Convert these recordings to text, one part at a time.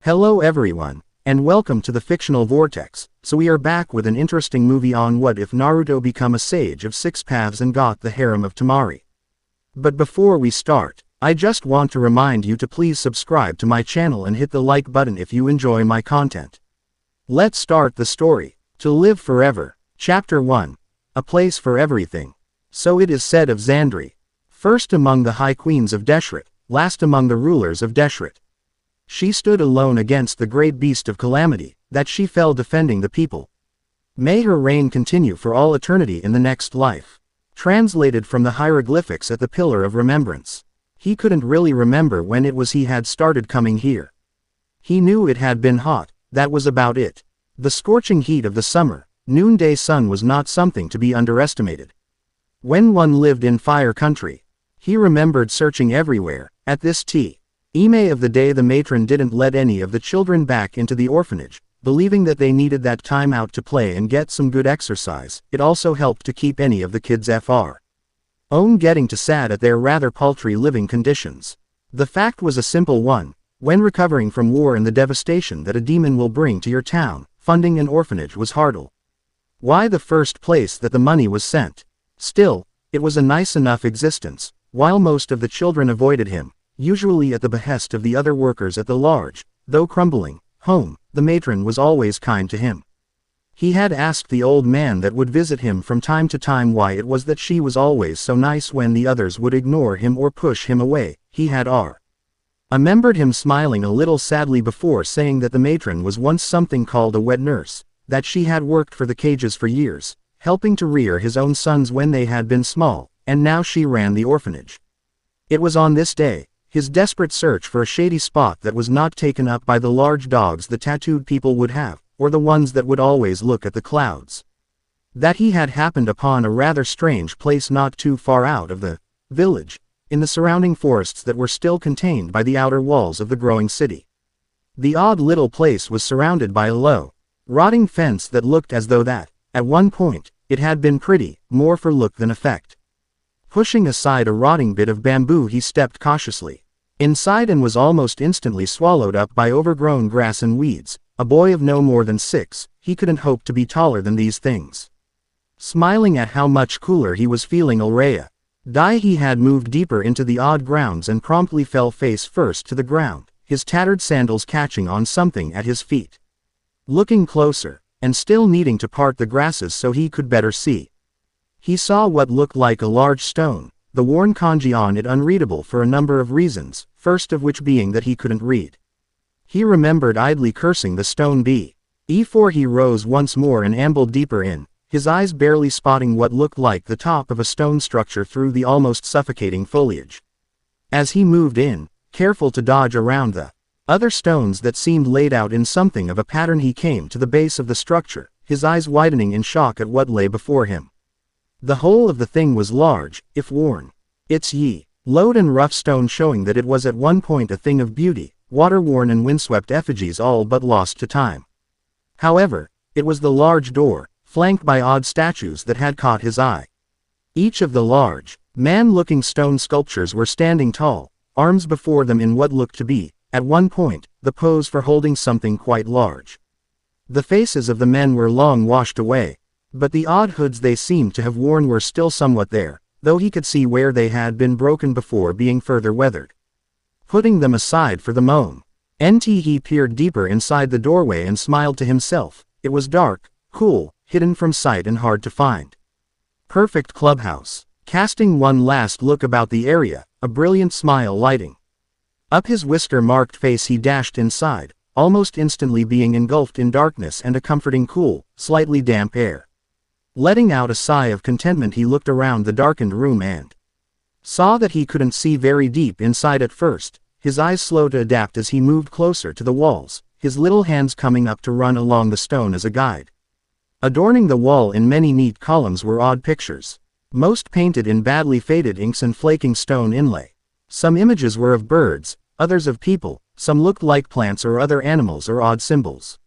Hello everyone, and welcome to the Fictional Vortex. So we are back with an interesting movie on what if Naruto become a sage of six paths and got the Harem of Temari. But before we start, I just want to remind you to please subscribe to my channel and hit the like button if you enjoy my content. Let's start the story. To Live Forever, Chapter 1. A Place for Everything. So it is said of Xandri. First among the high queens of Deshret, last among the rulers of Deshret. She stood alone against the great beast of calamity, that she fell defending the people. May her reign continue for all eternity in the next life. Translated from the hieroglyphics at the Pillar of Remembrance. He couldn't really remember when it was he had started coming here. He knew it had been hot, that was about it. The scorching heat of the summer, noonday sun was not something to be underestimated. When one lived in fire country, he remembered searching everywhere. At this Ime of the day the matron didn't let any of the children back into the orphanage, believing that they needed that time out to play and get some good exercise. It also helped to keep any of the kids own getting too sad at their rather paltry living conditions. The fact was a simple one: when recovering from war and the devastation that a demon will bring to your town, funding an orphanage was hardly why the first place that the money was sent. Still, it was a nice enough existence, while most of the children avoided him, usually at the behest of the other workers at the large, though crumbling, home. The matron was always kind to him. He had asked the old man that would visit him from time to time why it was that she was always so nice when the others would ignore him or push him away. He had remembered him smiling a little sadly before saying that the matron was once something called a wet nurse, that she had worked for the cages for years, helping to rear his own sons when they had been small, and now she ran the orphanage. It was on this day, his desperate search for a shady spot that was not taken up by the large dogs the tattooed people would have, or the ones that would always look at the clouds, that he had happened upon a rather strange place not too far out of the village, in the surrounding forests that were still contained by the outer walls of the growing city. The odd little place was surrounded by a low, rotting fence that looked as though that, at one point, it had been pretty, more for look than effect. Pushing aside a rotting bit of bamboo, he stepped cautiously inside and was almost instantly swallowed up by overgrown grass and weeds. A boy of no more than 6, he couldn't hope to be taller than these things. Smiling at how much cooler he was feeling already, he had moved deeper into the odd grounds and promptly fell face first to the ground, his tattered sandals catching on something at his feet. Looking closer, and still needing to part the grasses so he could better see, he saw what looked like a large stone, the worn kanji on it unreadable for a number of reasons, first of which being that he couldn't read. He remembered idly cursing the stone before he rose once more and ambled deeper in, his eyes barely spotting what looked like the top of a stone structure through the almost suffocating foliage. As he moved in, careful to dodge around the other stones that seemed laid out in something of a pattern, he came to the base of the structure, his eyes widening in shock at what lay before him. The whole of the thing was large, if worn. Its load and rough stone showing that it was at one point a thing of beauty, water-worn and windswept effigies all but lost to time. However, it was the large door, flanked by odd statues that had caught his eye. Each of the large, man-looking stone sculptures were standing tall, arms before them in what looked to be, at one point, the pose for holding something quite large. The faces of the men were long washed away, but the odd hoods they seemed to have worn were still somewhat there, though he could see where they had been broken before being further weathered. Putting them aside for the moment, he peered deeper inside the doorway and smiled to himself. It was dark, cool, hidden from sight and hard to find. Perfect clubhouse. Casting one last look about the area, a brilliant smile lighting up his whisker-marked face, he dashed inside, almost instantly being engulfed in darkness and a comforting cool, slightly damp air. Letting out a sigh of contentment, he looked around the darkened room and saw that he couldn't see very deep inside at first, his eyes slow to adapt as he moved closer to the walls, his little hands coming up to run along the stone as a guide. Adorning the wall in many neat columns were odd pictures, most painted in badly faded inks and flaking stone inlay. Some images were of birds, others of people, some looked like plants or other animals or odd symbols.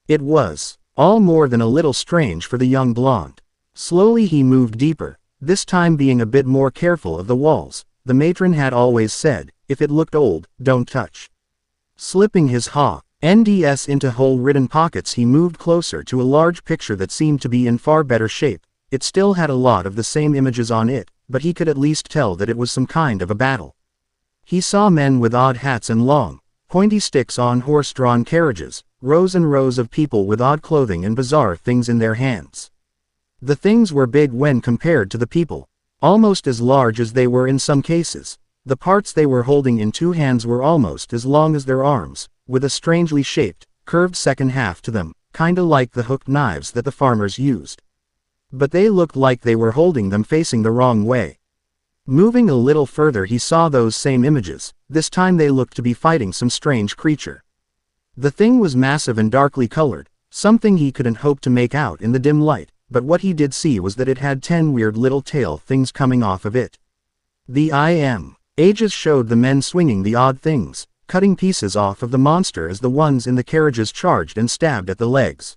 It was all more than a little strange for the young blonde. Slowly he moved deeper, this time being a bit more careful of the walls. The matron had always said, if it looked old, don't touch. Slipping his NDS into hole-ridden pockets. He moved closer to a large picture that seemed to be in far better shape. It still had a lot of the same images on it, but he could at least tell that it was some kind of a battle. He saw men with odd hats and long, pointy sticks on horse-drawn carriages, rows and rows of people with odd clothing and bizarre things in their hands. The things were big when compared to the people, almost as large as they were in some cases. The parts they were holding in two hands were almost as long as their arms, with a strangely shaped, curved second half to them, kinda like the hooked knives that the farmers used. But they looked like they were holding them facing the wrong way. Moving a little further, he saw those same images. This time they looked to be fighting some strange creature. The thing was massive and darkly colored, something he couldn't hope to make out in the dim light, but what he did see was that it had 10 weird little tail things coming off of it. The images showed the men swinging the odd things, cutting pieces off of the monster as the ones in the carriages charged and stabbed at the legs.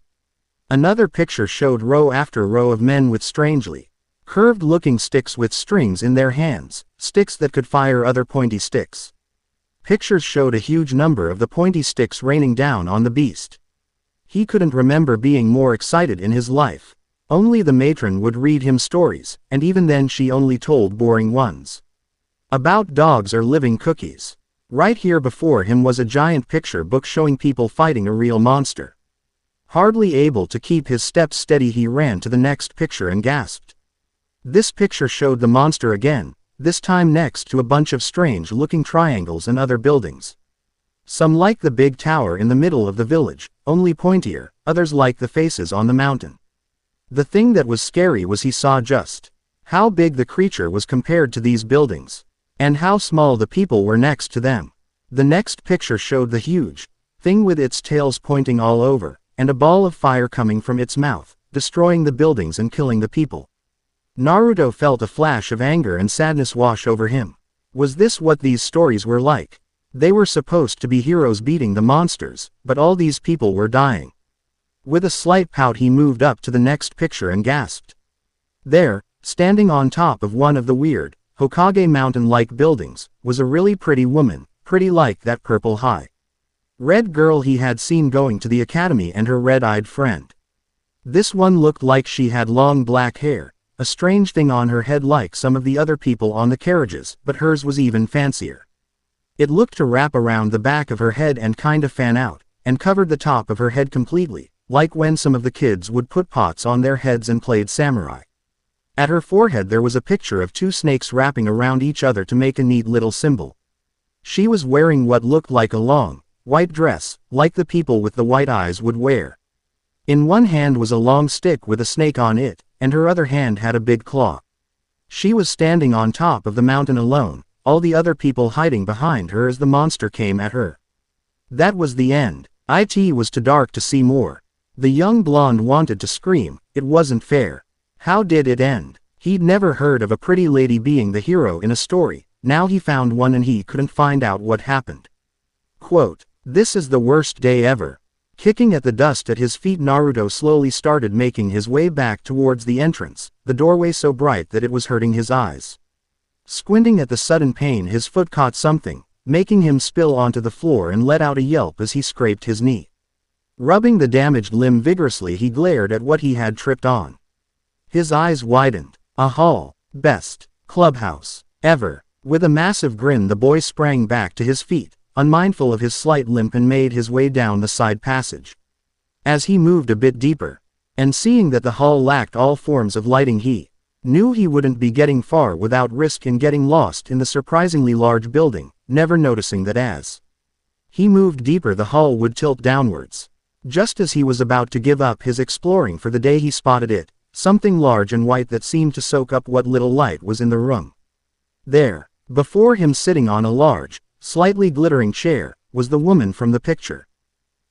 Another picture showed row after row of men with strangely curved-looking sticks with strings in their hands, sticks that could fire other pointy sticks. Pictures showed a huge number of the pointy sticks raining down on the beast. He couldn't remember being more excited in his life. Only the matron would read him stories, and even then she only told boring ones. About dogs or living cookies. Right here before him was a giant picture book showing people fighting a real monster. Hardly able to keep his steps steady, he ran to the next picture and gasped. This picture showed the monster again, this time next to a bunch of strange-looking triangles and other buildings. Some like the big tower in the middle of the village, only pointier, others like the faces on the mountain. The thing that was scary was he saw just how big the creature was compared to these buildings, and how small the people were next to them. The next picture showed the huge thing with its tails pointing all over, and a ball of fire coming from its mouth, destroying the buildings and killing the people. Naruto felt a flash of anger and sadness wash over him. Was this what these stories were like? They were supposed to be heroes beating the monsters, but all these people were dying. With a slight pout, he moved up to the next picture and gasped. There, standing on top of one of the weird, Hokage mountain-like buildings, was a really pretty woman, pretty like that purple red girl he had seen going to the academy and her red-eyed friend. This one looked like she had long black hair, a strange thing on her head like some of the other people on the carriages, but hers was even fancier. It looked to wrap around the back of her head and kinda fan out, and covered the top of her head completely, like when some of the kids would put pots on their heads and played samurai. At her forehead there was a picture of two snakes wrapping around each other to make a neat little symbol. She was wearing what looked like a long, white dress, like the people with the white eyes would wear. In one hand was a long stick with a snake on it, and her other hand had a big claw. She was standing on top of the mountain alone, all the other people hiding behind her as the monster came at her. That was the end. It was too dark to see more. The young blonde wanted to scream. It wasn't fair. How did it end? He'd never heard of a pretty lady being the hero in a story. Now he found one and he couldn't find out what happened. Quote, "This is the worst day ever." Kicking at the dust at his feet, Naruto slowly started making his way back towards the entrance, the doorway so bright that it was hurting his eyes. Squinting at the sudden pain, his foot caught something, making him spill onto the floor and let out a yelp as he scraped his knee. Rubbing the damaged limb vigorously, he glared at what he had tripped on. His eyes widened. A hall. Best clubhouse ever. With a massive grin, the boy sprang back to his feet, unmindful of his slight limp, and made his way down the side passage. As he moved a bit deeper, and seeing that the hall lacked all forms of lighting, he knew he wouldn't be getting far without risk in getting lost in the surprisingly large building, never noticing that as he moved deeper the hall would tilt downwards. Just as he was about to give up his exploring for the day, he spotted it, something large and white that seemed to soak up what little light was in the room. There, before him, sitting on a large, slightly glittering chair, was the woman from the picture.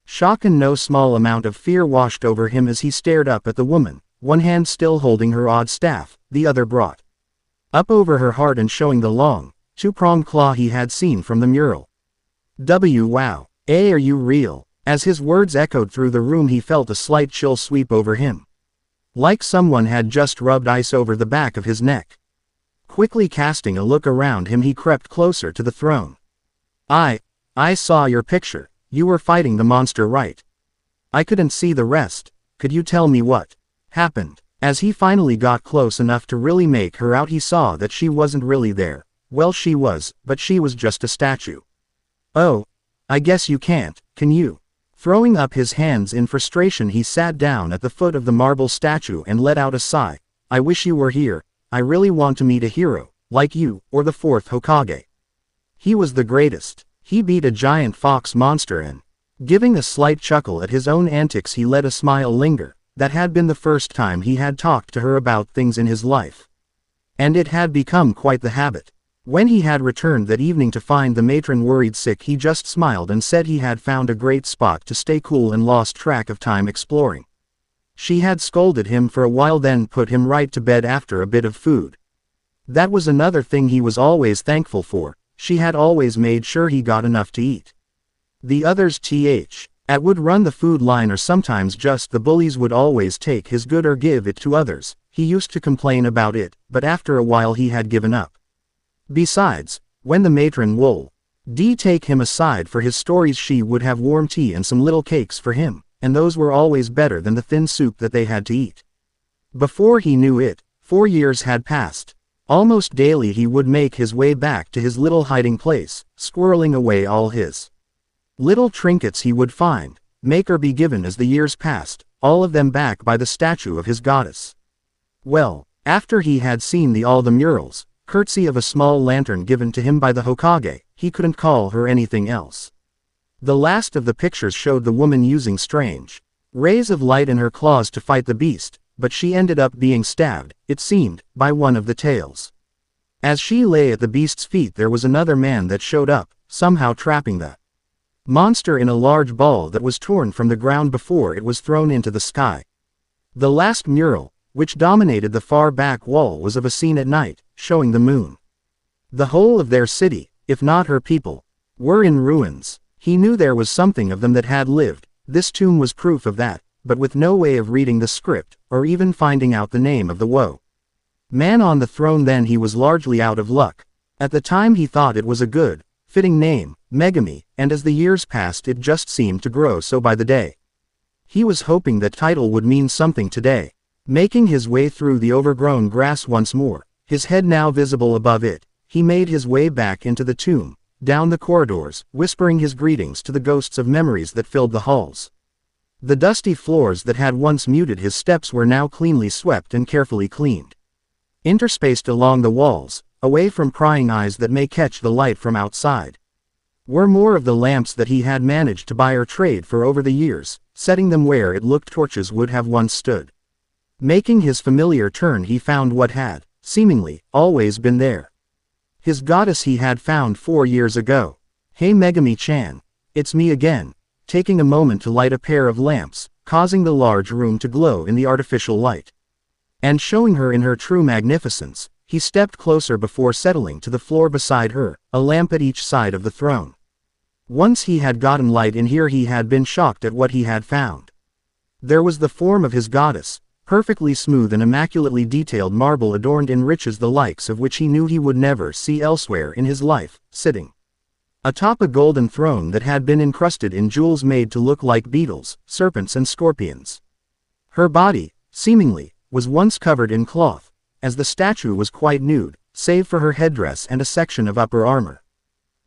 Shock and no small amount of fear washed over him as he stared up at the woman, one hand still holding her odd staff, the other brought up over her heart and showing the long, two-pronged claw he had seen from the mural. Wow. Are you real? As his words echoed through the room, he felt a slight chill sweep over him. Like someone had just rubbed ice over the back of his neck. Quickly casting a look around him, he crept closer to the throne. I saw your picture. You were fighting the monster, right? I couldn't see the rest. Could you tell me what happened? As he finally got close enough to really make her out, he saw that she wasn't really there. Well, she was, but she was just a statue. Oh, I guess you can't, can you? Throwing up his hands in frustration, he sat down at the foot of the marble statue and let out a sigh. I wish you were here. I really want to meet a hero, like you, or the fourth Hokage. He was the greatest. He beat a giant fox monster and, giving a slight chuckle at his own antics, he let a smile linger. That had been the first time he had talked to her about things in his life. And it had become quite the habit. When he had returned that evening to find the matron worried sick, he just smiled and said he had found a great spot to stay cool and lost track of time exploring. She had scolded him for a while, then put him right to bed after a bit of food. That was another thing he was always thankful for. She had always made sure he got enough to eat. The others would run the food line, or sometimes just the bullies would always take his good or give it to others. He used to complain about it, but after a while he had given up. Besides, when the matron would take him aside for his stories, she would have warm tea and some little cakes for him, and those were always better than the thin soup that they had to eat. Before he knew it, 4 years had passed. Almost daily he would make his way back to his little hiding place, squirreling away all his little trinkets he would find, make or be given as the years passed, all of them back by the statue of his goddess. Well, after he had seen all the murals, courtesy of a small lantern given to him by the Hokage, he couldn't call her anything else. The last of the pictures showed the woman using strange rays of light in her claws to fight the beast, but she ended up being stabbed, it seemed, by one of the tails. As she lay at the beast's feet, there was another man that showed up, somehow trapping the monster in a large ball that was torn from the ground before it was thrown into the sky. The last mural, which dominated the far back wall, was of a scene at night, showing the moon. The whole of their city, if not her people, were in ruins. He knew there was something of them that had lived. This tomb was proof of that, but with no way of reading the script, or even finding out the name of the man on the throne. Then he was largely out of luck. At the time he thought it was a good, fitting name, Megumi, and as the years passed it just seemed to grow so by the day. He was hoping that title would mean something today. Making his way through the overgrown grass once more, his head now visible above it, he made his way back into the tomb, down the corridors, whispering his greetings to the ghosts of memories that filled the halls. The dusty floors that had once muted his steps were now cleanly swept and carefully cleaned. Interspaced along the walls, away from prying eyes that may catch the light from outside, were more of the lamps that he had managed to buy or trade for over the years, setting them where it looked torches would have once stood. Making his familiar turn, he found what had, seemingly, always been there. His goddess he had found 4 years ago. Hey Megumi-chan. It's me again. Taking a moment to light a pair of lamps, causing the large room to glow in the artificial light. And showing her in her true magnificence, he stepped closer before settling to the floor beside her, a lamp at each side of the throne. Once he had gotten light in here, he had been shocked at what he had found. There was the form of his goddess, perfectly smooth and immaculately detailed marble adorned in riches the likes of which he knew he would never see elsewhere in his life, sitting atop a golden throne that had been encrusted in jewels made to look like beetles, serpents and scorpions. Her body, seemingly, was once covered in cloth, as the statue was quite nude, save for her headdress and a section of upper armor,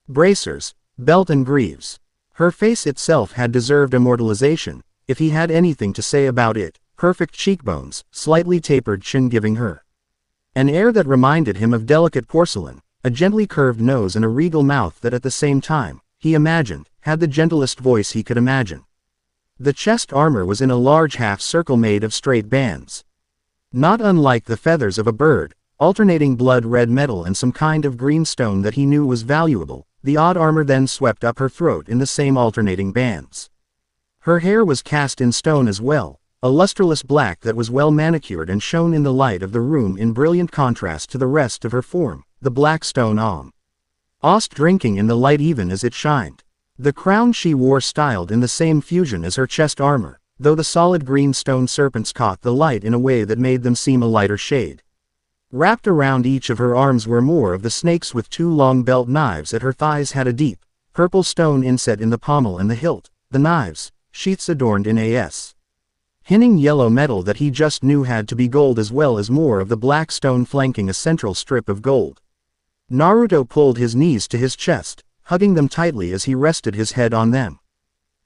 bracers, belt and greaves. Her face itself had deserved immortalization, if he had anything to say about it. Perfect cheekbones, slightly tapered chin giving her an air that reminded him of delicate porcelain, a gently curved nose and a regal mouth that at the same time, he imagined, had the gentlest voice he could imagine. The chest armor was in a large half circle made of straight bands, not unlike the feathers of a bird, alternating blood-red metal and some kind of green stone that he knew was valuable. The odd armor then swept up her throat in the same alternating bands. Her hair was cast in stone as well, a lusterless black that was well manicured and shone in the light of the room in brilliant contrast to the rest of her form, the black stone almost drinking in the light even as it shined. The crown she wore styled in the same fusion as her chest armor, though the solid green stone serpents caught the light in a way that made them seem a lighter shade. Wrapped around each of her arms were more of the snakes with 2 long belt knives at her thighs had a deep, purple stone inset in the pommel and the hilt, the knives, sheaths adorned in a.s. hinting yellow metal that he just knew had to be gold, as well as more of the black stone flanking a central strip of gold. Naruto pulled his knees to his chest, hugging them tightly as he rested his head on them.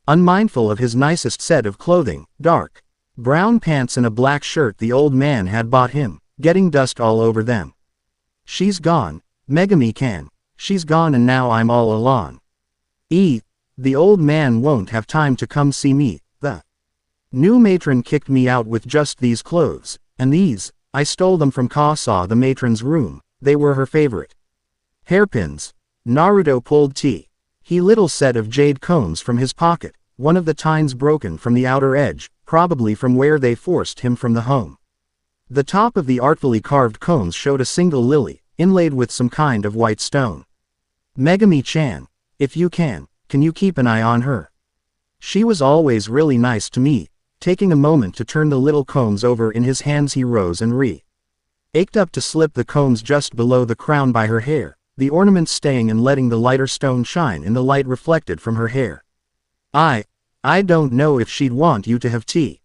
Unmindful of his nicest set of clothing, dark brown pants and a black shirt the old man had bought him, getting dust all over them. She's gone, Megumi-can. She's gone and now I'm all alone. The old man won't have time to come see me. The new matron kicked me out with just these clothes, and these, I stole them from Kasa, the matron's room. They were her favorite hairpins. Naruto pulled he little set of jade cones from his pocket, one of the tines broken from the outer edge, probably from where they forced him from the home. The top of the artfully carved cones showed a single lily, inlaid with some kind of white stone. Megumi-chan, if you can you keep an eye on her? She was always really nice to me. Taking a moment to turn the little cones over in his hands, he rose and ached up to slip the cones just below the crown by her hair, the ornaments staying and letting the lighter stone shine in the light reflected from her hair. I don't know if she'd want you to have tea.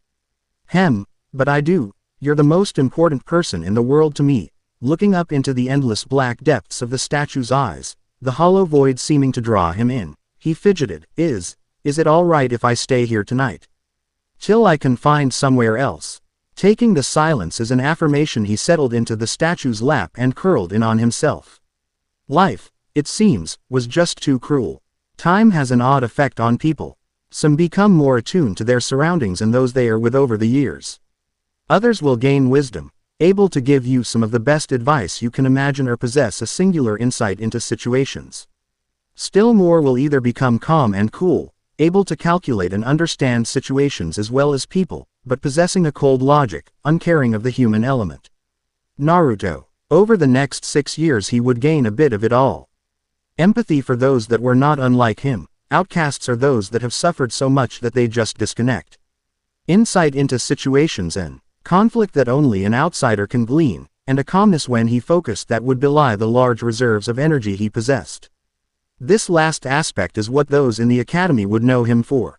But I do. You're the most important person in the world to me. Looking up into the endless black depths of the statue's eyes, the hollow void seeming to draw him in, he fidgeted. Is it all right if I stay here tonight? Till I can find somewhere else. Taking the silence as an affirmation, he settled into the statue's lap and curled in on himself. Life, it seems, was just too cruel. Time has an odd effect on people. Some become more attuned to their surroundings and those they are with over the years. Others will gain wisdom, able to give you some of the best advice you can imagine, or possess a singular insight into situations. Still more will either become calm and cool, able to calculate and understand situations as well as people, but possessing a cold logic, uncaring of the human element. Naruto. Over the next 6 years he would gain a bit of it all. Empathy for those that were not unlike him. Outcasts are those that have suffered so much that they just disconnect. Insight into situations and conflict that only an outsider can glean, and a calmness when he focused that would belie the large reserves of energy he possessed. This last aspect is what those in the academy would know him for.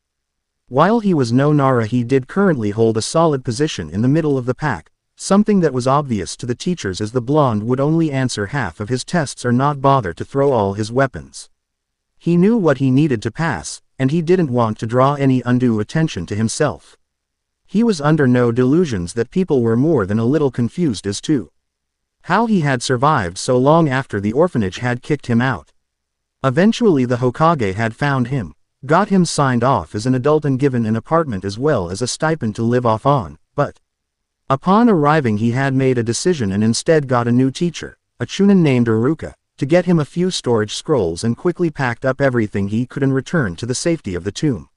While he was no Nara, he did currently hold a solid position in the middle of the pack, something that was obvious to the teachers, as the blonde would only answer half of his tests or not bother to throw all his weapons. He knew what he needed to pass, and he didn't want to draw any undue attention to himself. He was under no delusions that people were more than a little confused as to how he had survived so long after the orphanage had kicked him out. Eventually the Hokage had found him, got him signed off as an adult and given an apartment as well as a stipend to live off on, but upon arriving he had made a decision and instead got a new teacher, a chunin named Iruka, to get him a few storage scrolls, and quickly packed up everything he could and returned to the safety of the tomb.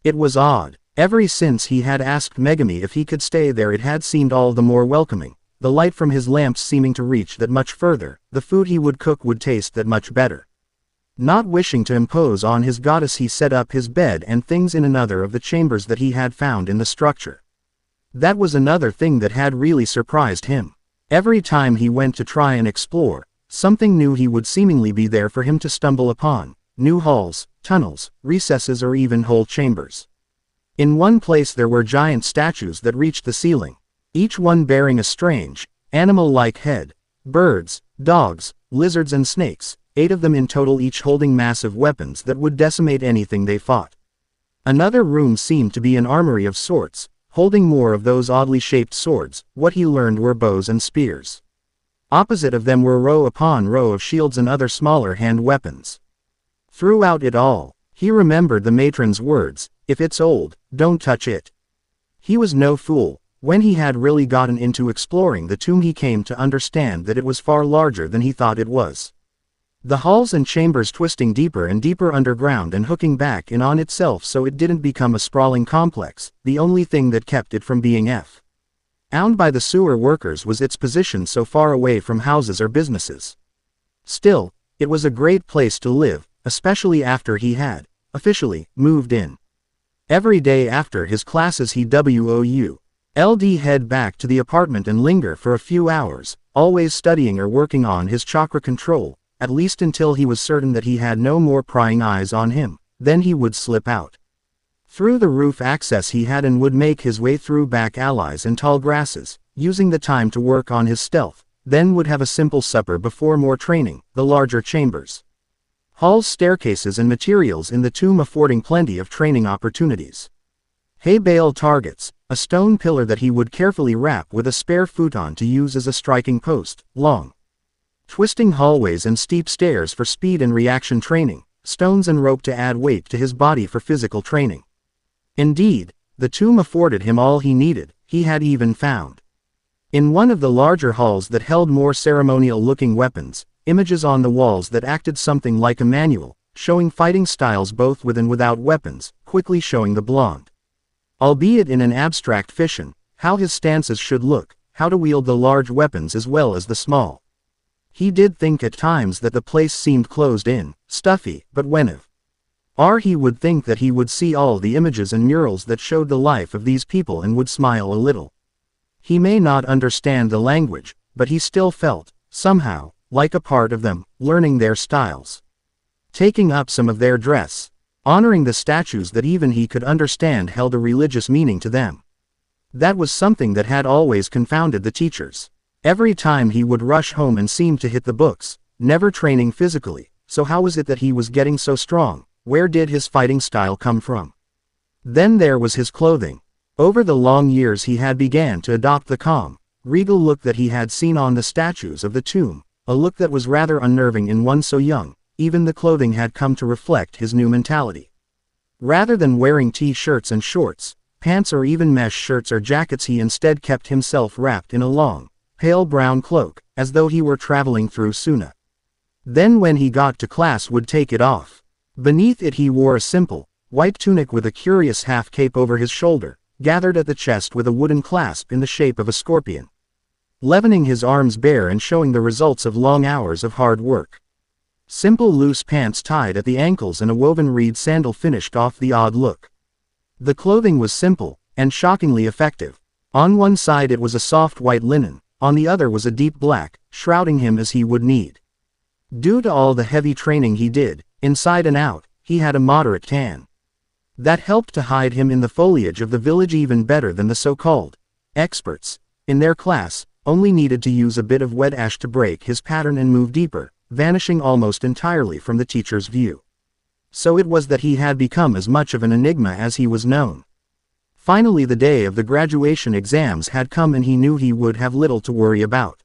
It was odd. Ever since he had asked Megumi if he could stay there, it had seemed all the more welcoming, the light from his lamps seeming to reach that much further, the food he would cook would taste that much better. Not wishing to impose on his goddess, he set up his bed and things in another of the chambers that he had found in the structure. That was another thing that had really surprised him. Every time he went to try and explore, something new he would seemingly be there for him to stumble upon, new halls, tunnels, recesses, or even whole chambers. In one place there were giant statues that reached the ceiling, each one bearing a strange, animal-like head. Birds, dogs, lizards and snakes, 8 of them in total, each holding massive weapons that would decimate anything they fought. Another room seemed to be an armory of sorts, holding more of those oddly shaped swords. What he learned were bows and spears. Opposite of them were row upon row of shields and other smaller hand weapons. Throughout it all, he remembered the matron's words, "If it's old, don't touch it." He was no fool. When he had really gotten into exploring the tomb, he came to understand that it was far larger than he thought it was. The halls and chambers twisting deeper and deeper underground and hooking back in on itself so it didn't become a sprawling complex. The only thing that kept it from being owned by the sewer workers was its position so far away from houses or businesses. Still, it was a great place to live, especially after he had officially moved in. Every day after his classes he would head back to the apartment and linger for a few hours, always studying or working on his chakra control, at least until he was certain that he had no more prying eyes on him. Then he would slip out. Through the roof access he had and would make his way through back alleys and tall grasses, using the time to work on his stealth, then would have a simple supper before more training, the larger chambers. Halls, staircases and materials in the tomb affording plenty of training opportunities. Hay bale targets, a stone pillar that he would carefully wrap with a spare futon to use as a striking post, long. Twisting hallways and steep stairs for speed and reaction training, stones and rope to add weight to his body for physical training. Indeed, the tomb afforded him all he needed, he had even found. In one of the larger halls that held more ceremonial-looking weapons, images on the walls that acted something like a manual, showing fighting styles both with and without weapons, quickly showing the blonde. Albeit in an abstract fashion, how his stances should look, how to wield the large weapons as well as the small. He did think at times that the place seemed closed in, stuffy, but whenever he would think that he would see all the images and murals that showed the life of these people and would smile a little. He may not understand the language, but he still felt, somehow, like a part of them, learning their styles. Taking up some of their dress. Honoring the statues that even he could understand held a religious meaning to them. That was something that had always confounded the teachers. Every time he would rush home and seem to hit the books, never training physically, so how was it that he was getting so strong? Where did his fighting style come from? Then there was his clothing. Over the long years he had began to adopt the calm, regal look that he had seen on the statues of the tomb, a look that was rather unnerving in one so young. Even the clothing had come to reflect his new mentality. Rather than wearing t-shirts and shorts, pants or even mesh shirts or jackets, he instead kept himself wrapped in a long, pale brown cloak, as though he were traveling through Suna. Then when he got to class would take it off. Beneath it he wore a simple, white tunic with a curious half-cape over his shoulder, gathered at the chest with a wooden clasp in the shape of a scorpion. Leavening his arms bare and showing the results of long hours of hard work. Simple loose pants tied at the ankles and a woven reed sandal finished off the odd look. The clothing was simple, and shockingly effective. On one side it was a soft white linen, on the other was a deep black, shrouding him as he would need. Due to all the heavy training he did, inside and out, he had a moderate tan. That helped to hide him in the foliage of the village even better than the so-called experts. In their class, only needed to use a bit of wet ash to break his pattern and move deeper, vanishing almost entirely from the teacher's view. So it was that he had become as much of an enigma as he was known. Finally the day of the graduation exams had come and he knew he would have little to worry about.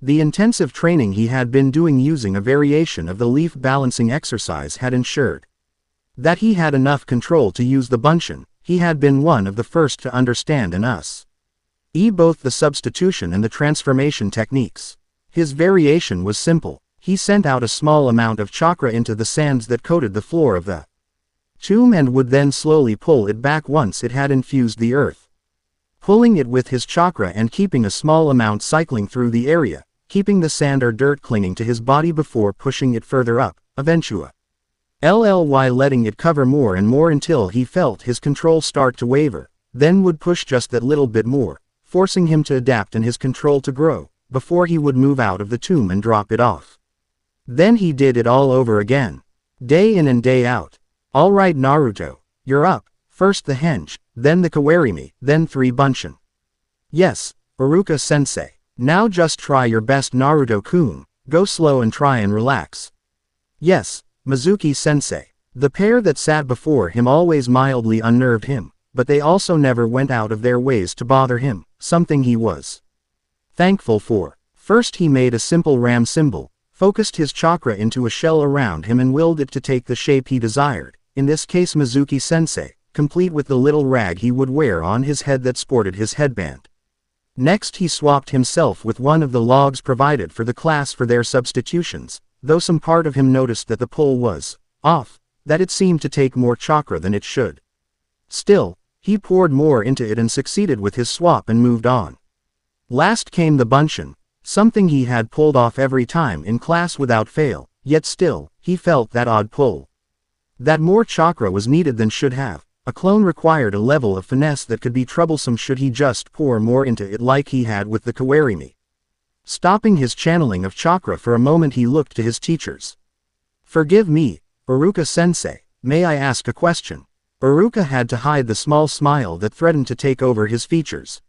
The intensive training he had been doing using a variation of the leaf balancing exercise had ensured that he had enough control to use the bunshin. He had been one of the first to understand in us. Both the substitution and the transformation techniques. His variation was simple. He sent out a small amount of chakra into the sands that coated the floor of the tomb and would then slowly pull it back once it had infused the earth. Pulling it with his chakra and keeping a small amount cycling through the area, keeping the sand or dirt clinging to his body before pushing it further up, eventually letting it cover more and more until he felt his control start to waver, then would push just that little bit more, forcing him to adapt and his control to grow, before he would move out of the tomb and drop it off. Then he did it all over again. Day in and day out. All right Naruto, you're up, first the henge, then the kawarimi, then 3 bunshin. Yes, Iruka-sensei. Now just try your best Naruto-kun, go slow and try and relax. Yes, Mizuki-sensei. The pair that sat before him always mildly unnerved him, but they also never went out of their ways to bother him, something he was thankful for. First he made a simple ram symbol, focused his chakra into a shell around him and willed it to take the shape he desired, in this case Mizuki-sensei, complete with the little rag he would wear on his head that sported his headband. Next he swapped himself with one of the logs provided for the class for their substitutions, though some part of him noticed that the pull was off, that it seemed to take more chakra than it should. Still, he poured more into it and succeeded with his swap and moved on. Last came the bunshin, something he had pulled off every time in class without fail, yet still, he felt that odd pull. That more chakra was needed than should have. A clone required a level of finesse that could be troublesome should he just pour more into it like he had with the kawarimi. Stopping his channeling of chakra for a moment, he looked to his teachers. "Forgive me, Uruka-sensei, may I ask a question?" Uruka had to hide the small smile that threatened to take over his features.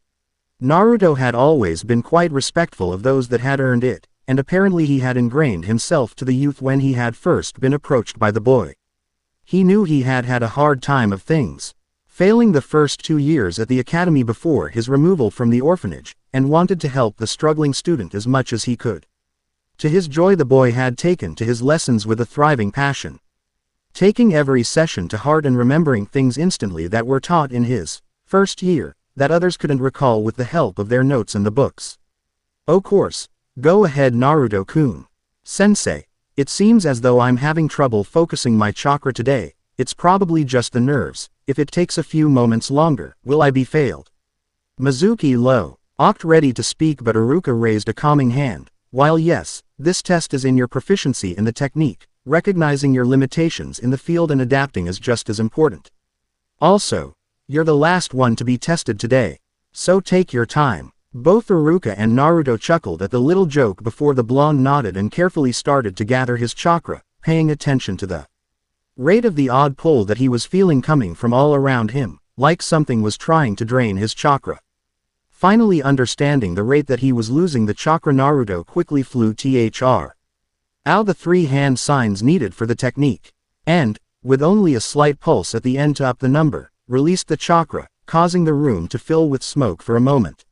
Naruto had always been quite respectful of those that had earned it, and apparently he had ingrained himself to the youth when he had first been approached by the boy. He knew he had had a hard time of things, failing the first 2 years at the academy before his removal from the orphanage, and wanted to help the struggling student as much as he could. To his joy, the boy had taken to his lessons with a thriving passion, taking every session to heart and remembering things instantly that were taught in his first year, that others couldn't recall with the help of their notes in the books. "Of course, go ahead Naruto-kun. Sensei, it seems as though I'm having trouble focusing my chakra today. It's probably just the nerves. If it takes a few moments longer, will I be failed?" Mizuki looked ready to speak, but Uruka raised a calming hand. "While yes, this test is in your proficiency in the technique, recognizing your limitations in the field and adapting is just as important. Also, you're the last one to be tested today, so take your time." Both Uruka and Naruto chuckled at the little joke before the blonde nodded and carefully started to gather his chakra, paying attention to the rate of the odd pull that he was feeling coming from all around him, like something was trying to drain his chakra. Finally understanding the rate that he was losing the chakra, Naruto quickly flew out the 3 hand signs needed for the technique, and, with only a slight pulse at the end to up the number, released the chakra, causing the room to fill with smoke for a moment.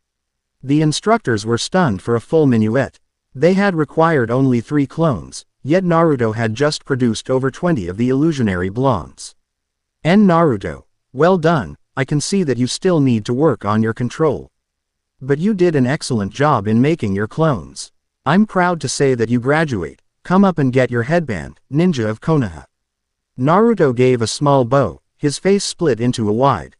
The instructors were stunned for a full minuet. They had required only 3 clones, yet Naruto had just produced over 20 of the illusionary blondes. "And Naruto, well done. I can see that you still need to work on your control. But you did an excellent job in making your clones. I'm proud to say that you graduate. Come up and get your headband, ninja of Konoha." Naruto gave a small bow, his face split into a wide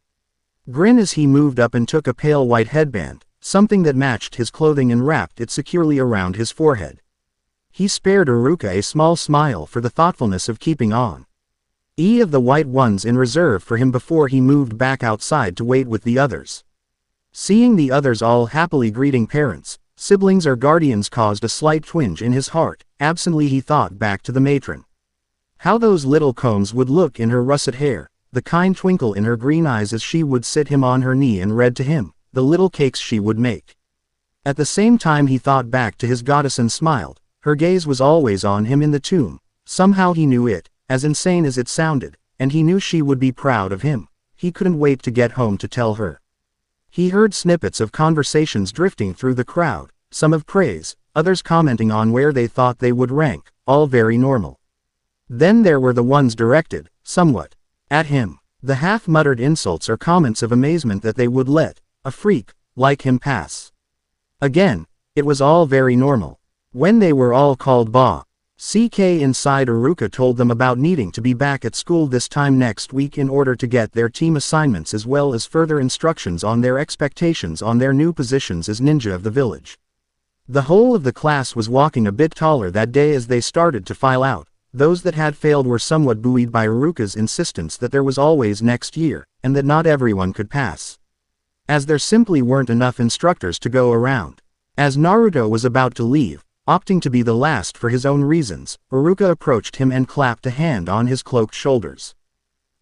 grin as he moved up and took a pale white headband, something that matched his clothing, and wrapped it securely around his forehead. He spared Uruka a small smile for the thoughtfulness of keeping on of the white ones in reserve for him before he moved back outside to wait with the others. Seeing the others all happily greeting parents, siblings or guardians caused a slight twinge in his heart. Absently he thought back to the matron. How those little combs would look in her russet hair, the kind twinkle in her green eyes as she would sit him on her knee and read to him, the little cakes she would make. At the same time he thought back to his goddess and smiled. Her gaze was always on him in the tomb. Somehow he knew it, as insane as it sounded, and he knew she would be proud of him. He couldn't wait to get home to tell her. He heard snippets of conversations drifting through the crowd, some of praise, others commenting on where they thought they would rank, all very normal. Then there were the ones directed, somewhat, at him. The half-muttered insults or comments of amazement that they would let a freak like him pass. Again, it was all very normal. When they were all called CK inside, Uruka told them about needing to be back at school this time next week in order to get their team assignments as well as further instructions on their expectations on their new positions as ninja of the village. The whole of the class was walking a bit taller that day as they started to file out. Those that had failed were somewhat buoyed by Uruka's insistence that there was always next year, and that not everyone could pass, as there simply weren't enough instructors to go around. As Naruto was about to leave, opting to be the last for his own reasons, Uruka approached him and clapped a hand on his cloaked shoulders.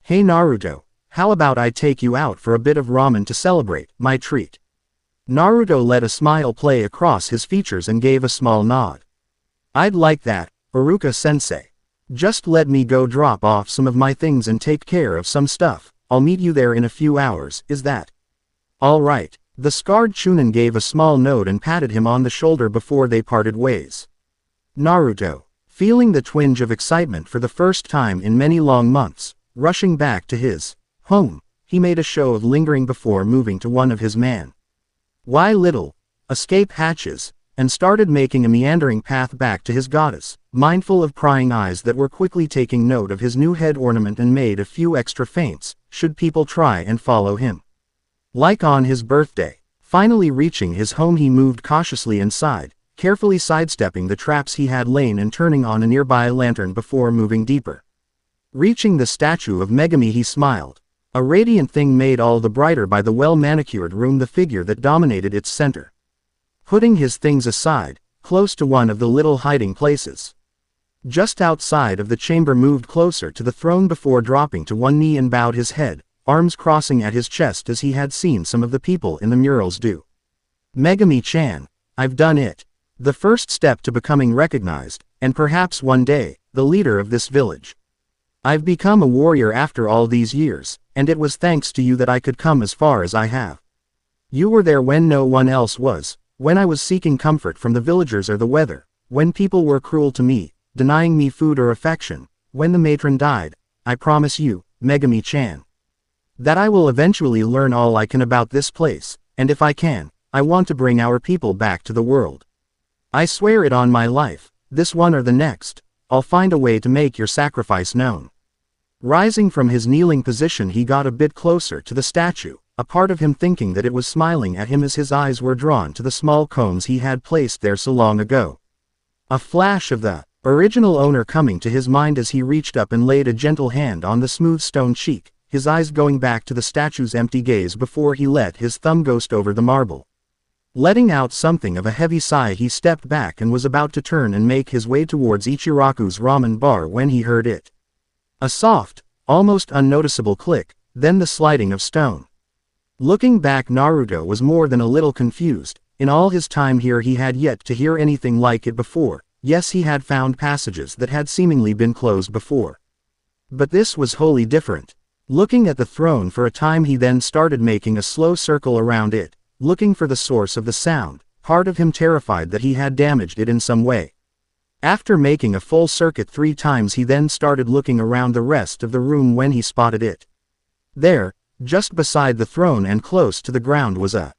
"Hey Naruto, how about I take you out for a bit of ramen to celebrate my treat?" Naruto let a smile play across his features and gave a small nod. "I'd like that, Uruka-sensei. Just let me go drop off some of my things and take care of some stuff. I'll meet you there in a few hours, is that all right?" The scarred Chunin gave a small nod and patted him on the shoulder before they parted ways. Naruto, feeling the twinge of excitement for the first time in many long months, rushing back to his home, he made a show of lingering before moving to one of his little escape hatches, and started making a meandering path back to his goddess, mindful of prying eyes that were quickly taking note of his new head ornament and made a few extra feints, should people try and follow him. Like on his birthday. Finally reaching his home, he moved cautiously inside, carefully sidestepping the traps he had lain and turning on a nearby lantern before moving deeper. Reaching the statue of Megumi, he smiled. A radiant thing made all the brighter by the well-manicured room, the figure that dominated its center. putting his things aside, close to one of the little hiding places. Just outside of the chamber, moved closer to the throne before dropping to one knee and bowed his head, arms crossing at his chest as he had seen some of the people in the murals do. Megumi-chan, I've done it. The first step to becoming recognized, and perhaps one day, the leader of this village. I've become a warrior after all these years, and it was thanks to you that I could come as far as I have. You were there when no one else was, when I was seeking comfort from the villagers or the weather, when people were cruel to me, denying me food or affection, when the matron died. I promise you, Megumi-chan, that I will eventually learn all I can about this place, and if I can, I want to bring our people back to the world. I swear it on my life, this one or the next, I'll find a way to make your sacrifice known. Rising from his kneeling position, he got a bit closer to the statue, a part of him thinking that it was smiling at him as his eyes were drawn to the small cones he had placed there so long ago. A flash of the original owner coming to his mind as he reached up and laid a gentle hand on the smooth stone cheek, his eyes going back to the statue's empty gaze before he let his thumb ghost over the marble. Letting out something of a heavy sigh, he stepped back and was about to turn and make his way towards Ichiraku's ramen bar when he heard it. A soft, almost unnoticeable click, then the sliding of stone. Looking back, Naruto was more than a little confused. In all his time here he had yet to hear anything like it before. Yes, he had found passages that had seemingly been closed before. But this was wholly different. Looking at the throne for a time, he then started making a slow circle around it, looking for the source of the sound, part of him terrified that he had damaged it in some way. After making a full circuit 3 times, he then started looking around the rest of the room when he spotted it. There, just beside the throne and close to the ground, was a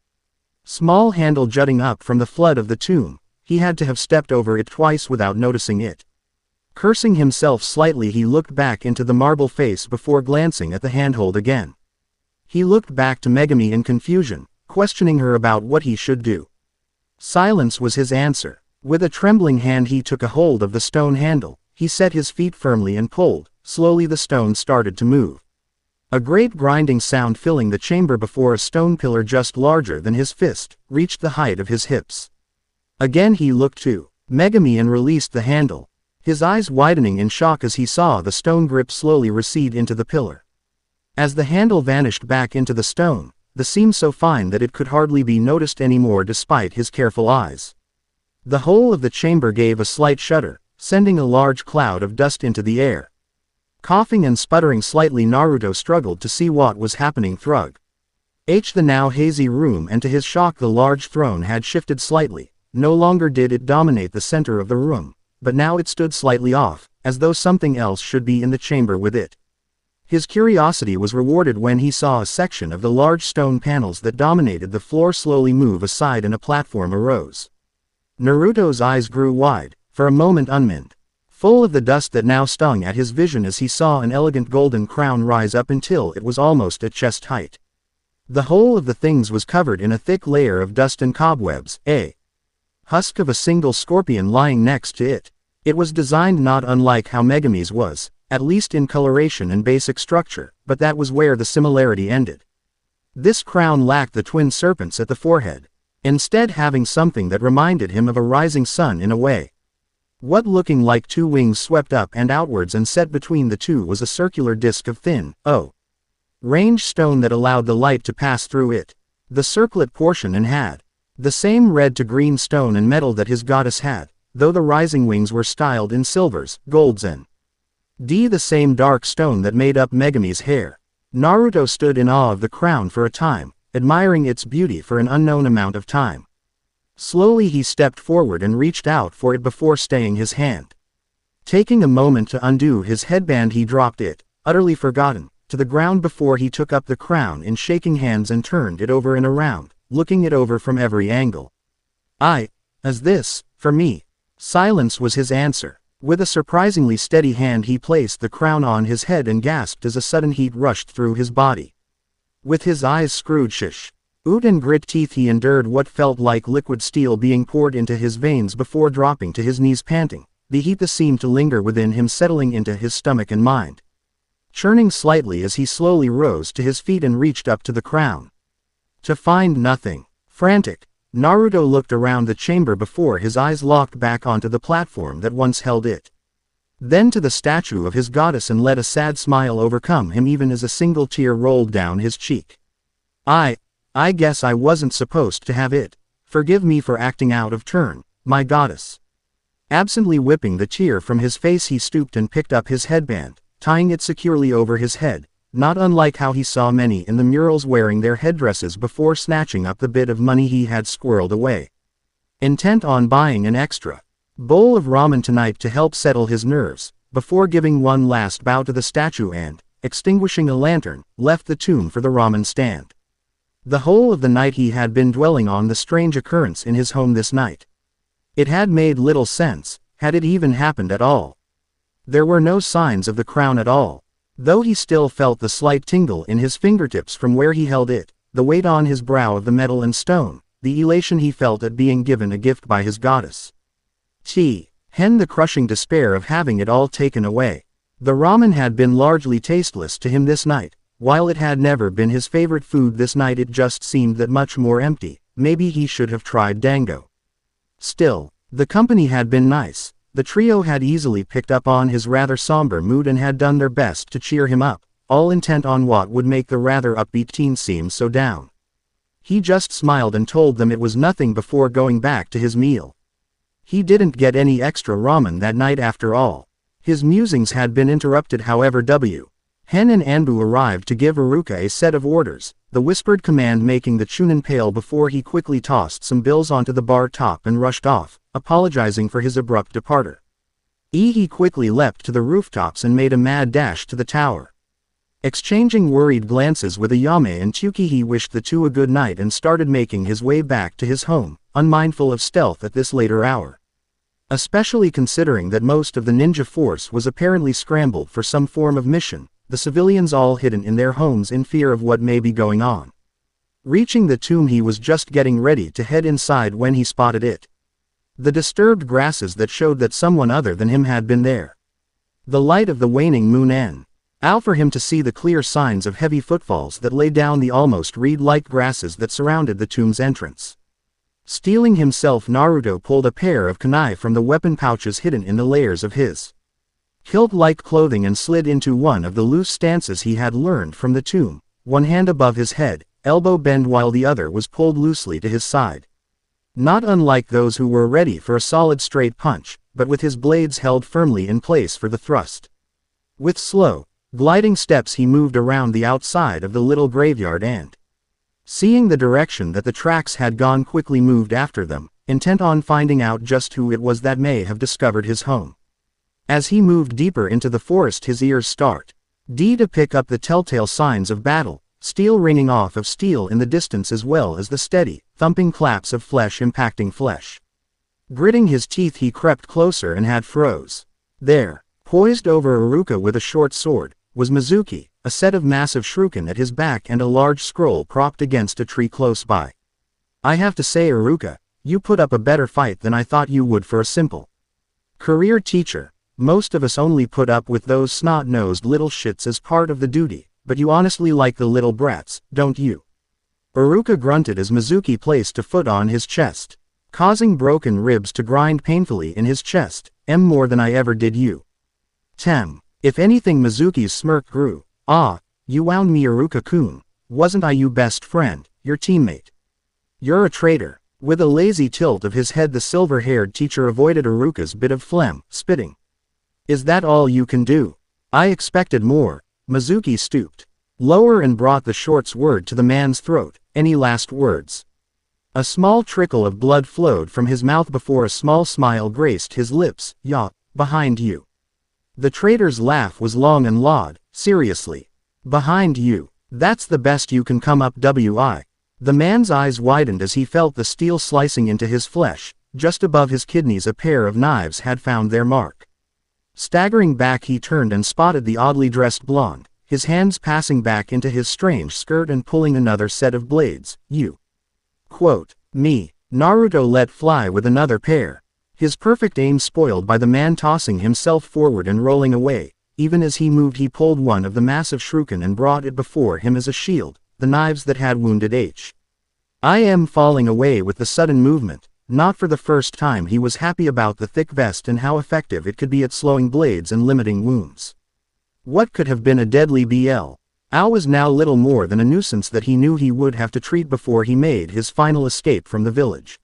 small handle jutting up from the flood of the tomb. He had to have stepped over it twice without noticing it. Cursing himself slightly, he looked back into the marble face before glancing at the handhold again. He looked back to Megumi in confusion, questioning her about what he should do. Silence was his answer. With a trembling hand he took a hold of the stone handle, he set his feet firmly and pulled. Slowly the stone started to move. A great grinding sound filling the chamber before a stone pillar just larger than his fist reached the height of his hips. Again he looked to Megumi and released the handle, his eyes widening in shock as he saw the stone grip slowly recede into the pillar. As the handle vanished back into the stone, the seam so fine that it could hardly be noticed anymore despite his careful eyes. The whole of the chamber gave a slight shudder, sending a large cloud of dust into the air. Coughing and sputtering slightly, Naruto struggled to see what was happening through the now hazy room, and to his shock the large throne had shifted slightly. No longer did it dominate the center of the room, but now it stood slightly off, as though something else should be in the chamber with it. His curiosity was rewarded when he saw a section of the large stone panels that dominated the floor slowly move aside and a platform arose. Naruto's eyes grew wide, for a moment unmanned, full of the dust that now stung at his vision as he saw an elegant golden crown rise up until it was almost at chest height. The whole of the things was covered in a thick layer of dust and cobwebs, a husk of a single scorpion lying next to it. It was designed not unlike how Megumi's was, at least in coloration and basic structure, but that was where the similarity ended. This crown lacked the twin serpents at the forehead, instead having something that reminded him of a rising sun in a way. What looking like 2 wings swept up and outwards, and set between the two was a circular disc of thin, range stone that allowed the light to pass through it. The circlet portion and had the same red to green stone and metal that his goddess had, though the rising wings were styled in silvers, golds and the same dark stone that made up Megumi's hair. Naruto stood in awe of the crown for a time, admiring its beauty for an unknown amount of time. Slowly he stepped forward and reached out for it before staying his hand. Taking a moment to undo his headband, he dropped it, utterly forgotten, to the ground before he took up the crown in shaking hands and turned it over and around, looking it over from every angle. Is this, for me? Silence was his answer. With a surprisingly steady hand he placed the crown on his head and gasped as a sudden heat rushed through his body. With his eyes screwed shut and grit teeth, he endured what felt like liquid steel being poured into his veins before dropping to his knees panting, the heat that seemed to linger within him settling into his stomach and mind, churning slightly as he slowly rose to his feet and reached up to the crown. To find nothing. Frantic, Naruto looked around the chamber before his eyes locked back onto the platform that once held it. Then to the statue of his goddess and let a sad smile overcome him even as a single tear rolled down his cheek. I guess I wasn't supposed to have it. Forgive me for acting out of turn, my goddess. Absently whipping the tear from his face, he stooped and picked up his headband, tying it securely over his head, not unlike how he saw many in the murals wearing their headdresses before snatching up the bit of money he had squirreled away. Intent on buying an extra bowl of ramen tonight to help settle his nerves, before giving one last bow to the statue and, extinguishing a lantern, left the tomb for the ramen stand. The whole of the night he had been dwelling on the strange occurrence in his home this night. It had made little sense, had it even happened at all. There were no signs of the crown at all, though he still felt the slight tingle in his fingertips from where he held it, the weight on his brow of the metal and stone, the elation he felt at being given a gift by his goddess. The crushing despair of having it all taken away. The ramen had been largely tasteless to him this night. While it had never been his favorite food, this night it just seemed that much more empty. Maybe he should have tried dango. Still, the company had been nice. The trio had easily picked up on his rather somber mood and had done their best to cheer him up, all intent on what would make the rather upbeat teen seem so down. He just smiled and told them it was nothing before going back to his meal. He didn't get any extra ramen that night after all. His musings had been interrupted, however. Hen and Anbu arrived to give Iruka a set of orders, the whispered command making the chunin pale before he quickly tossed some bills onto the bar top and rushed off, apologizing for his abrupt departure. He quickly leapt to the rooftops and made a mad dash to the tower. Exchanging worried glances with Ayame and Tsuki, he wished the two a good night and started making his way back to his home, unmindful of stealth at this later hour. Especially considering that most of the ninja force was apparently scrambled for some form of mission, the civilians all hidden in their homes in fear of what may be going on. Reaching the tomb, he was just getting ready to head inside when he spotted it. The disturbed grasses that showed that someone other than him had been there. The light of the waning moon out for him to see the clear signs of heavy footfalls that lay down the almost reed-like grasses that surrounded the tomb's entrance. Steeling himself, Naruto pulled a pair of kunai from the weapon pouches hidden in the layers of his kilt-like clothing and slid into one of the loose stances he had learned from the tomb, one hand above his head, elbow bend, while the other was pulled loosely to his side. Not unlike those who were ready for a solid straight punch, but with his blades held firmly in place for the thrust. With slow, gliding steps he moved around the outside of the little graveyard and, seeing the direction that the tracks had gone, quickly moved after them, intent on finding out just who it was that may have discovered his home. As he moved deeper into the forest, his ears start to pick up the telltale signs of battle, steel ringing off of steel in the distance, as well as the steady, thumping claps of flesh impacting flesh. Gritting his teeth, he crept closer and had froze. There, poised over Iruka with a short sword, was Mizuki, a set of massive shuriken at his back and a large scroll propped against a tree close by. I have to say, Iruka, you put up a better fight than I thought you would for a simple career teacher. Most of us only put up with those snot-nosed little shits as part of the duty, but you honestly like the little brats, don't you? Iruka grunted as Mizuki placed a foot on his chest, causing broken ribs to grind painfully in his chest. More than I ever did you. If anything, Mizuki's smirk grew. You wound me, Iruka-kun. Wasn't I your best friend, your teammate? You're a traitor. With a lazy tilt of his head, the silver-haired teacher avoided Iruka's bit of phlegm, spitting. Is that all you can do? I expected more. Mizuki stooped lower and brought the short sword to the man's throat. Any last words? A small trickle of blood flowed from his mouth before a small smile graced his lips. Behind you. The traitor's laugh was long and loud. Seriously? Behind you? That's the best you can come up with? The man's eyes widened as he felt the steel slicing into his flesh. Just above his kidneys a pair of knives had found their mark. Staggering back, he turned and spotted the oddly dressed blonde, his hands passing back into his strange skirt and pulling another set of blades. You. Me. Naruto let fly with another pair. His perfect aim spoiled by the man tossing himself forward and rolling away. Even as he moved, he pulled one of the massive shuriken and brought it before him as a shield, the knives that had wounded H. I am falling away with the sudden movement. Not for the first time he was happy about the thick vest and how effective it could be at slowing blades and limiting wounds. What could have been a deadly BL? Ao was now little more than a nuisance that he knew he would have to treat before he made his final escape from the village.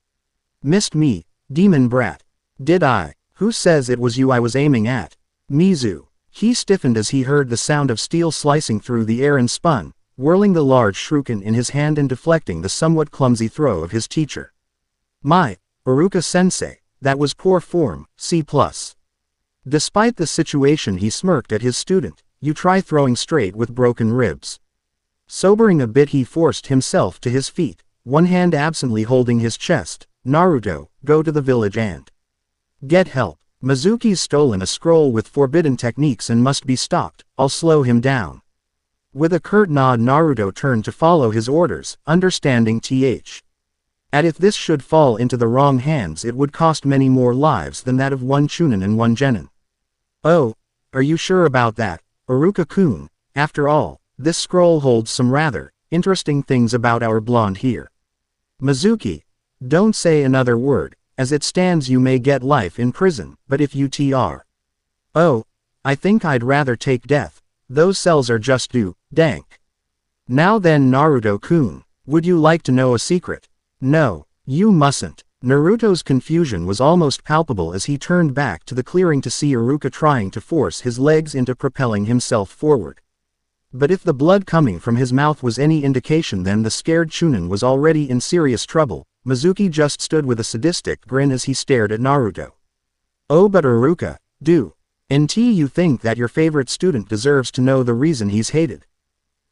Missed me, demon brat. Did I? Who says it was you I was aiming at? Mizu. He stiffened as he heard the sound of steel slicing through the air and spun, whirling the large shuriken in his hand and deflecting the somewhat clumsy throw of his teacher. My, Iruka-sensei, that was poor form, C+. Despite the situation he smirked at his student, you try throwing straight with broken ribs. Sobering a bit he forced himself to his feet, one hand absently holding his chest. Naruto, go to the village and get help. Mizuki's stolen a scroll with forbidden techniques and must be stopped, I'll slow him down. With a curt nod Naruto turned to follow his orders, understanding if this should fall into the wrong hands it would cost many more lives than that of one Chunin and one Genin. Oh, are you sure about that, Iruka-kun? After all, this scroll holds some rather interesting things about our blonde here. Mizuki, don't say another word, as it stands you may get life in prison, but if you Oh, I think I'd rather take death, those cells are just dank. Now then Naruto-kun, would you like to know a secret? No, you mustn't. Naruto's confusion was almost palpable as he turned back to the clearing to see Iruka trying to force his legs into propelling himself forward. But if the blood coming from his mouth was any indication then the scared Chunin was already in serious trouble. Mizuki just stood with a sadistic grin as he stared at Naruto. Oh but Iruka, you think that your favorite student deserves to know the reason he's hated?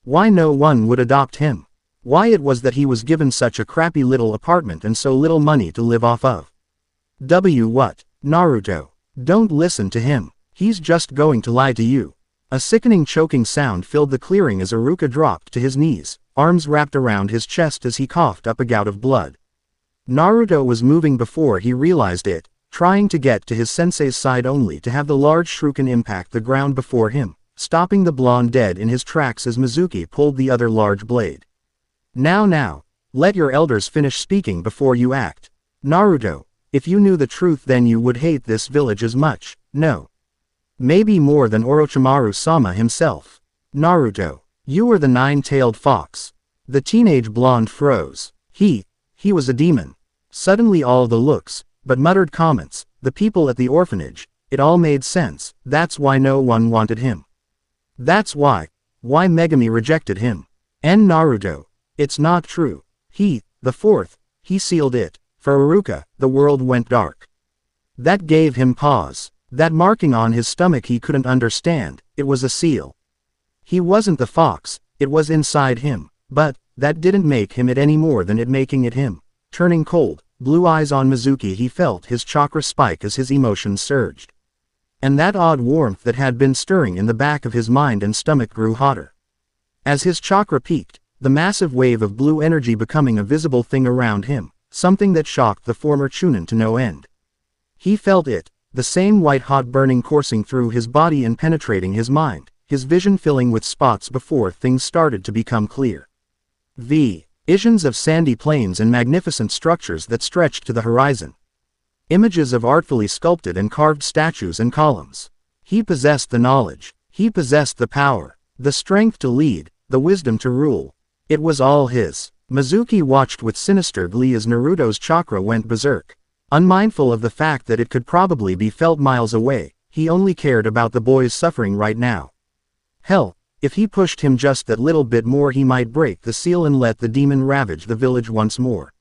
Why no one would adopt him? Why it was that he was given such a crappy little apartment and so little money to live off of? What? Naruto, don't listen to him, he's just going to lie to you. A sickening choking sound filled the clearing as Iruka dropped to his knees, arms wrapped around his chest as he coughed up a gout of blood. Naruto was moving before he realized it, trying to get to his sensei's side only to have the large shuriken impact the ground before him, stopping the blonde dead in his tracks as Mizuki pulled the other large blade. Now, let your elders finish speaking before you act. Naruto, if you knew the truth then you would hate this village as much, no. Maybe more than Orochimaru-sama himself. Naruto, you were the nine-tailed fox. The teenage blonde froze. He was a demon. Suddenly all the looks, but muttered comments, the people at the orphanage, it all made sense, that's why no one wanted him. That's why Megumi rejected him. And Naruto, it's not true. The fourth, he sealed it. For Iruka, the world went dark. That gave him pause. That marking on his stomach he couldn't understand, it was a seal. He wasn't the fox, it was inside him, but that didn't make him it any more than it making it him. Turning cold, blue eyes on Mizuki he felt his chakra spike as his emotions surged. And that odd warmth that had been stirring in the back of his mind and stomach grew hotter. As his chakra peaked, the massive wave of blue energy becoming a visible thing around him, something that shocked the former Chunin to no end. He felt it, the same white-hot burning coursing through his body and penetrating his mind, his vision filling with spots before things started to become clear. Visions of sandy plains and magnificent structures that stretched to the horizon. Images of artfully sculpted and carved statues and columns. He possessed the knowledge, he possessed the power, the strength to lead, the wisdom to rule. It was all his. Mizuki watched with sinister glee as Naruto's chakra went berserk. Unmindful of the fact that it could probably be felt miles away, he only cared about the boy's suffering right now. Hell, if he pushed him just that little bit more he might break the seal and let the demon ravage the village once more.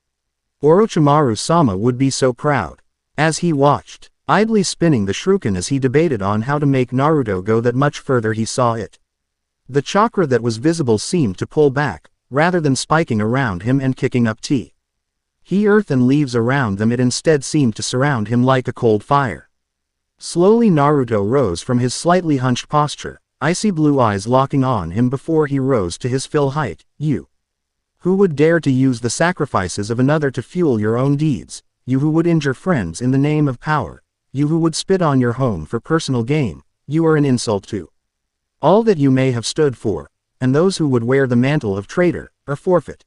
Orochimaru-sama would be so proud. As he watched, idly spinning the shuriken as he debated on how to make Naruto go that much further he saw it. The chakra that was visible seemed to pull back, rather than spiking around him and kicking up earth and leaves around them it instead seemed to surround him like a cold fire. Slowly Naruto rose from his slightly hunched posture, icy blue eyes locking on him before he rose to his full height. You who would dare to use the sacrifices of another to fuel your own deeds, you who would injure friends in the name of power, you who would spit on your home for personal gain, you are an insult to all that you may have stood for, and those who would wear the mantle of traitor, are forfeit.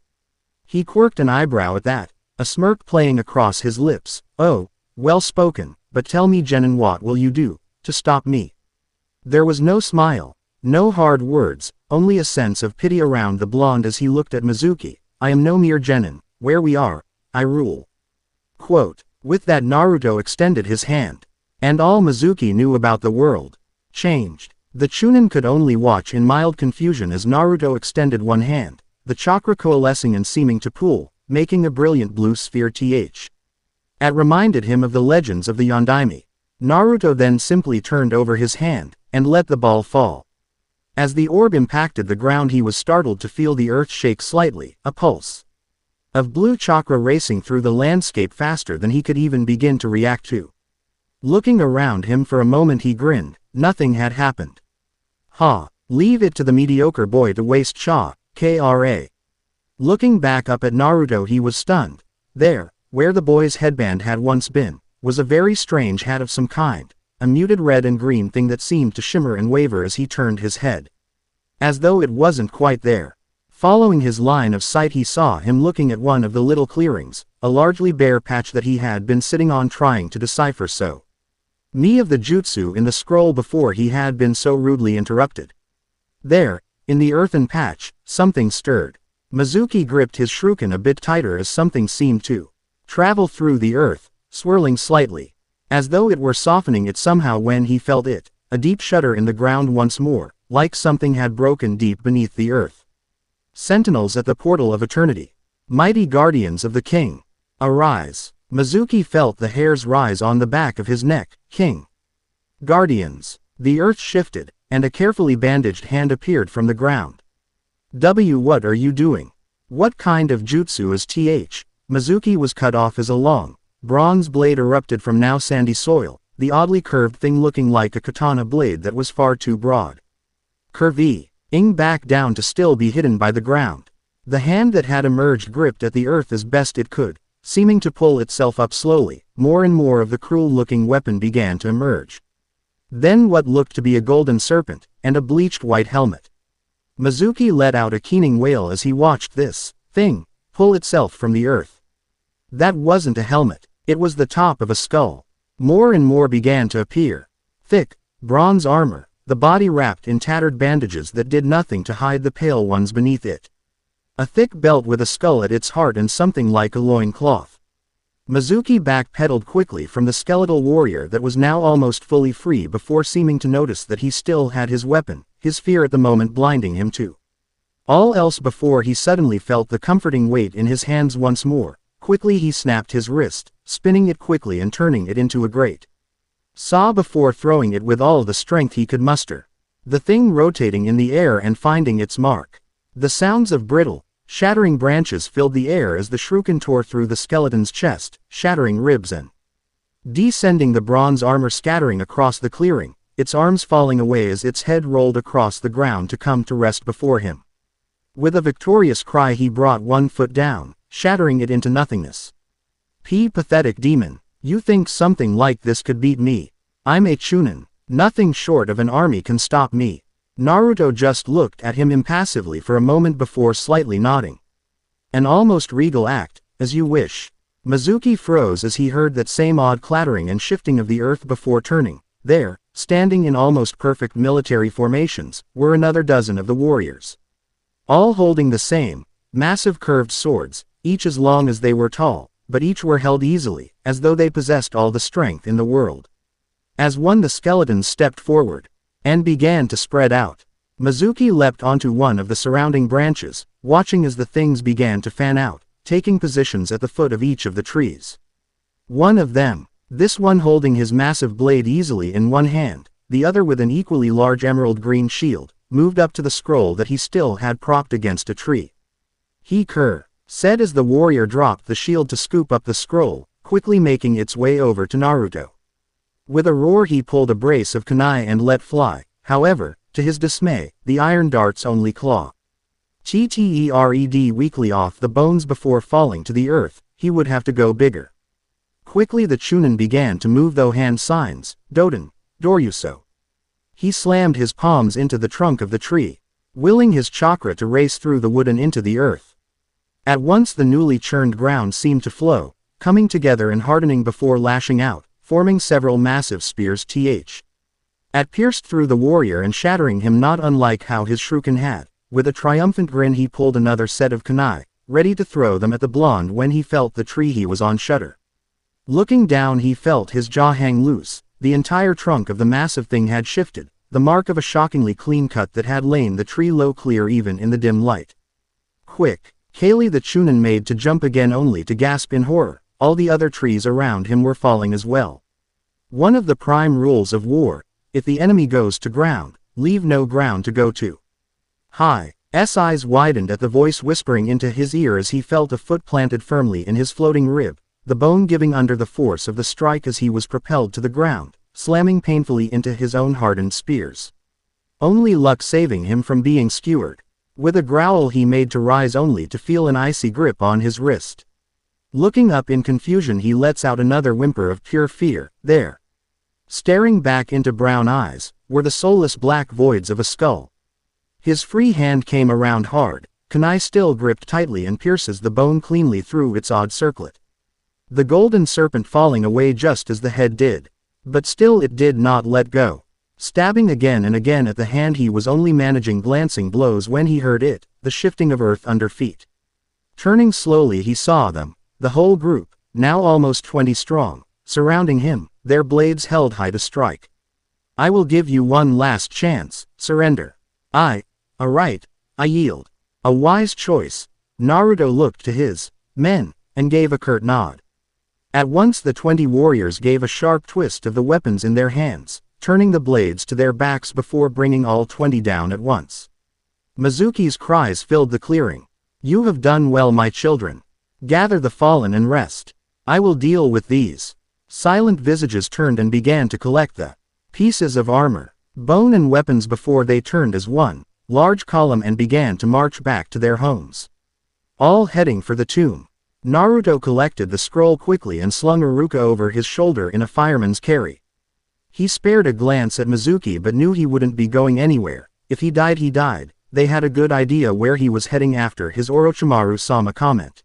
He quirked an eyebrow at that, a smirk playing across his lips. Oh, well spoken, but tell me Genin, what will you do to stop me? There was no smile, no hard words, only a sense of pity around the blonde as he looked at Mizuki. I am no mere Genin, where we are, I rule. Quote. With that Naruto extended his hand. And all Mizuki knew about the world changed. The Chunin could only watch in mild confusion as Naruto extended one hand, the chakra coalescing and seeming to pool, making a brilliant blue sphere. It reminded him of the legends of the Yondaime. Naruto then simply turned over his hand, and let the ball fall. As the orb impacted the ground he was startled to feel the earth shake slightly, a pulse of blue chakra racing through the landscape faster than he could even begin to react to. Looking around him for a moment he grinned, nothing had happened. Leave it to the mediocre boy to waste Kra. Looking back up at Naruto he was stunned. There, where the boy's headband had once been, was a very strange hat of some kind, a muted red and green thing that seemed to shimmer and waver as he turned his head. As though it wasn't quite there. Following his line of sight he saw him looking at one of the little clearings, a largely bare patch that he had been sitting on trying to decipher so me of the jutsu in the scroll before he had been so rudely interrupted. There, in the earthen patch, something stirred. Mizuki gripped his shuriken a bit tighter as something seemed to travel through the earth, swirling slightly, as though it were softening it somehow when he felt it, a deep shudder in the ground once more, like something had broken deep beneath the earth. Sentinels at the portal of eternity. Mighty guardians of the king. Arise. Mizuki felt the hairs rise on the back of his neck. King. Guardians. The earth shifted, and a carefully bandaged hand appeared from the ground. What are you doing? What kind of jutsu is th? Mizuki was cut off as a long, bronze blade erupted from now sandy soil, the oddly curved thing looking like a katana blade that was far too broad. Curvy. Ing back down to still be hidden by the ground. The hand that had emerged gripped at the earth as best it could, seeming to pull itself up slowly. More and more of the cruel-looking weapon began to emerge. Then what looked to be a golden serpent, and a bleached white helmet. Mizuki let out a keening wail as he watched this thing pull itself from the earth. That wasn't a helmet, it was the top of a skull. More and more began to appear. Thick, bronze armor. The body wrapped in tattered bandages that did nothing to hide the pale ones beneath it. A thick belt with a skull at its heart and something like a loin cloth. Mizuki backpedaled quickly from the skeletal warrior that was now almost fully free before seeming to notice that he still had his weapon, his fear at the moment blinding him to all else before he suddenly felt the comforting weight in his hands once more. Quickly he snapped his wrist, spinning it quickly and turning it into a great saw before throwing it with all the strength he could muster. The thing rotating in the air and finding its mark. The sounds of brittle, shattering branches filled the air as the shuriken tore through the skeleton's chest, shattering ribs and descending the bronze armor, scattering across the clearing, its arms falling away as its head rolled across the ground to come to rest before him. With a victorious cry he brought one foot down, shattering it into nothingness. Pathetic demon. You think something like this could beat me? I'm a Chunin. Nothing short of an army can stop me. Naruto just looked at him impassively for a moment before slightly nodding. An almost regal act, as you wish. Mizuki froze as he heard that same odd clattering and shifting of the earth before turning. There, standing in almost perfect military formations, were another dozen of the warriors. All holding the same, massive curved swords, each as long as they were tall, but each were held easily, as though they possessed all the strength in the world. As one the skeletons stepped forward, and began to spread out. Mizuki leapt onto one of the surrounding branches, watching as the things began to fan out, taking positions at the foot of each of the trees. One of them, this one holding his massive blade easily in one hand, the other with an equally large emerald green shield, moved up to the scroll that he still had propped against a tree. He said as the warrior dropped the shield to scoop up the scroll, quickly making its way over to Naruto. With a roar he pulled a brace of kunai and let fly. However, to his dismay, the iron darts only claw. Ttered weakly off the bones before falling to the earth. He would have to go bigger. Quickly the Chunin began to move though hand signs, Doden, Doryuso. He slammed his palms into the trunk of the tree, willing his chakra to race through the wood and into the earth. At once the newly churned ground seemed to flow, coming together and hardening before lashing out, forming several massive spears that pierced through the warrior and shattering him, not unlike how his shuriken had. With a triumphant grin he pulled another set of kunai, ready to throw them at the blonde when he felt the tree he was on shudder. Looking down he felt his jaw hang loose. The entire trunk of the massive thing had shifted, the mark of a shockingly clean cut that had lain the tree low clear even in the dim light. Quick! Kaylee the Chunin made to jump again only to gasp in horror. All the other trees around him were falling as well. One of the prime rules of war: if the enemy goes to ground, leave no ground to go to. His eyes widened at the voice whispering into his ear as he felt a foot planted firmly in his floating rib, the bone giving under the force of the strike as he was propelled to the ground, slamming painfully into his own hardened spears. Only luck saving him from being skewered. With a growl he made to rise only to feel an icy grip on his wrist. Looking up in confusion he lets out another whimper of pure fear. There, staring back into brown eyes, were the soulless black voids of a skull. His free hand came around hard, kunai still gripped tightly, and pierces the bone cleanly through its odd circlet. The golden serpent falling away just as the head did. But still it did not let go. Stabbing again and again at the hand, he was only managing glancing blows when he heard it, the shifting of earth under feet. Turning slowly he saw them, the whole group, now almost 20 strong, surrounding him, their blades held high to strike. I will give you one last chance, surrender. Alright, I yield. A wise choice. Naruto looked to his men, and gave a curt nod. At once the 20 warriors gave a sharp twist of the weapons in their hands, turning the blades to their backs before bringing all 20 down at once. Mizuki's cries filled the clearing. You have done well, my children. Gather the fallen and rest. I will deal with these. Silent visages turned and began to collect the pieces of armor, bone and weapons before they turned as one large column and began to march back to their homes. All heading for the tomb. Naruto collected the scroll quickly and slung Iruka over his shoulder in a fireman's carry. He spared a glance at Mizuki but knew he wouldn't be going anywhere. If he died, he died. They had a good idea where he was heading after his Orochimaru-sama comment.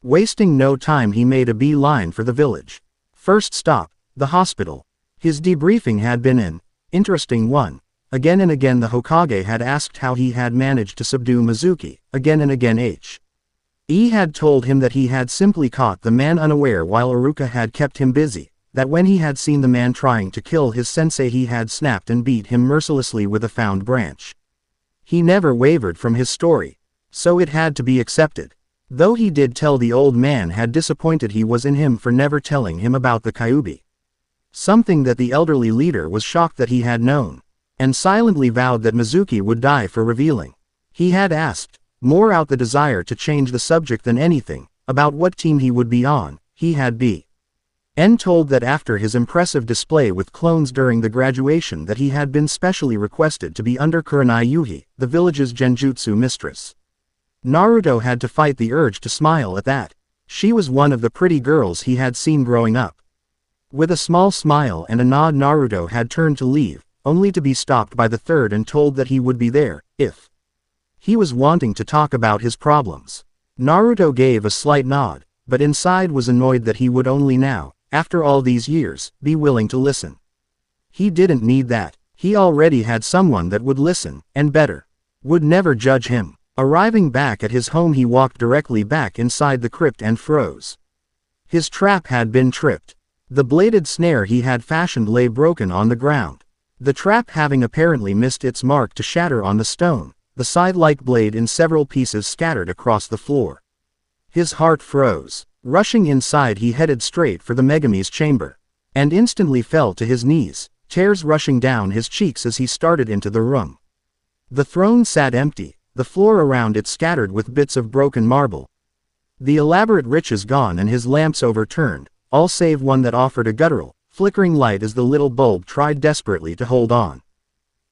Wasting no time he made a beeline for the village. First stop, the hospital. His debriefing had been an interesting one. Again and again the Hokage had asked how he had managed to subdue Mizuki. Again and again He had told him that he had simply caught the man unaware while Iruka had kept him busy, that when he had seen the man trying to kill his sensei he had snapped and beat him mercilessly with a found branch. He never wavered from his story, so it had to be accepted. Though he did tell the old man had disappointed he was in him for never telling him about the Kyuubi. Something that the elderly leader was shocked that he had known, and silently vowed that Mizuki would die for revealing. He had asked, more out the desire to change the subject than anything, about what team he would be on. He had been told that after his impressive display with clones during the graduation that he had been specially requested to be under Kurenai Yuhi, the village's genjutsu mistress. Naruto had to fight the urge to smile at that. She was one of the pretty girls he had seen growing up. With a small smile and a nod Naruto had turned to leave, only to be stopped by the third and told that he would be there, if he was wanting to talk about his problems. Naruto gave a slight nod, but inside was annoyed that he would only now, after all these years, be willing to listen. He didn't need that. He already had someone that would listen, and better, would never judge him. Arriving back at his home he walked directly back inside the crypt and froze. His trap had been tripped. The bladed snare he had fashioned lay broken on the ground. The trap having apparently missed its mark to shatter on the stone, the scythe-like blade in several pieces scattered across the floor. His heart froze. Rushing inside he headed straight for the Megumi's chamber, and instantly fell to his knees, tears rushing down his cheeks as he started into the room. The throne sat empty, the floor around it scattered with bits of broken marble. The elaborate riches gone and his lamps overturned, all save one that offered a guttural, flickering light as the little bulb tried desperately to hold on.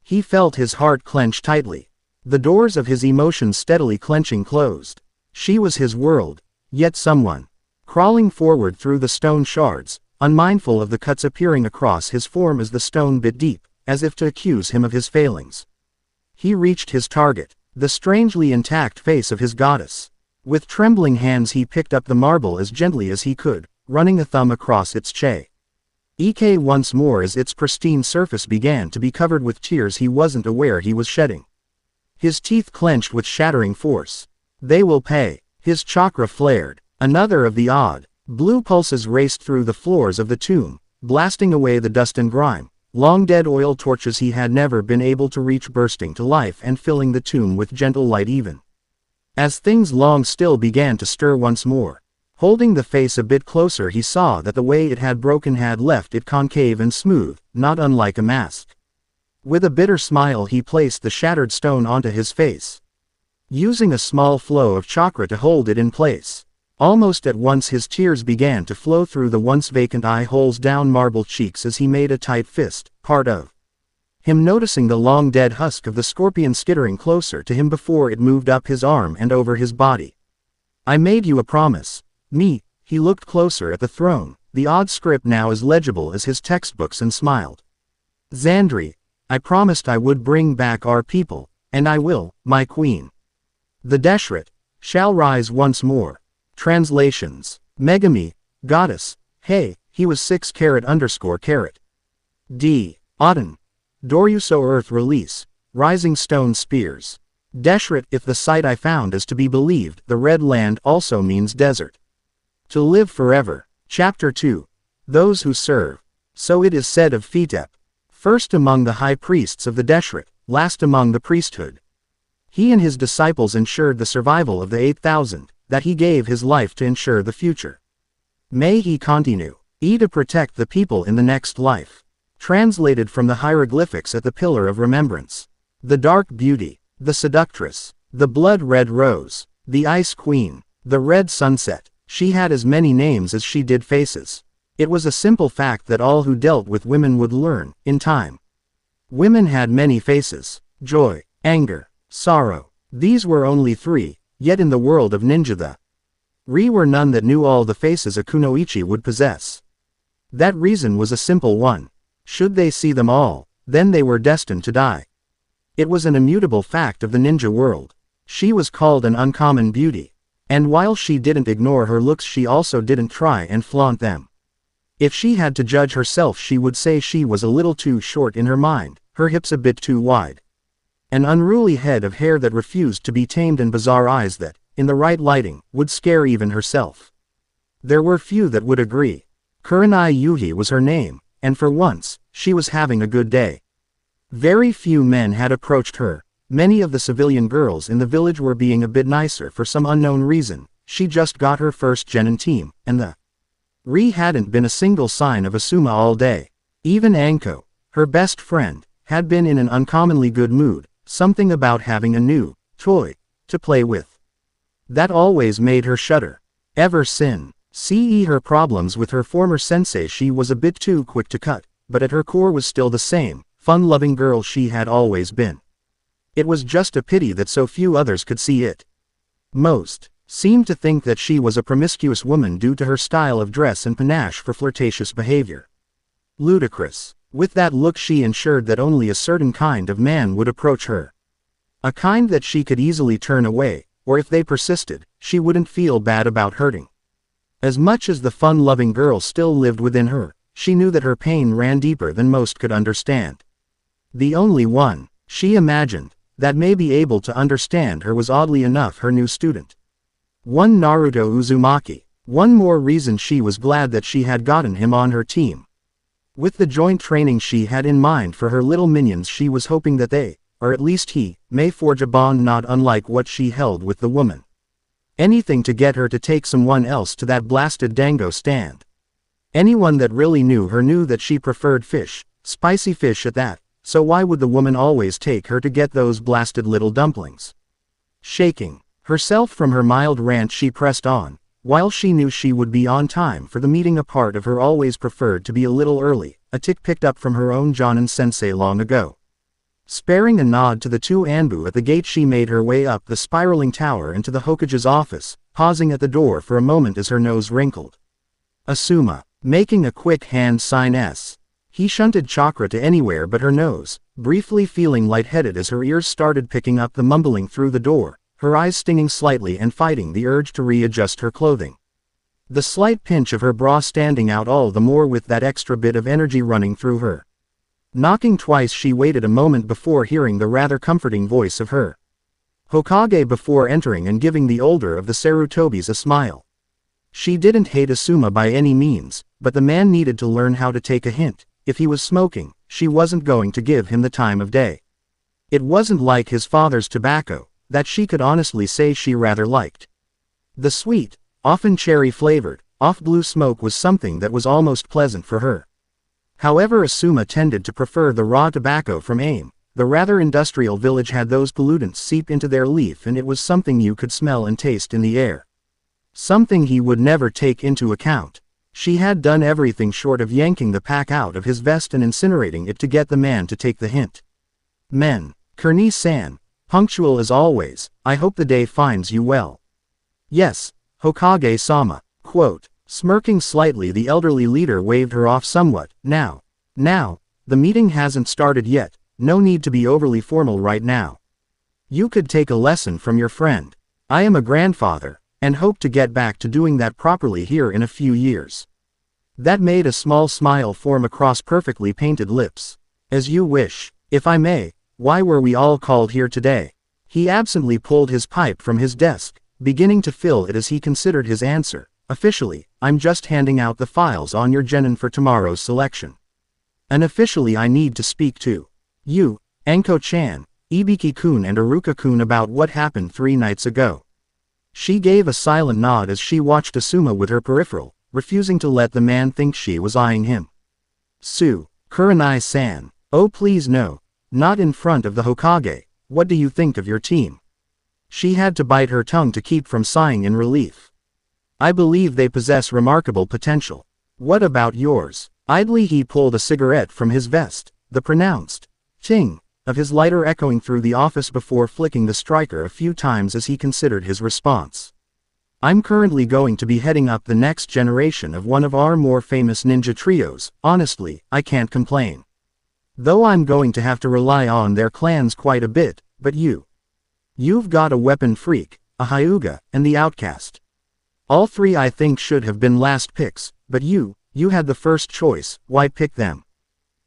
He felt his heart clench tightly. The doors of his emotions steadily clenching closed. She was his world, yet someone crawling forward through the stone shards, unmindful of the cuts appearing across his form as the stone bit deep, as if to accuse him of his failings. He reached his target, the strangely intact face of his goddess. With trembling hands he picked up the marble as gently as he could, running a thumb across its Ek once more as its pristine surface began to be covered with tears he wasn't aware he was shedding. His teeth clenched with shattering force. They will pay. His chakra flared. Another of the odd, blue pulses raced through the floors of the tomb, blasting away the dust and grime. Long dead oil torches he had never been able to reach bursting to life and filling the tomb with gentle light even. As things long still began to stir once more. Holding the face a bit closer he saw that the way it had broken had left it concave and smooth, not unlike a mask. With a bitter smile he placed the shattered stone onto his face, using a small flow of chakra to hold it in place. Almost at once his tears began to flow through the once vacant eye holes down marble cheeks as he made a tight fist, part of him noticing the long dead husk of the scorpion skittering closer to him before it moved up his arm and over his body. I made you a promise. Me, he looked closer at the throne, the odd script now as legible as his textbooks and smiled. Xandri, I promised I would bring back our people, and I will, my queen. The Deshret shall rise once more. Translations. Megumi, goddess, hey, he was 6 _. D. Aten. Doryuso earth release, rising stone spears. Deshret, if the site I found is to be believed, the red land also means desert. To live forever. Chapter 2. Those who serve. So it is said of Fitep. First among the high priests of the Deshret, last among the priesthood. He and his disciples ensured the survival of the 8,000, that he gave his life to ensure the future. May he continue to protect the people in the next life. Translated from the hieroglyphics at the Pillar of Remembrance. The Dark Beauty, the Seductress, the Blood-Red Rose, the Ice Queen, the Red Sunset. She had as many names as she did faces. It was a simple fact that all who dealt with women would learn, in time. Women had many faces: joy, anger, sorrow. These were only 3, yet in the world of ninja the were none that knew all the faces a kunoichi would possess. That reason was a simple one. Should they see them all, then they were destined to die. It was an immutable fact of the ninja world. She was called an uncommon beauty. And while she didn't ignore her looks, she also didn't try and flaunt them. If she had to judge herself, she would say she was a little too short in her mind, her hips a bit too wide. An unruly head of hair that refused to be tamed and bizarre eyes that, in the right lighting, would scare even herself. There were few that would agree. Kurenai Yuhi was her name, and for once, she was having a good day. Very few men had approached her. Many of the civilian girls in the village were being a bit nicer for some unknown reason. She just got her first genin team, and the hadn't been a single sign of Asuma all day. Even Anko, her best friend, had been in an uncommonly good mood, something about having a new toy to play with that always made her shudder. Ever since her problems with her former sensei, she was a bit too quick to cut, but at her core was still the same fun-loving girl she had always been. It was just a pity that so few others could see it. Most seemed to think that she was a promiscuous woman due to her style of dress and panache for flirtatious behavior. Ludicrous. With that look she ensured that only a certain kind of man would approach her. A kind that she could easily turn away, or if they persisted, she wouldn't feel bad about hurting. As much as the fun-loving girl still lived within her, she knew that her pain ran deeper than most could understand. The only one, she imagined, that may be able to understand her was oddly enough her new student. One Naruto Uzumaki. One more reason she was glad that she had gotten him on her team. With the joint training she had in mind for her little minions, she was hoping that they, or at least he, may forge a bond not unlike what she held with the woman. Anything to get her to take someone else to that blasted dango stand. Anyone that really knew her knew that she preferred fish, spicy fish at that. So why would the woman always take her to get those blasted little dumplings? Shaking herself from her mild rant, she pressed on. While she knew she would be on time for the meeting, a part of her always preferred to be a little early, a tick picked up from her own Jonin sensei long ago. Sparing a nod to the 2 Anbu at the gate, she made her way up the spiraling tower into the Hokage's office, pausing at the door for a moment as her nose wrinkled. Asuma, making a quick hand sign S. He shunted chakra to anywhere but her nose, briefly feeling lightheaded as her ears started picking up the mumbling through the door. her eyes stinging slightly and fighting the urge to readjust her clothing. The slight pinch of her bra standing out all the more with that extra bit of energy running through her. Knocking twice, she waited a moment before hearing the rather comforting voice of her Hokage before entering and giving the older of the Sarutobis a smile. She didn't hate Asuma by any means, but the man needed to learn how to take a hint. If he was smoking, she wasn't going to give him the time of day. It wasn't like his father's tobacco, that she could honestly say she rather liked. The sweet, often cherry-flavored, off-blue smoke was something that was almost pleasant for her. However, Asuma tended to prefer the raw tobacco from AIM. The rather industrial village had those pollutants seep into their leaf, and it was something you could smell and taste in the air. Something he would never take into account. She had done everything short of yanking the pack out of his vest and incinerating it to get the man to take the hint. Men. Kurni-san, punctual as always, I hope the day finds you well. Yes, Hokage-sama. Quote. Smirking slightly, the elderly leader waved her off somewhat. Now, the meeting hasn't started yet, no need to be overly formal right now. You could take a lesson from your friend. I am a grandfather, and hope to get back to doing that properly here in a few years. That made a small smile form across perfectly painted lips. As you wish. If I may, why were we all called here today? He absently pulled his pipe from his desk, beginning to fill it as he considered his answer. Officially, I'm just handing out the files on your genin for tomorrow's selection. Unofficially, I need to speak to you, Anko-chan, Ibiki-kun and Aruka-kun about what happened 3 nights ago. She gave a silent nod as she watched Asuma with her peripheral, refusing to let the man think she was eyeing him. Kurenai-san. Oh please no. Not in front of the Hokage. What do you think of your team? She had to bite her tongue to keep from sighing in relief. I believe they possess remarkable potential. What about yours? Idly he pulled a cigarette from his vest, the pronounced ting of his lighter echoing through the office before flicking the striker a few times as he considered his response. I'm currently going to be heading up the next generation of one of our more famous ninja trios. Honestly, I can't complain. Though I'm going to have to rely on their clans quite a bit, but you've got a weapon freak, a Hyuga, and the outcast. All 3 I think should have been last picks, but you had the first choice. Why pick them?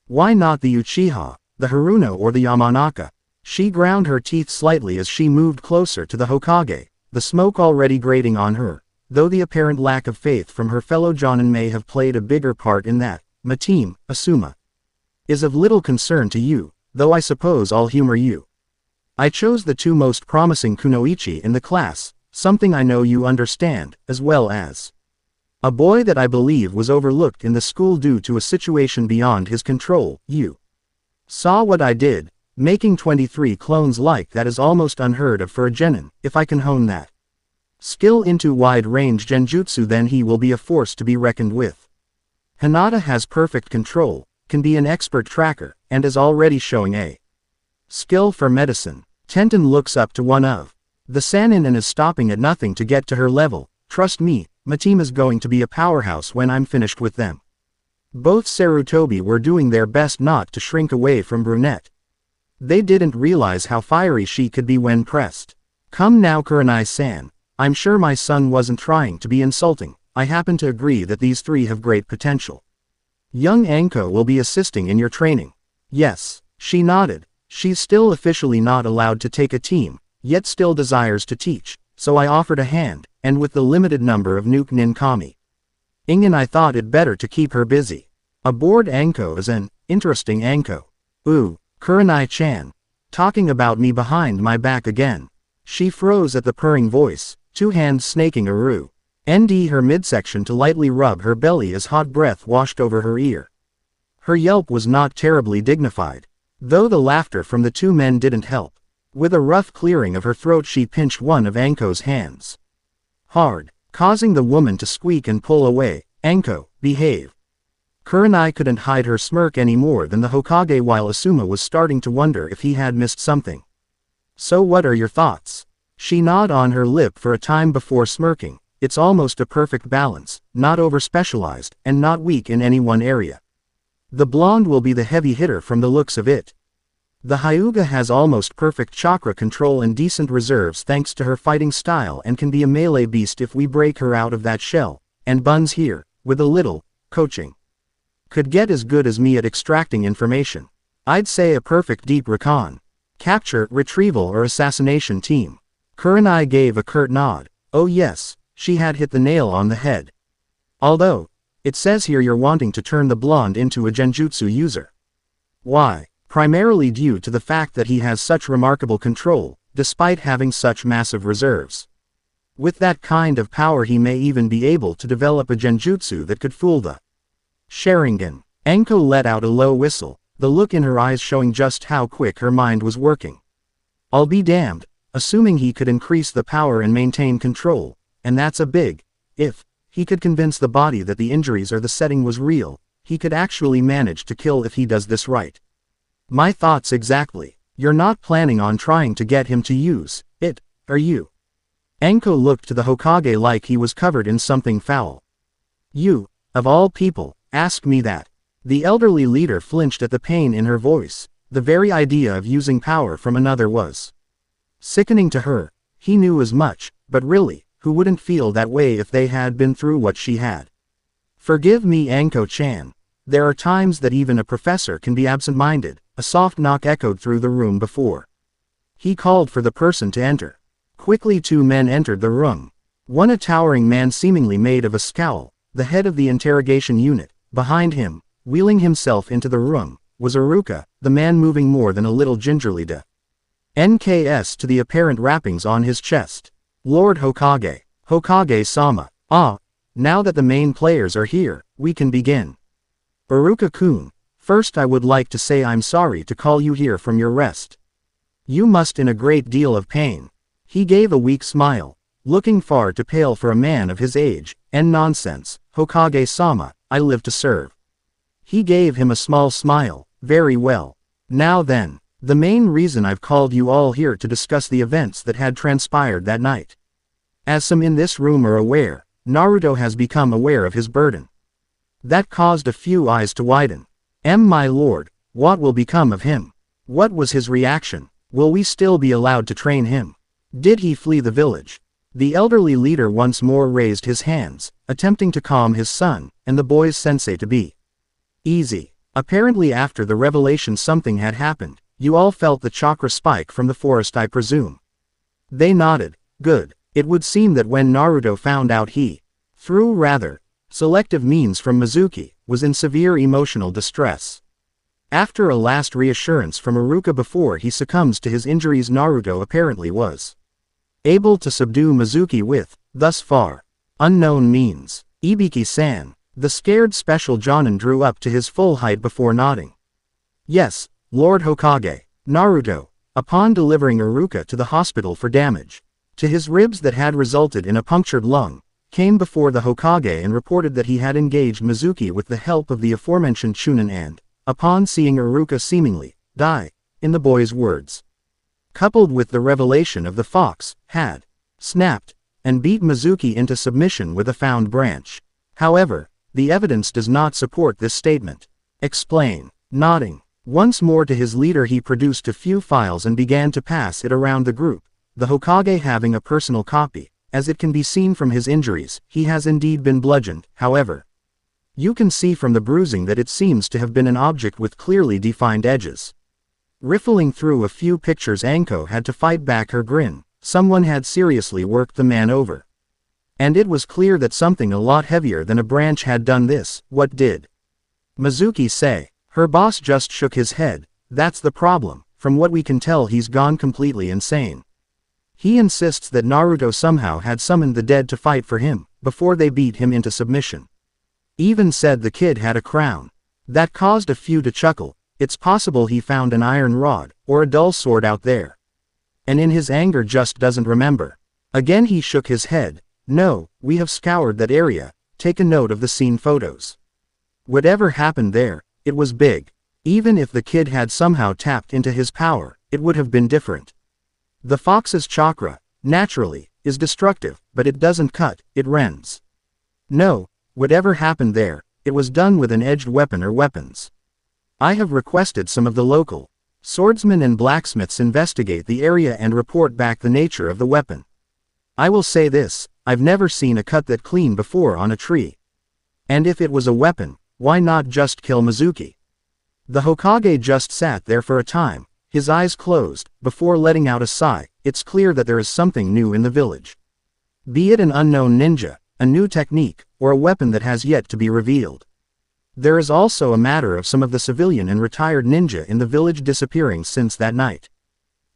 Why not the Uchiha, the Haruno or the Yamanaka? She ground her teeth slightly as she moved closer to the Hokage, the smoke already grating on her, though the apparent lack of faith from her fellow jonin may have played a bigger part in that. My team, Asuma, is of little concern to you, though I suppose I'll humor you. I chose the 2 most promising kunoichi in the class, something I know you understand, as well as a boy that I believe was overlooked in the school due to a situation beyond his control. You saw what I did. Making 23 clones like that is almost unheard of for a genin. If I can hone that skill into wide-range genjutsu, then he will be a force to be reckoned with. Hinata has perfect control, can be an expert tracker, and is already showing a skill for medicine. Tenten looks up to one of the Sannin and is stopping at nothing to get to her level. Trust me, my team is going to be a powerhouse when I'm finished with them. Both Sarutobi were doing their best not to shrink away from Brunette. They didn't realize how fiery she could be when pressed. Come now, Kurenai-san. I'm sure my son wasn't trying to be insulting. I happen to agree that these 3 have great potential. Young Anko will be assisting in your training. Yes, she nodded. She's still officially not allowed to take a team, yet still desires to teach, so I offered a hand, and with the limited number of Nuke Ninkami Ingen, I thought it better to keep her busy. A bored Anko is an interesting Anko. Ooh, Kurenai-chan. Talking about me behind my back again. She froze at the purring voice, 2 hands snaking her midsection to lightly rub her belly as hot breath washed over her ear. Her yelp was not terribly dignified, though the laughter from the 2 men didn't help. With a rough clearing of her throat, she pinched one of Anko's hands hard, causing the woman to squeak and pull away. Anko, behave. Kurenai couldn't hide her smirk any more than the Hokage, while Asuma was starting to wonder if he had missed something. So what are your thoughts? She gnawed on her lip for a time before smirking. It's almost a perfect balance, not over-specialized, and not weak in any one area. The blonde will be the heavy hitter from the looks of it. The Hyuga has almost perfect chakra control and decent reserves thanks to her fighting style and can be a melee beast if we break her out of that shell, and Buns here, with a little coaching, could get as good as me at extracting information. I'd say a perfect deep recon, capture, retrieval or assassination team. Kurenai gave a curt nod. Oh yes, she had hit the nail on the head. Although, it says here you're wanting to turn the blonde into a genjutsu user. Why? Primarily due to the fact that he has such remarkable control, despite having such massive reserves. With that kind of power he may even be able to develop a genjutsu that could fool the Sharingan. Anko let out a low whistle, the look in her eyes showing just how quick her mind was working. I'll be damned, assuming he could increase the power and maintain control, and that's a big if. He could convince the body that the injuries or the setting was real, he could actually manage to kill if he does this right. My thoughts exactly. You're not planning on trying to get him to use it, are you? Anko looked to the Hokage like he was covered in something foul. You, of all people, ask me that. The elderly leader flinched at the pain in her voice. The very idea of using power from another was sickening to her. He knew as much, but really, who wouldn't feel that way if they had been through what she had? Forgive me, Anko-chan. There are times that even a professor can be absent-minded. A soft knock echoed through the room before he called for the person to enter. Quickly 2 men entered the room. One a towering man seemingly made of a scowl, the head of the interrogation unit. Behind him, wheeling himself into the room, was Iruka, the man moving more than a little gingerly to NKS to the apparent wrappings on his chest. Lord Hokage. Hokage-sama. Ah, now that the main players are here, we can begin. Iruka-kun, first I would like to say I'm sorry to call you here from your rest. You must in a great deal of pain. He gave a weak smile, looking far too pale for a man of his age, and nonsense, Hokage-sama, I live to serve. He gave him a small smile. Very well. Now then, the main reason I've called you all here to discuss the events that had transpired that night. As some in this room are aware, Naruto has become aware of his burden. That caused a few eyes to widen. My lord, what will become of him? What was his reaction? Will we still be allowed to train him? Did he flee the village? The elderly leader once more raised his hands, attempting to calm his son, and the boy's sensei to be easy. Apparently after the revelation something had happened. You all felt the chakra spike from the forest, I presume. They nodded. Good. It would seem that when Naruto found out he, through rather selective means from Mizuki, was in severe emotional distress. After a last reassurance from Iruka before he succumbs to his injuries, Naruto apparently was able to subdue Mizuki with, thus far, unknown means. Ibiki-san, the scared special Jonin drew up to his full height before nodding. Yes, Lord Hokage. Naruto, upon delivering Iruka to the hospital for damage to his ribs that had resulted in a punctured lung, came before the Hokage and reported that he had engaged Mizuki with the help of the aforementioned Chunin and, upon seeing Iruka seemingly die, in the boy's words, coupled with the revelation of the fox, had snapped and beat Mizuki into submission with a found branch. However, the evidence does not support this statement. Explain. Nodding once more to his leader, he produced a few files and began to pass it around the group, the Hokage having a personal copy. As it can be seen from his injuries, he has indeed been bludgeoned. However, you can see from the bruising that it seems to have been an object with clearly defined edges. Riffling through a few pictures, Anko had to fight back her grin. Someone had seriously worked the man over. And it was clear that something a lot heavier than a branch had done this. What did Mizuki say? Her boss just shook his head. That's the problem. From what we can tell, he's gone completely insane. He insists that Naruto somehow had summoned the dead to fight for him, before they beat him into submission. Even said the kid had a crown. That caused a few to chuckle. It's possible he found an iron rod, or a dull sword out there. And in his anger just doesn't remember. Again he shook his head. No, we have scoured that area. Take a note of the scene photos. Whatever happened there, it was big. Even if the kid had somehow tapped into his power, it would have been different. The fox's chakra, naturally, is destructive, but it doesn't cut, it rends. No, whatever happened there, it was done with an edged weapon or weapons. I have requested some of the local Swordsmen and blacksmiths investigate the area and report back the nature of the weapon. I will say this, I've never seen a cut that clean before on a tree. And if it was a weapon, why not just kill Mizuki? The Hokage just sat there for a time, his eyes closed, before letting out a sigh. It's clear that there is something new in the village. Be it an unknown ninja, a new technique, or a weapon that has yet to be revealed. There is also a matter of some of the civilian and retired ninja in the village disappearing since that night.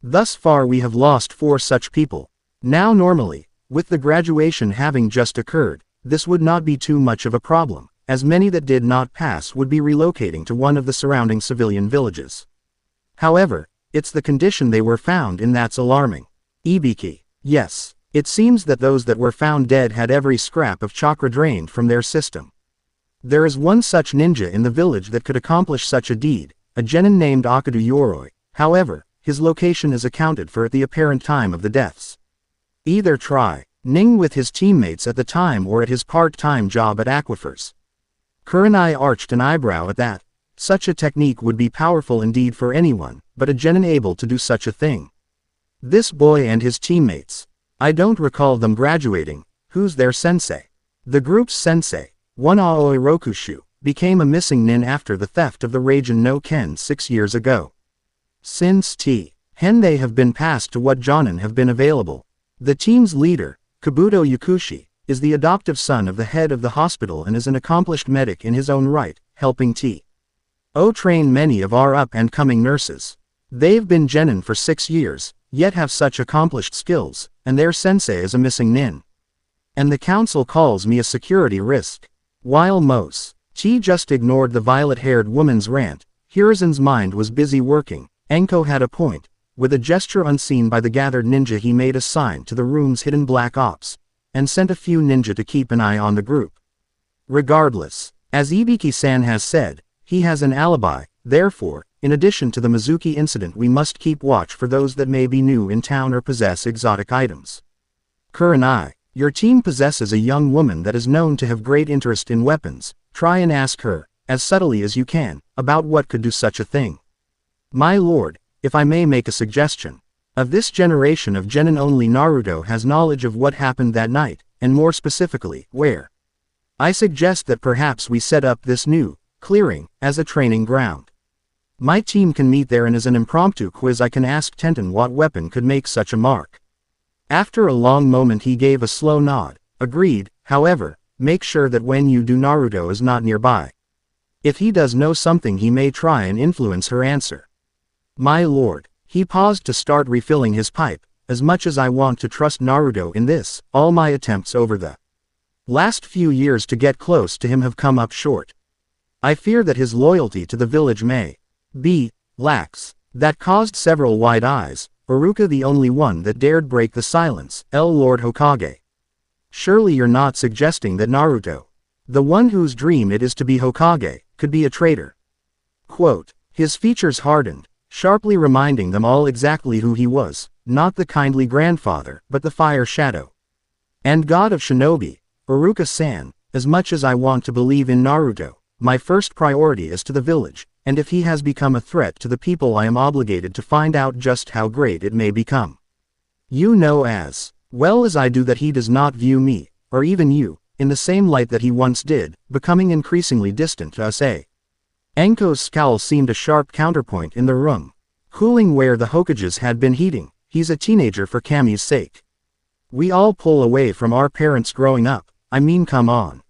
Thus far we have lost 4 such people. Now normally, with the graduation having just occurred, this would not be too much of a problem, as many that did not pass would be relocating to one of the surrounding civilian villages. However, it's the condition they were found in that's alarming. Ibiki. Yes, it seems that those that were found dead had every scrap of chakra drained from their system. There is one such ninja in the village that could accomplish such a deed, a genin named Akadu Yoroi. However, his location is accounted for at the apparent time of the deaths. Either try Ning with his teammates at the time or at his part-time job at Aquifers. Kurenai arched an eyebrow at that. Such a technique would be powerful indeed for anyone, but a genin able to do such a thing. This boy and his teammates. I don't recall them graduating. Who's their sensei? The group's sensei, one Aoi Rokushu, became a missing nin after the theft of the Raijin no Ken 6 years ago. Since Hen they have been passed to what jonin have been available. The team's leader, Kabuto Yakushi, is the adoptive son of the head of the hospital and is an accomplished medic in his own right, helping O train many of our up-and-coming nurses. They've been genin for 6 years, yet have such accomplished skills, and their sensei is a missing nin. And the council calls me a security risk. While T just ignored the violet-haired woman's rant, Hiruzen's mind was busy working. Anko had a point. With a gesture unseen by the gathered ninja he made a sign to the room's hidden black ops, and sent a few ninja to keep an eye on the group. Regardless, as Ibiki-san has said, he has an alibi. Therefore, in addition to the Mizuki incident we must keep watch for those that may be new in town or possess exotic items. Kurenai, your team possesses a young woman that is known to have great interest in weapons. Try and ask her, as subtly as you can, about what could do such a thing. My lord, if I may make a suggestion. Of this generation of genin only Naruto has knowledge of what happened that night, and more specifically, where. I suggest that perhaps we set up this new clearing as a training ground. My team can meet there and as an impromptu quiz I can ask Tenten what weapon could make such a mark. After a long moment he gave a slow nod. Agreed, however, make sure that when you do Naruto is not nearby. If he does know something he may try and influence her answer. My lord, he paused to start refilling his pipe. As much as I want to trust Naruto in this, all my attempts over the last few years to get close to him have come up short. I fear that his loyalty to the village may be lax. That caused several wide eyes. Iruka the only one that dared break the silence. Lord Hokage. Surely you're not suggesting that Naruto, the one whose dream it is to be Hokage, could be a traitor. Quote, his features hardened, sharply reminding them all exactly who he was, not the kindly grandfather, but the fire shadow. And god of shinobi, Iruka-san, as much as I want to believe in Naruto, my first priority is to the village, and if he has become a threat to the people I am obligated to find out just how great it may become. You know as well as I do that he does not view me, or even you, in the same light that he once did, becoming increasingly distant to us. Anko's scowl seemed a sharp counterpoint in the room. Cooling where the Hokages had been heating. He's a teenager for Kami's sake. We all pull away from our parents growing up. I mean, come on.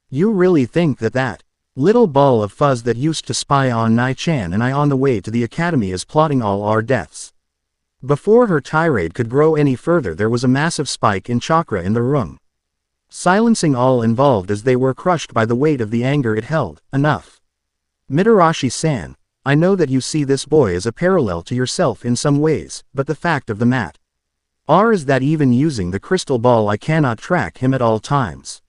You really think that little ball of fuzz that used to spy on Nai-chan and I on the way to the academy is plotting all our deaths? Before her tirade could grow any further there was a massive spike in chakra in the room, silencing all involved as they were crushed by the weight of the anger it held. Enough. Mitarashi-san, I know that you see this boy as a parallel to yourself in some ways, but the fact of the matter is that even using the crystal ball I cannot track him at all times.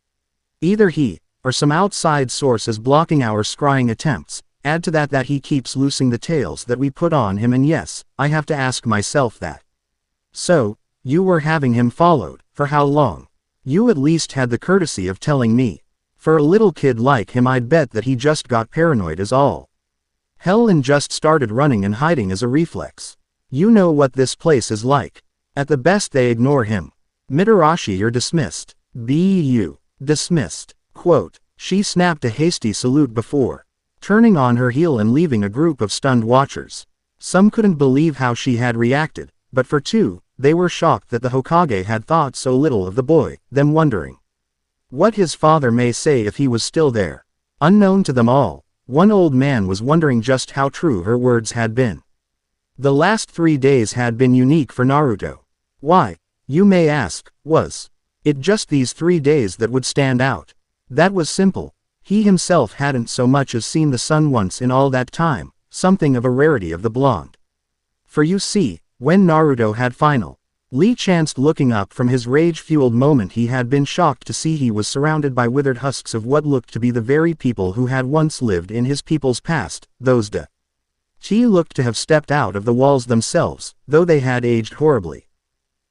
Either he, or some outside source is blocking our scrying attempts. Add to that he keeps loosing the tails that we put on him, and yes, I have to ask myself that. So, you were having him followed, for how long? You at least had the courtesy of telling me. For a little kid like him I'd bet that he just got paranoid is all. Helen just started running and hiding as a reflex. You know what this place is like. At the best they ignore him. Mitarashi, you're dismissed. Bu. Dismissed. Quote. She snapped a hasty salute before turning on her heel and leaving a group of stunned watchers. Some couldn't believe how she had reacted, but for two, they were shocked that the Hokage had thought so little of the boy, them wondering what his father may say if he was still there. Unknown to them all, one old man was wondering just how true her words had been. The last 3 days had been unique for Naruto. Why, you may ask, was it just these 3 days that would stand out? That was simple. He himself hadn't so much as seen the sun once in all that time, something of a rarity of the blonde. For you see, when Naruto had finally chanced looking up from his rage-fueled moment, he had been shocked to see he was surrounded by withered husks of what looked to be the very people who had once lived in his people's past, those He looked to have stepped out of the walls themselves, though they had aged horribly.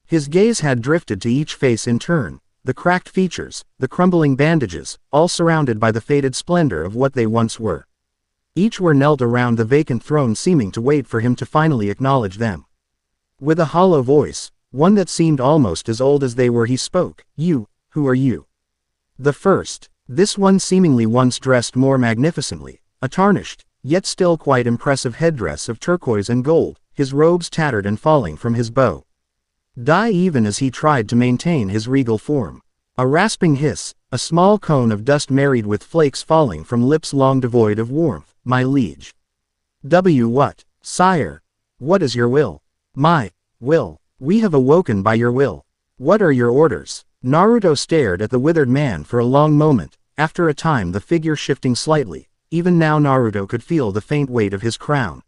His gaze had drifted to each face in turn, the cracked features, the crumbling bandages, all surrounded by the faded splendor of what they once were. Each were knelt around the vacant throne, seeming to wait for him to finally acknowledge them. With a hollow voice, one that seemed almost as old as they were, he spoke. You, who are you? The first. This one seemingly once dressed more magnificently, a tarnished, yet still quite impressive headdress of turquoise and gold, his robes tattered and falling from his bow. Even as he tried to maintain his regal form. A rasping hiss, a small cone of dust married with flakes falling from lips long devoid of warmth. My liege. What? Sire. What is your will? My will. We have awoken by your will. What are your orders? Naruto stared at the withered man for a long moment, after a time the figure shifting slightly. Even now Naruto could feel the faint weight of his crown.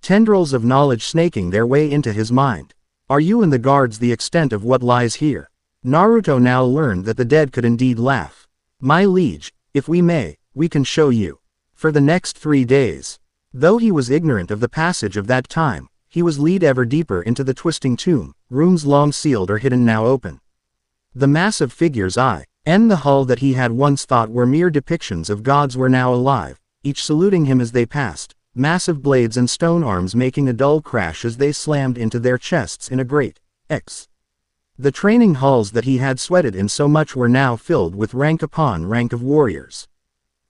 Tendrils of knowledge snaking their way into his mind. Are you and the guards the extent of what lies here? Naruto now learned that the dead could indeed laugh. My liege, if we may, we can show you. For the next 3 days. Though he was ignorant of the passage of that time, he was led ever deeper into the twisting tomb, rooms long sealed or hidden now open. The massive figures in the hall that he had once thought were mere depictions of gods were now alive, each saluting him as they passed. Massive blades and stone arms making a dull crash as they slammed into their chests in a great X. The training halls that he had sweated in so much were now filled with rank upon rank of warriors.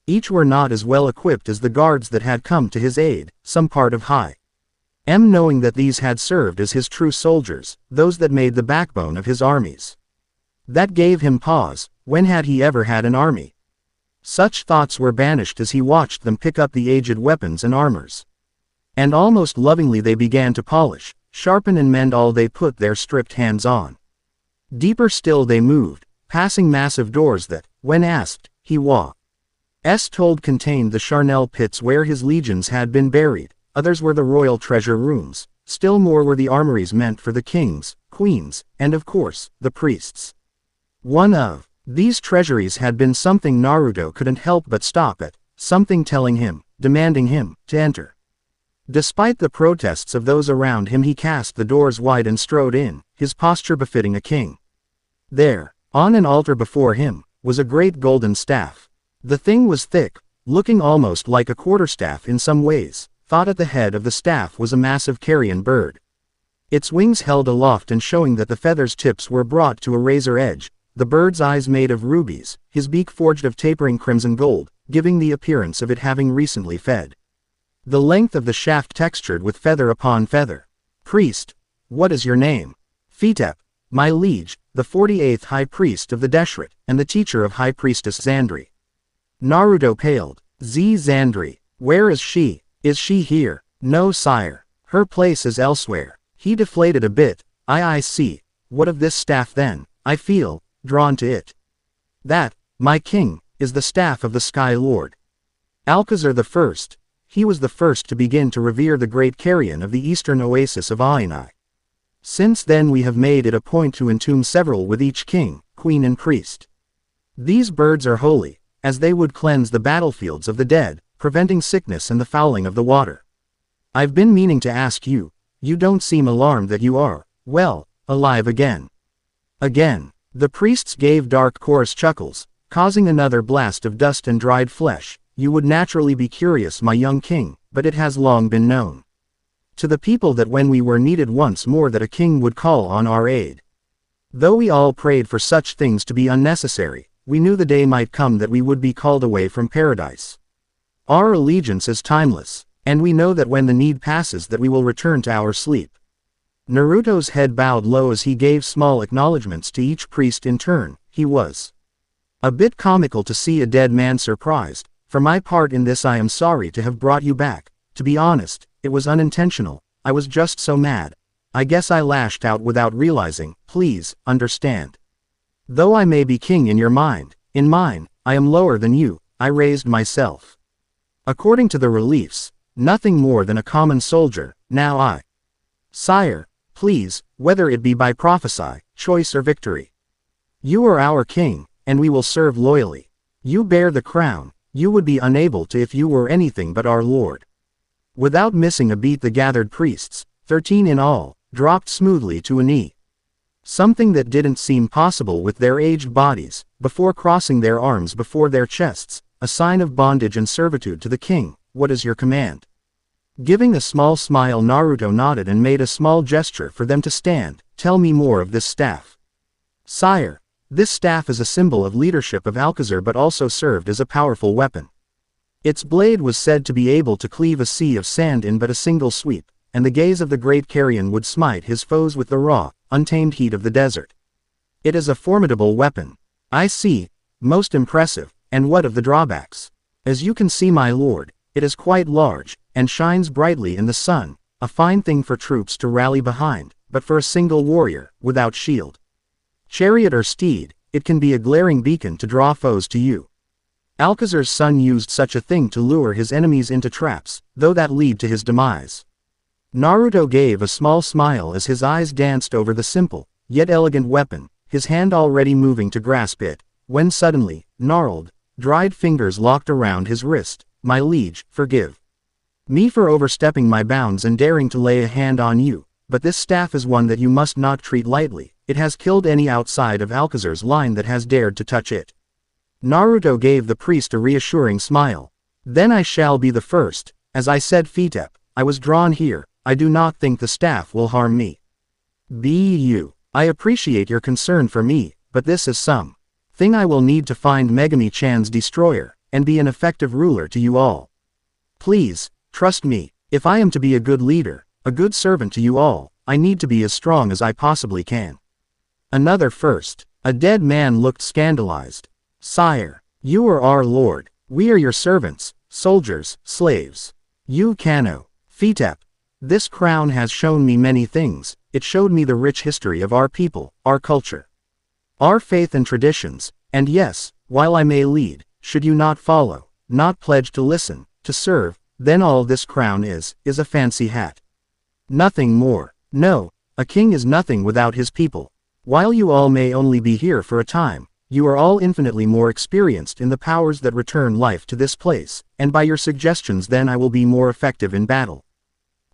Each were not as well equipped as the guards that had come to his aid, some part of knowing that these had served as his true soldiers, those that made the backbone of his armies. That gave him pause. When had he ever had an army? Such thoughts were banished as he watched them pick up the aged weapons and armors. And almost lovingly they began to polish, sharpen and mend all they put their stripped hands on. Deeper still they moved, passing massive doors that, when asked, he was told contained the charnel pits where his legions had been buried, others were the royal treasure rooms, still more were the armories meant for the kings, queens, and of course, the priests. One of these treasuries had been something Naruto couldn't help but stop at, something telling him, demanding him, to enter. Despite the protests of those around him, he cast the doors wide and strode in, his posture befitting a king. There, on an altar before him, was a great golden staff. The thing was thick, looking almost like a quarterstaff in some ways. Thought at the head of the staff was a massive carrion bird. Its wings held aloft and showing that the feathers' tips were brought to a razor edge. The bird's eyes made of rubies, his beak forged of tapering crimson gold, giving the appearance of it having recently fed. The length of the shaft textured with feather upon feather. Priest, what is your name? Fitep, my liege, the 48th High Priest of the Deshret, and the teacher of High Priestess Xandri. Naruto paled. Xandri, where is she? Is she here? No, sire. Her place is elsewhere. He deflated a bit. I see. What of this staff then? I feel drawn to it. That, my king, is the staff of the Sky Lord. Alcazar the First. He was the first to begin to revere the great carrion of the eastern oasis of Ainai. Since then we have made it a point to entomb several with each king, queen and priest. These birds are holy, as they would cleanse the battlefields of the dead, preventing sickness and the fouling of the water. I've been meaning to ask you, you don't seem alarmed that you are, well, alive again. Again. The priests gave dark chorus chuckles, causing another blast of dust and dried flesh. You would naturally be curious, my young king, but it has long been known to the people that when we were needed once more that a king would call on our aid. Though we all prayed for such things to be unnecessary, we knew the day might come that we would be called away from paradise. Our allegiance is timeless, and we know that when the need passes that we will return to our sleep. Naruto's head bowed low as he gave small acknowledgments to each priest in turn. He was a bit comical to see a dead man surprised. For my part in this, I am sorry to have brought you back. To be honest, it was unintentional. I was just so mad. I guess I lashed out without realizing. Please, understand. Though I may be king in your mind, in mine, I am lower than you. I raised myself according to the reliefs, nothing more than a common soldier. Now I, sire, please, whether it be by prophecy, choice or victory. You are our king, and we will serve loyally. You bear the crown. You would be unable to if you were anything but our lord. Without missing a beat, the gathered priests, 13 in all, dropped smoothly to a knee. Something that didn't seem possible with their aged bodies, before crossing their arms before their chests, a sign of bondage and servitude to the king. What is your command? Giving a small smile, Naruto nodded and made a small gesture for them to stand. Tell me more of this staff. Sire, this staff is a symbol of leadership of Alcazar but also served as a powerful weapon. Its blade was said to be able to cleave a sea of sand in but a single sweep, and the gaze of the great carrion would smite his foes with the raw, untamed heat of the desert. It is a formidable weapon. I see. Most impressive. And what of the drawbacks? As you can see, my lord, it is quite large, and shines brightly in the sun, a fine thing for troops to rally behind, but for a single warrior, without shield, chariot or steed, it can be a glaring beacon to draw foes to you. Alcazar's son used such a thing to lure his enemies into traps, though that lead to his demise. Naruto gave a small smile as his eyes danced over the simple, yet elegant weapon, his hand already moving to grasp it, when suddenly, gnarled, dried fingers locked around his wrist. My liege, forgive me for overstepping my bounds and daring to lay a hand on you, but this staff is one that you must not treat lightly. It has killed any outside of Alcazar's line that has dared to touch it. Naruto gave the priest a reassuring smile. Then I shall be the first. As I said, Fitep, I was drawn here. I do not think the staff will harm me. I appreciate your concern for me, but this is some thing I will need to find Megumi-chan's destroyer, and be an effective ruler to you all. Please, trust me, if I am to be a good leader, a good servant to you all, I need to be as strong as I possibly can. Another first. A dead man looked scandalized. Sire, you are our lord. We are your servants, soldiers, slaves. You Kano, Fitep. This crown has shown me many things. It showed me the rich history of our people, our culture, our faith and traditions, and yes, while I may lead, should you not follow, not pledge to listen, to serve, then all this crown is a fancy hat. Nothing more. No, a king is nothing without his people. While you all may only be here for a time, you are all infinitely more experienced in the powers that return life to this place, and by your suggestions then I will be more effective in battle,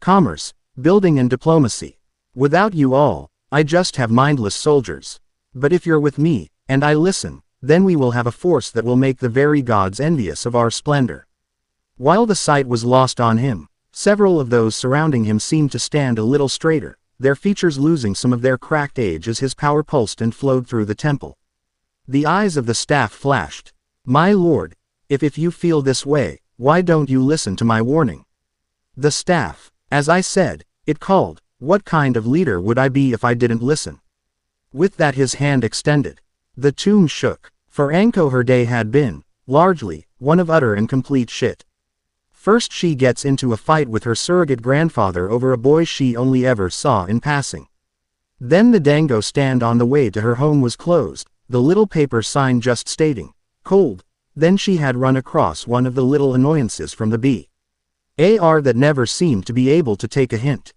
commerce, building and diplomacy. Without you all, I just have mindless soldiers. But if you're with me, and I listen, then we will have a force that will make the very gods envious of our splendor. While the sight was lost on him, several of those surrounding him seemed to stand a little straighter, their features losing some of their cracked age as his power pulsed and flowed through the temple. The eyes of the staff flashed. My lord, if you feel this way, why don't you listen to my warning? The staff, as I said, it called. What kind of leader would I be if I didn't listen? With that his hand extended. The tomb shook. For Anko her day had been, largely, one of utter and complete shit. First she gets into a fight with her surrogate grandfather over a boy she only ever saw in passing. Then the dango stand on the way to her home was closed, the little paper sign just stating, cold. Then she had run across one of the little annoyances from the BAR that never seemed to be able to take a hint.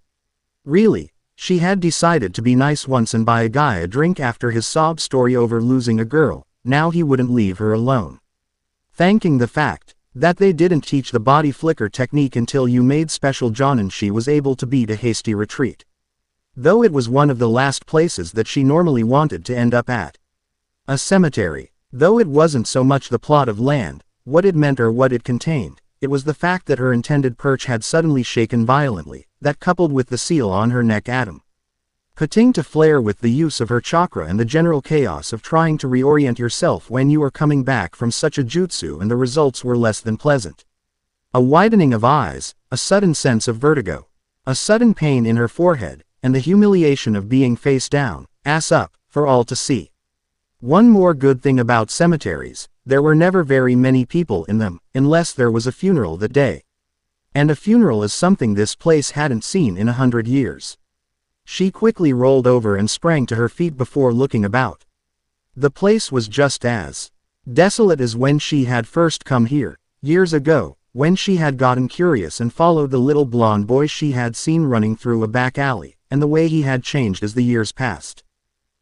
Really, she had decided to be nice once and buy a guy a drink after his sob story over losing a girl. Now he wouldn't leave her alone. Thanking the fact that they didn't teach the body flicker technique until you made special Jonin, she was able to beat a hasty retreat. Though it was one of the last places that she normally wanted to end up at. A cemetery. Though it wasn't so much the plot of land, what it meant or what it contained, it was the fact that her intended perch had suddenly shaken violently, that coupled with the seal on her neck putting to flare with the use of her chakra and the general chaos of trying to reorient yourself when you are coming back from such a jutsu, and the results were less than pleasant. A widening of eyes, a sudden sense of vertigo, a sudden pain in her forehead, and the humiliation of being face down, ass up, for all to see. One more good thing about cemeteries, there were never very many people in them, unless there was a funeral that day. And a funeral is something this place hadn't seen in 100 years. She quickly rolled over and sprang to her feet before looking about. The place was just as desolate as when she had first come here, years ago, when she had gotten curious and followed the little blonde boy she had seen running through a back alley, and the way he had changed as the years passed.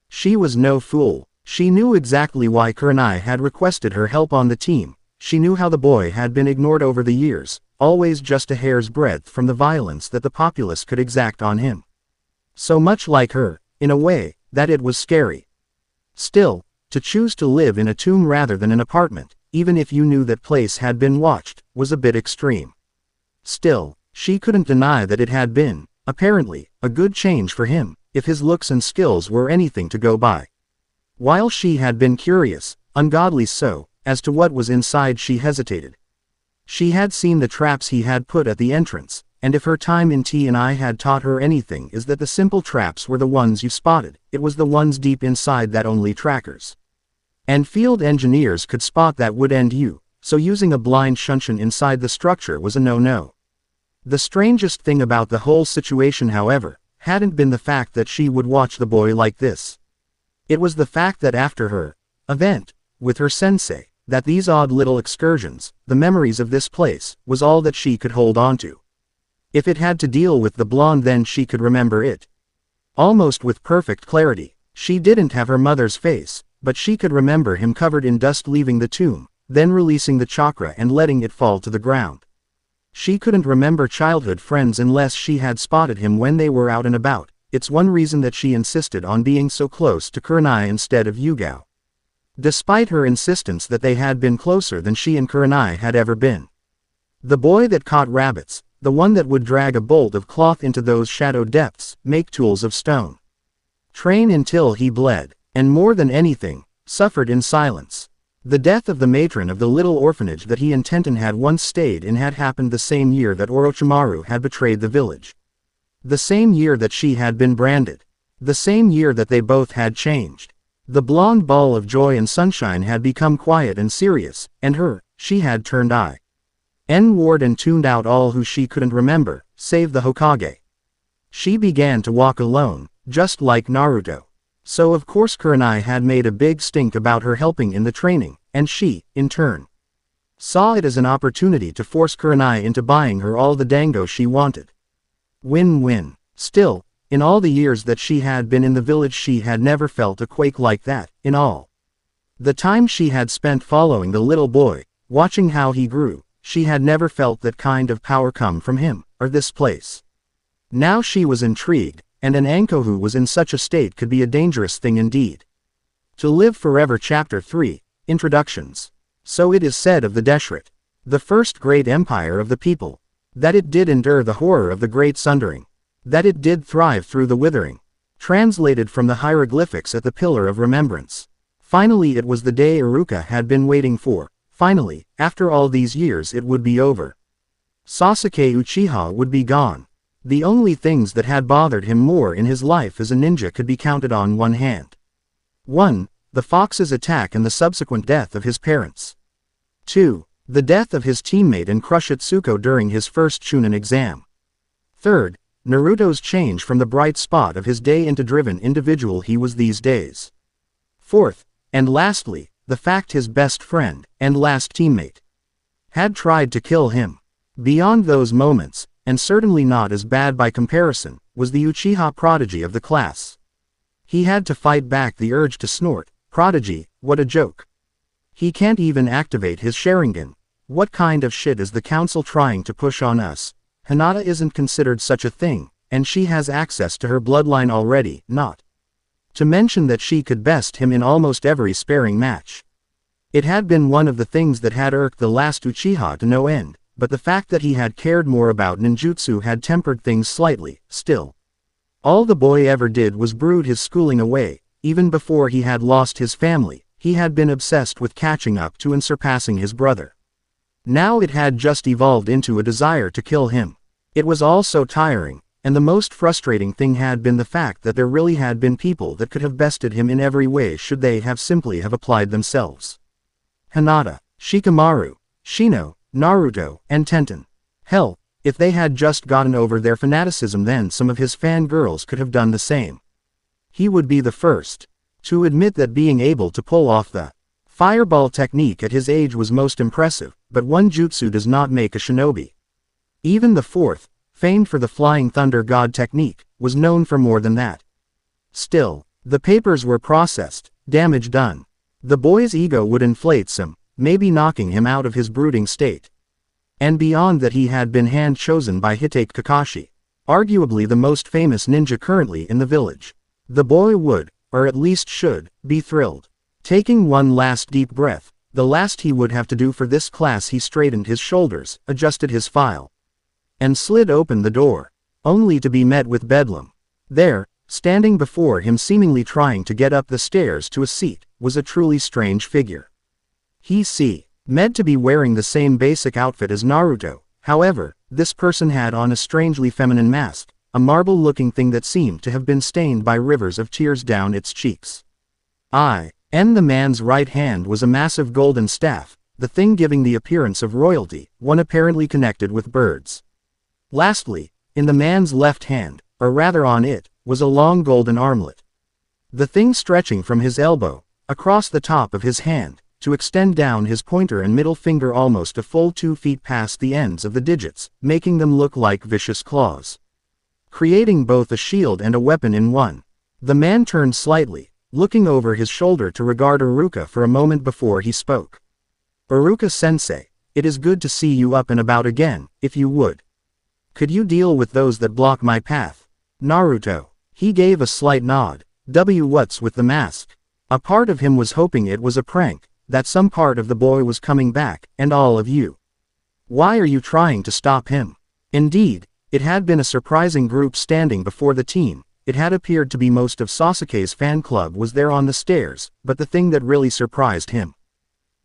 She was no fool. She knew exactly why Kurenai had requested her help on the team. She knew how the boy had been ignored over the years, always just a hair's breadth from the violence that the populace could exact on him. So much like her, in a way, that it was scary. Still, to choose to live in a tomb rather than an apartment, even if you knew that place had been watched, was a bit extreme. Still, she couldn't deny that it had been, apparently, a good change for him, if his looks and skills were anything to go by. While she had been curious, ungodly so, as to what was inside, she hesitated. She had seen the traps he had put at the entrance, and if her time in T&I had taught her anything, is that the simple traps were the ones you spotted, it was the ones deep inside that only trackers and field engineers could spot that would end you, so using a blind shunshin inside the structure was a no-no. The strangest thing about the whole situation, however, hadn't been the fact that she would watch the boy like this. It was the fact that after her event with her sensei, that these odd little excursions, the memories of this place, was all that she could hold on to. If it had to deal with the blonde, then she could remember it almost with perfect clarity. She didn't have her mother's face, but she could remember him covered in dust leaving the tomb, then releasing the chakra and letting it fall to the ground. She couldn't remember childhood friends unless she had spotted him when they were out and about. It's one reason that she insisted on being so close to Kurenai instead of Yugao. Despite her insistence that they had been closer than she and Kurenai had ever been. The boy that caught rabbits, the one that would drag a bolt of cloth into those shadow depths, make tools of stone, train until he bled, and more than anything, suffered in silence. The death of the matron of the little orphanage that he and Tenten had once stayed in had happened the same year that Orochimaru had betrayed the village. The same year that she had been branded. The same year that they both had changed. The blonde ball of joy and sunshine had become quiet and serious, and she had turned inward and tuned out all who she couldn't remember, save the Hokage. She began to walk alone, just like Naruto. So of course Kurenai had made a big stink about her helping in the training, and she, in turn, saw it as an opportunity to force Kurenai into buying her all the dango she wanted. Win-win. Still, in all the years that she had been in the village, she had never felt a quake like that. In all the time she had spent following the little boy, watching how he grew, she had never felt that kind of power come from him, or this place. Now she was intrigued, and an Anko who was in such a state could be a dangerous thing indeed. To Live Forever Chapter 3, Introductions. So it is said of the Deshret, the first great empire of the people, that it did endure the horror of the great sundering, that it did thrive through the withering. Translated from the hieroglyphics at the Pillar of Remembrance. Finally it was the day Iruka had been waiting for. Finally, after all these years, it would be over. Sasuke Uchiha would be gone. The only things that had bothered him more in his life as a ninja could be counted on one hand. 1. The fox's attack and the subsequent death of his parents. 2. The death of his teammate and crush Tsuko during his first Chunin exam. 3. Naruto's change from the bright spot of his day into driven individual he was these days. 4. And lastly, the fact his best friend, and last teammate, had tried to kill him. Beyond those moments, and certainly not as bad by comparison, was the Uchiha prodigy of the class. He had to fight back the urge to snort. Prodigy, what a joke. He can't even activate his Sharingan. What kind of shit is the council trying to push on us? Hinata isn't considered such a thing, and she has access to her bloodline already, not to mention that she could best him in almost every sparring match. It had been one of the things that had irked the last Uchiha to no end, but the fact that he had cared more about ninjutsu had tempered things slightly. Still, all the boy ever did was brood his schooling away. Even before he had lost his family, he had been obsessed with catching up to and surpassing his brother. Now it had just evolved into a desire to kill him. It was all so tiring, and the most frustrating thing had been the fact that there really had been people that could have bested him in every way should they have simply have applied themselves. Hinata, Shikamaru, Shino, Naruto, and Tenten. Hell, if they had just gotten over their fanaticism, then some of his fangirls could have done the same. He would be the first to admit that being able to pull off the fireball technique at his age was most impressive, but one jutsu does not make a shinobi. Even the fourth, famed for the flying thunder god technique, was known for more than that. Still, the papers were processed, damage done. The boy's ego would inflate some, maybe knocking him out of his brooding state. And beyond that, he had been hand-chosen by Hitake Kakashi, arguably the most famous ninja currently in the village. The boy would, or at least should, be thrilled. Taking one last deep breath, the last he would have to do for this class, he straightened his shoulders, adjusted his file, and slid open the door, only to be met with bedlam. There, standing before him seemingly trying to get up the stairs to a seat, was a truly strange figure. Meant to be wearing the same basic outfit as Naruto, however, this person had on a strangely feminine mask, a marble-looking thing that seemed to have been stained by rivers of tears down its cheeks. The man's right hand was a massive golden staff, the thing giving the appearance of royalty, one apparently connected with birds. Lastly, in the man's left hand, or rather on it, was a long golden armlet. The thing stretching from his elbow, across the top of his hand, to extend down his pointer and middle finger almost a full 2 feet past the ends of the digits, making them look like vicious claws, creating both a shield and a weapon in one. The man turned slightly, looking over his shoulder to regard Iruka for a moment before he spoke. "Iruka-sensei, it is good to see you up and about again. If you would, could you deal with those that block my path?" Naruto. He gave a slight nod. What's with the mask? A part of him was hoping it was a prank, that some part of the boy was coming back, and all of you. Why are you trying to stop him? Indeed, it had been a surprising group standing before the team. It had appeared to be most of Sasuke's fan club was there on the stairs, but the thing that really surprised him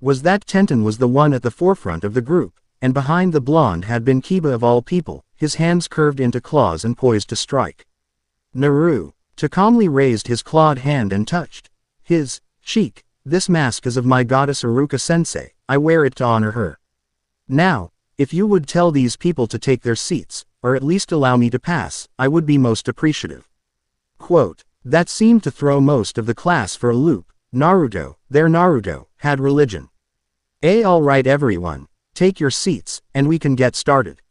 was that Tenten was the one at the forefront of the group, and behind the blonde had been Kiba of all people, his hands curved into claws and poised to strike. Naru, to calmly raised his clawed hand and touched his cheek. "This mask is of my goddess Iruka-sensei, I wear it to honor her. Now, if you would tell these people to take their seats, or at least allow me to pass, I would be most appreciative." Quote, that seemed to throw most of the class for a loop. Naruto, their Naruto, had religion. Alright everyone, take your seats, and we can get started.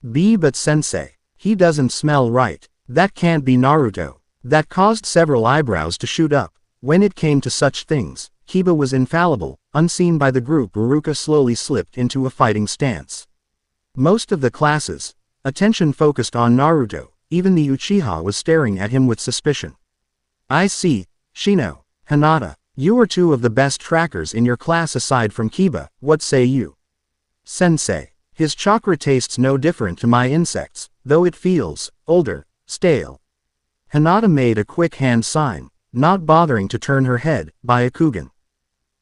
But sensei, he doesn't smell right. That can't be Naruto. That caused several eyebrows to shoot up. When it came to such things, Kiba was infallible. Unseen by the group, Iruka slowly slipped into a fighting stance. Most of the class's attention focused on Naruto. Even the Uchiha was staring at him with suspicion. "I see, Shino, Hinata, you are two of the best trackers in your class aside from Kiba, what say you?" "Sensei, his chakra tastes no different to my insects, though it feels older, stale." Hinata made a quick hand sign, not bothering to turn her head, Byakugan.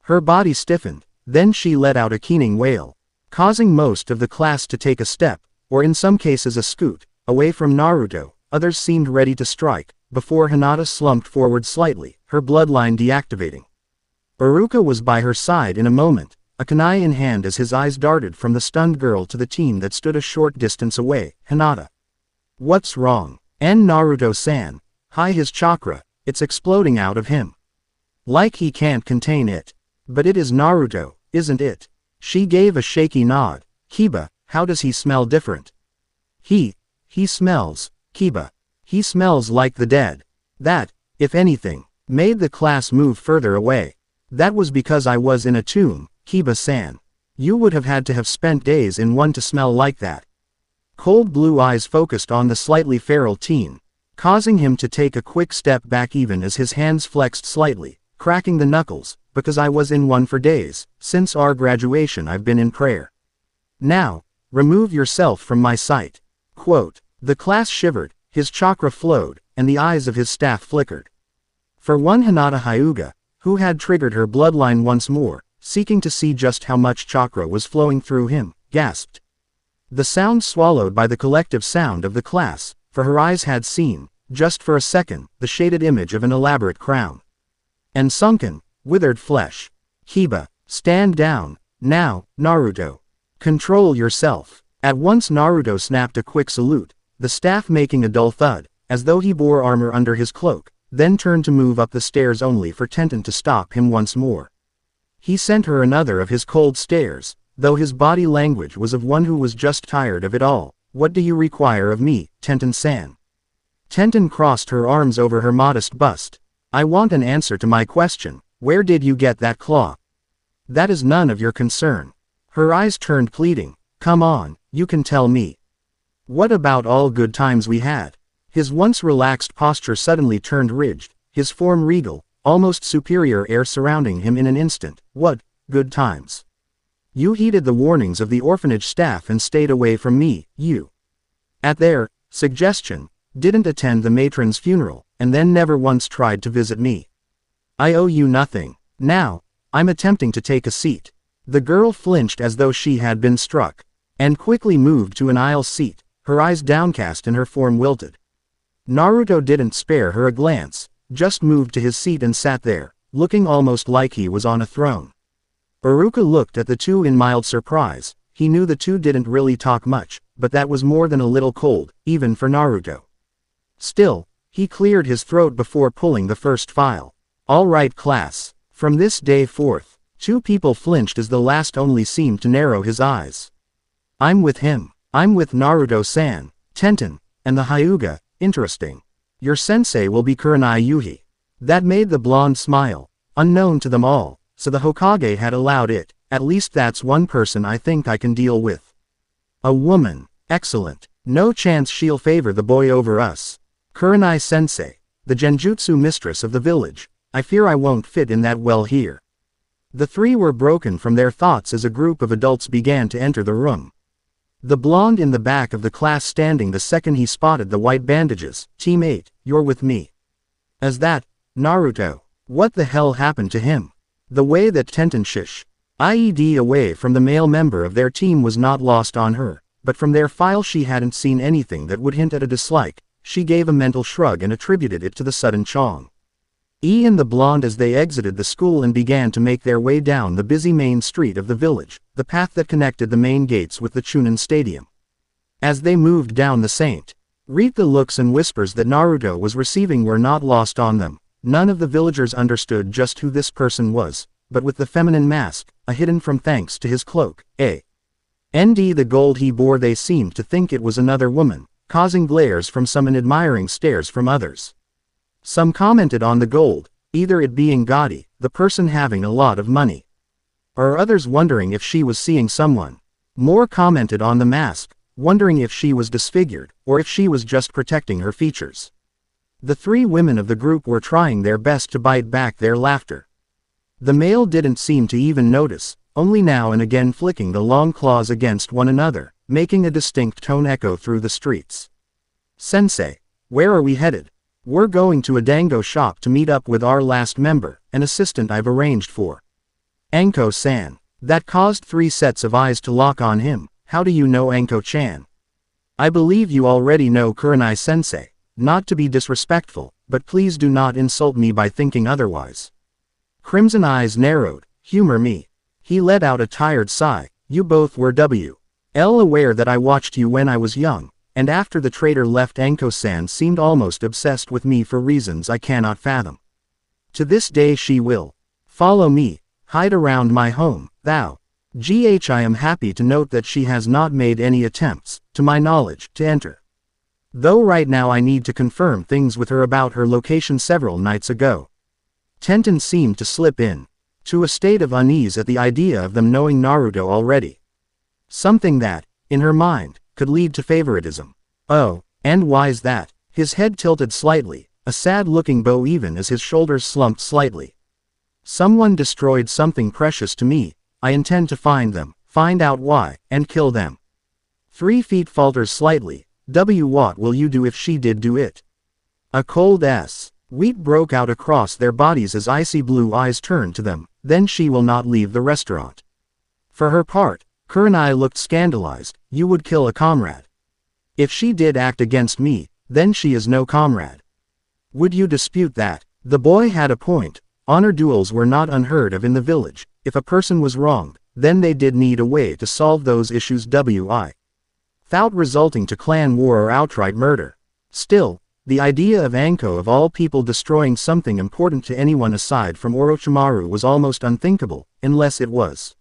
Her body stiffened, then she let out a keening wail, causing most of the class to take a step, or in some cases a scoot, away from Naruto. Others seemed ready to strike, before Hinata slumped forward slightly, her bloodline deactivating. Iruka was by her side in a moment, a kunai in hand as his eyes darted from the stunned girl to the teen that stood a short distance away. "Hinata. What's wrong?" "Naruto-san. His chakra, it's exploding out of him. Like he can't contain it. But it is Naruto, isn't it?" She gave a shaky nod. "Kiba, how does he smell different?" He smells, Kiba. He smells like the dead." That, if anything, made the class move further away. "That was because I was in a tomb, Kiba-san. You would have had to have spent days in one to smell like that." Cold blue eyes focused on the slightly feral teen, causing him to take a quick step back even as his hands flexed slightly, cracking the knuckles. "Because I was in one for days, since our graduation I've been in prayer. Now, Remove yourself from my sight. Quote. The class shivered, his chakra flowed, and the eyes of his staff flickered. For one Hinata Hyuga, who had triggered her bloodline once more, seeking to see just how much chakra was flowing through him, gasped. The sound swallowed by the collective sound of the class, for her eyes had seen, just for a second, the shaded image of an elaborate crown. And sunken, withered flesh. Kiba, stand down, now, Naruto. Control yourself. At once Naruto snapped a quick salute, the staff making a dull thud, as though he bore armor under his cloak, then turned to move up the stairs only for Tenten to stop him once more. He sent her another of his cold stares, though his body language was of one who was just tired of it all. What do you require of me, Tenten-san? Tenten crossed her arms over her modest bust. I want an answer to my question. Where did you get that claw? That is none of your concern. Her eyes turned pleading. Come on, you can tell me. What about all good times we had? His once relaxed posture suddenly turned rigid, his form regal, almost superior air surrounding him in an instant. What, good times? You heeded the warnings of the orphanage staff and stayed away from me, you. At their suggestion, didn't attend the matron's funeral, and then never once tried to visit me. I owe you nothing. Now, I'm attempting to take a seat. The girl flinched as though she had been struck, and quickly moved to an aisle seat, her eyes downcast and her form wilted. Naruto didn't spare her a glance, just moved to his seat and sat there, looking almost like he was on a throne. Iruka looked at the two in mild surprise. He knew the two didn't really talk much, but that was more than a little cold, even for Naruto. Still, he cleared his throat before pulling the first file. All right, class. From this day forth, two people flinched as the last only seemed to narrow his eyes. I'm with him. I'm with Naruto-san, Tenten, and the Hyuga. Interesting. Your sensei will be Kurenai Yuhi. That made the blonde smile. Unknown to them all, so the Hokage had allowed it. At least that's one person I think I can deal with. A woman. Excellent. No chance she'll favor the boy over us. Kurenai sensei, the genjutsu mistress of the village. I fear I won't fit in that well here. The three were broken from their thoughts as a group of adults began to enter the room. The blonde in the back of the class standing the second he spotted the white bandages. Team 8, you're with me. As that, Naruto. What the hell happened to him? The way that Tenten IED away from the male member of their team was not lost on her, but from their file she hadn't seen anything that would hint at a dislike. She gave a mental shrug and attributed it to the sudden chong. And the blonde as they exited the school and began to make their way down the busy main street of the village, the path that connected the main gates with the Chunin Stadium. As they moved down the St. Rita looks and whispers that Naruto was receiving were not lost on them. None of the villagers understood just who this person was, but with the feminine mask, hidden from thanks to his cloak, the gold he bore, they seemed to think it was another woman, causing glares from some and admiring stares from others. Some commented on the gold, either it being gaudy, the person having a lot of money, or others wondering if she was seeing someone. More commented on the mask, wondering if she was disfigured, or if she was just protecting her features. The three women of the group were trying their best to bite back their laughter. The male didn't seem to even notice, only now and again flicking the long claws against one another, making a distinct tone echo through the streets. Sensei, where are we headed? We're going to a dango shop to meet up with our last member, an assistant I've arranged for. Anko-san. That caused three sets of eyes to lock on him. How do you know Anko-chan? I believe you already know Kurenai-sensei. Not to be disrespectful, but please do not insult me by thinking otherwise. Crimson eyes narrowed. Humor me. He let out a tired sigh. You both were aware that I watched you when I was young, and after the traitor left, Anko-san seemed almost obsessed with me for reasons I cannot fathom. To this day she will follow me, hide around my home, I am happy to note that she has not made any attempts, to my knowledge, to enter. Though right now I need to confirm things with her about her location several nights ago. Tenten seemed to slip in to a state of unease at the idea of them knowing Naruto already. Something that, in her mind, could lead to favoritism. Oh, and why's that? His head tilted slightly, a sad-looking bow even as his shoulders slumped slightly. Someone destroyed something precious to me. I intend to find them, find out why, and kill them. 3 feet falters slightly. What will you do if she did do it? A cold wheat broke out across their bodies as icy blue eyes turned to them. Then she will not leave the restaurant. For her part, Kurenai looked scandalized. You would kill a comrade. If she did act against me, then she is no comrade. Would you dispute that? The boy had a point. Honor duels were not unheard of in the village. If a person was wronged, then they did need a way to solve those issues without resulting to clan war or outright murder. Still, the idea of Anko of all people destroying something important to anyone aside from Orochimaru was almost unthinkable, unless it was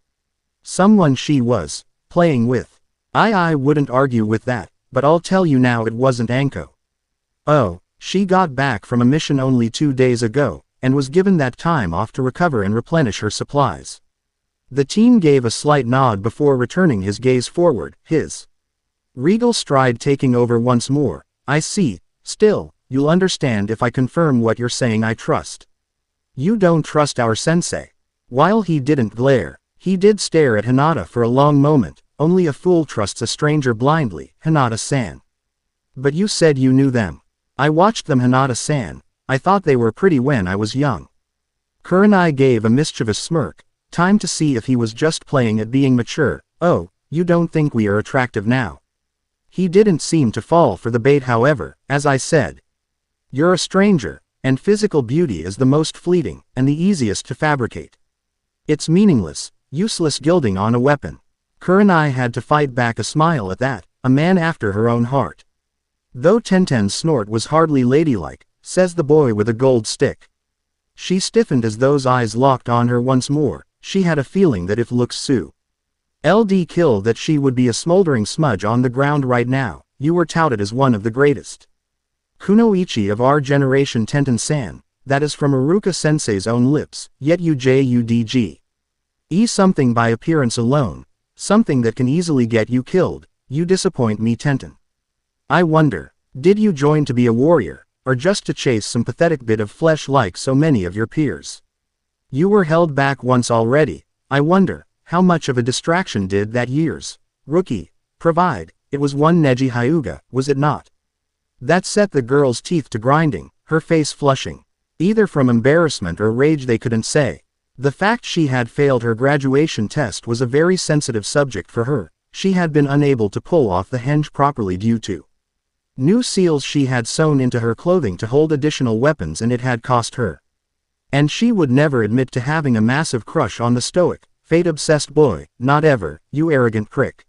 someone she was playing with. I wouldn't argue with that, but I'll tell you now it wasn't Anko. Oh, she got back from a mission only 2 days ago, and was given that time off to recover and replenish her supplies. The teen gave a slight nod before returning his gaze forward, his regal stride taking over once more. I see. Still, you'll understand if I confirm what you're saying. I trust. You don't trust our sensei. While he didn't glare, he did stare at Hinata for a long moment. Only a fool trusts a stranger blindly, Hinata-san. But you said you knew them. I watched them, Hinata-san. I thought they were pretty when I was young. Kurenai gave a mischievous smirk. Time to see if he was just playing at being mature. Oh, you don't think we are attractive now? He didn't seem to fall for the bait, however. As I said, you're a stranger, and physical beauty is the most fleeting, and the easiest to fabricate. It's meaningless, useless gilding on a weapon. Kurenai had to fight back a smile at that, a man after her own heart. Though Tenten's snort was hardly ladylike, says the boy with a gold stick. She stiffened as those eyes locked on her once more. She had a feeling that if looks LD kill that she would be a smoldering smudge on the ground right now. You were touted as one of the greatest kunoichi of our generation, Tenten-san. That is from Iruka-sensei's own lips, yet you judge something by appearance alone, something that can easily get you killed. You disappoint me, Tenten. I wonder, did you join to be a warrior, or just to chase some pathetic bit of flesh like so many of your peers? You were held back once already. I wonder, how much of a distraction did that year's rookie provide? It was one Neji Hyuga, was it not? That set the girl's teeth to grinding, her face flushing. Either from embarrassment or rage they couldn't say. The fact she had failed her graduation test was a very sensitive subject for her. She had been unable to pull off the henge properly due to new seals she had sewn into her clothing to hold additional weapons, and it had cost her. And she would never admit to having a massive crush on the stoic, fate-obsessed boy. Not ever, you arrogant prick.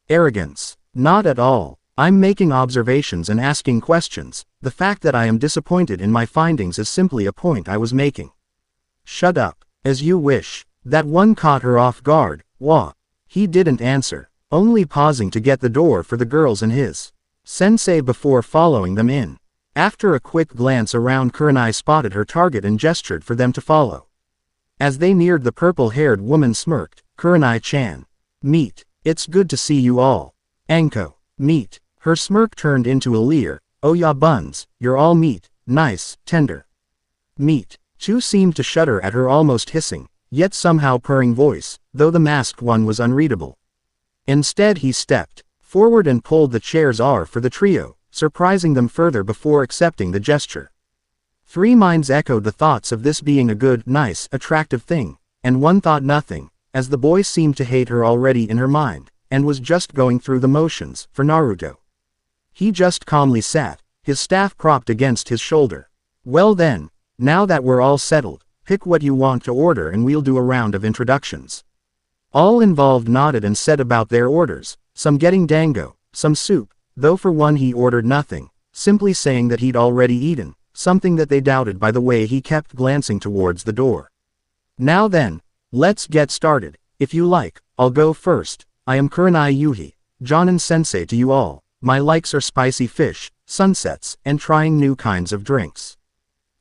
Arrogance. Not at all. I'm making observations and asking questions. The fact that I am disappointed in my findings is simply a point I was making. Shut up. As you wish. That one caught her off guard. Wah. He didn't answer, only pausing to get the door for the girls and his sensei before following them in. After a quick glance around, Kurenai spotted her target and gestured for them to follow. As they neared, the purple-haired woman smirked. Kurenai-chan. Meet. It's good to see you all. Anko. Meet. Her smirk turned into a leer. Oh ya buns, you're all meat. Nice, tender. Meat. Two seemed to shudder at her almost hissing, yet somehow purring voice, though the masked one was unreadable. Instead he stepped forward and pulled the chair's arm for the trio, surprising them further before accepting the gesture. 3 minds echoed the thoughts of this being a good, nice, attractive thing, and one thought nothing, as the boy seemed to hate her already in her mind, and was just going through the motions. For Naruto, he just calmly sat, his staff propped against his shoulder. Well then, now that we're all settled, pick what you want to order and we'll do a round of introductions. All involved nodded and said about their orders, some getting dango, some soup, though for one he ordered nothing, simply saying that he'd already eaten, something that they doubted by the way he kept glancing towards the door. Now then, let's get started. If you like, I'll go first. I am Kurenai Yuhi, Jonin sensei to you all. My likes are spicy fish, sunsets, and trying new kinds of drinks.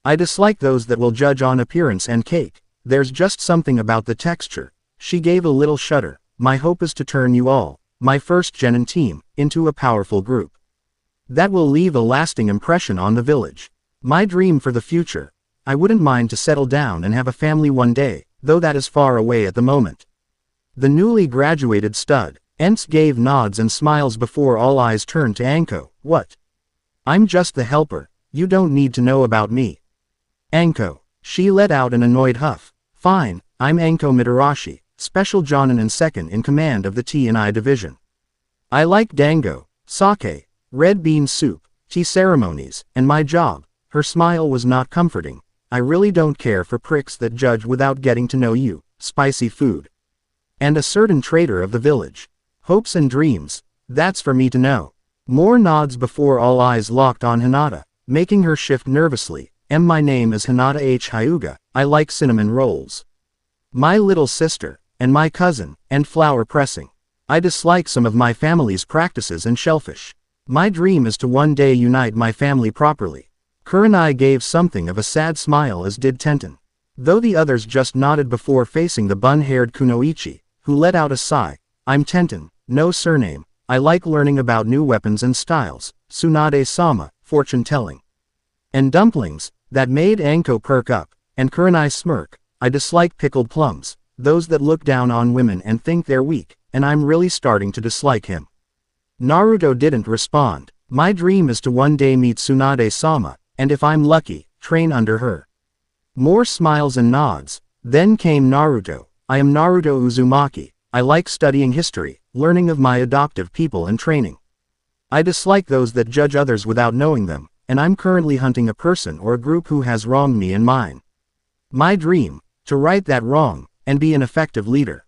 I dislike those that will judge on appearance and cake. There's just something about the texture. She gave a little shudder. My hope is to turn you all, my first genin team, into a powerful group that will leave a lasting impression on the village. My dream for the future. I wouldn't mind to settle down and have a family one day, though that is far away at the moment. The newly graduated stud, Ents gave nods and smiles before all eyes turned to Anko. What? I'm just the helper, you don't need to know about me. Anko. She let out an annoyed huff. Fine, I'm Anko Mitarashi, Special Jonin and second in command of the T&I division. I like dango, sake, red bean soup, tea ceremonies, and my job. Her smile was not comforting. I really don't care for pricks that judge without getting to know you, spicy food. And a certain traitor of the village. Hopes and dreams, that's for me to know. More nods before all eyes locked on Hinata, making her shift nervously. My name is Hinata H. Hyuga, I like cinnamon rolls. My little sister, and my cousin, and flower pressing. I dislike some of my family's practices and shellfish. My dream is to one day unite my family properly. Kurenai gave something of a sad smile as did Tenten. Though the others just nodded before facing the bun-haired Kunoichi, who let out a sigh. I'm Tenten, no surname, I like learning about new weapons and styles, Tsunade-sama, fortune-telling. And dumplings, that made Anko perk up, and Kurenai smirk. I dislike pickled plums, those that look down on women and think they're weak, and I'm really starting to dislike him. Naruto didn't respond. My dream is to one day meet Tsunade-sama, and if I'm lucky, train under her. More smiles and nods. Then came Naruto. I am Naruto Uzumaki. I like studying history, learning of my adoptive people and training. I dislike those that judge others without knowing them, and I'm currently hunting a person or a group who has wronged me and mine. My dream, to right that wrong, and be an effective leader.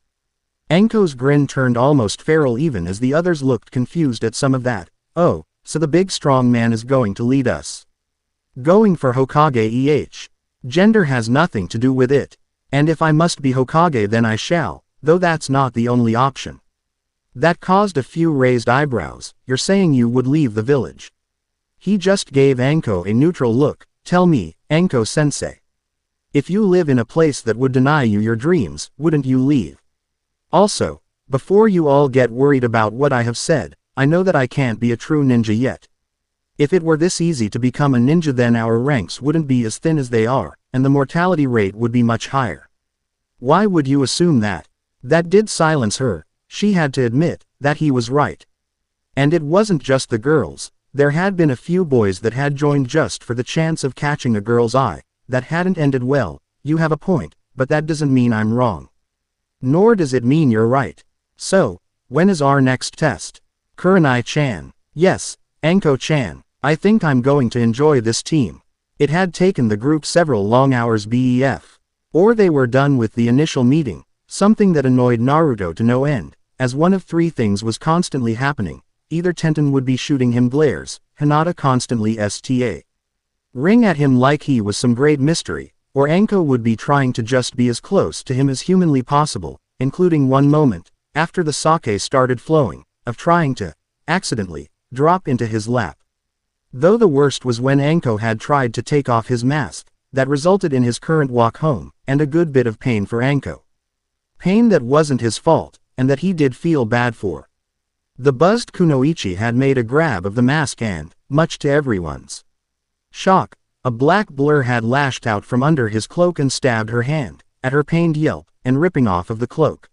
Anko's grin turned almost feral even as the others looked confused at some of that. Oh, so the big strong man is going to lead us. Going for Hokage. Gender has nothing to do with it. And if I must be Hokage then I shall, though that's not the only option. That caused a few raised eyebrows. You're saying you would leave the village. He just gave Anko a neutral look. Tell me, Anko-sensei. If you live in a place that would deny you your dreams, wouldn't you leave? Also, before you all get worried about what I have said, I know that I can't be a true ninja yet. If it were this easy to become a ninja then our ranks wouldn't be as thin as they are, and the mortality rate would be much higher. Why would you assume that? That did silence her. She had to admit that he was right. And it wasn't just the girls. There had been a few boys that had joined just for the chance of catching a girl's eye. That hadn't ended well. You have a point, but that doesn't mean I'm wrong. Nor does it mean you're right. So, when is our next test? Kurenai-chan. Yes, Anko-chan. I think I'm going to enjoy this team. It had taken the group several long hours BEF. Or they were done with the initial meeting, something that annoyed Naruto to no end, as one of three things was constantly happening. Either Tenten would be shooting him glares, Hinata constantly ring at him like he was some great mystery, or Anko would be trying to just be as close to him as humanly possible, including one moment, after the sake started flowing, of trying to, accidentally, drop into his lap. Though the worst was when Anko had tried to take off his mask, that resulted in his current walk home, and a good bit of pain for Anko. Pain that wasn't his fault, and that he did feel bad for. The buzzed Kunoichi had made a grab of the mask and, much to everyone's shock, a black blur had lashed out from under his cloak and stabbed her hand, at her pained yelp, and ripping off of the cloak.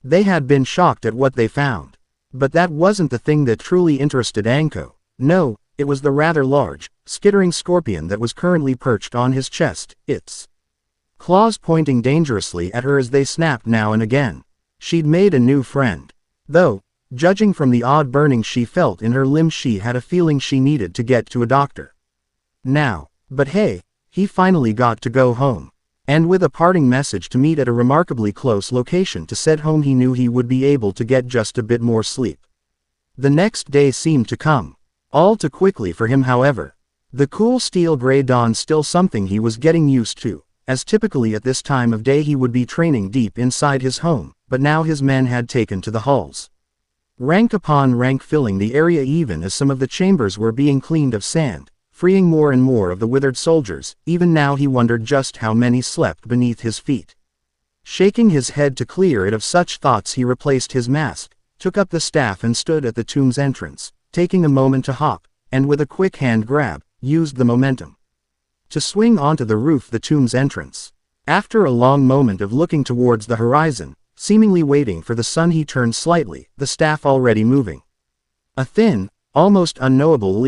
They had been shocked at what they found. But that wasn't the thing that truly interested Anko. No, it was the rather large, skittering scorpion that was currently perched on his chest, its claws pointing dangerously at her as they snapped now and again. She'd made a new friend. Though, judging from the odd burning she felt in her limbs, she had a feeling she needed to get to a doctor. Now, but hey, he finally got to go home. And with a parting message to meet at a remarkably close location to said home, he knew he would be able to get just a bit more sleep. The next day seemed to come. All too quickly for him, however. The cool steel gray dawn still something he was getting used to, as typically at this time of day he would be training deep inside his home, but now his men had taken to the halls. Rank upon rank filling the area even as some of the chambers were being cleaned of sand, freeing more and more of the withered soldiers. Even now he wondered just how many slept beneath his feet. Shaking his head to clear it of such thoughts, he replaced his mask, took up the staff and stood at the tomb's entrance, taking a moment to hop, and with a quick hand grab, used the momentum to swing onto the roof the tomb's entrance. After a long moment of looking towards the horizon, seemingly waiting for the sun. He turned slightly, the staff already moving. A thin, almost unknowable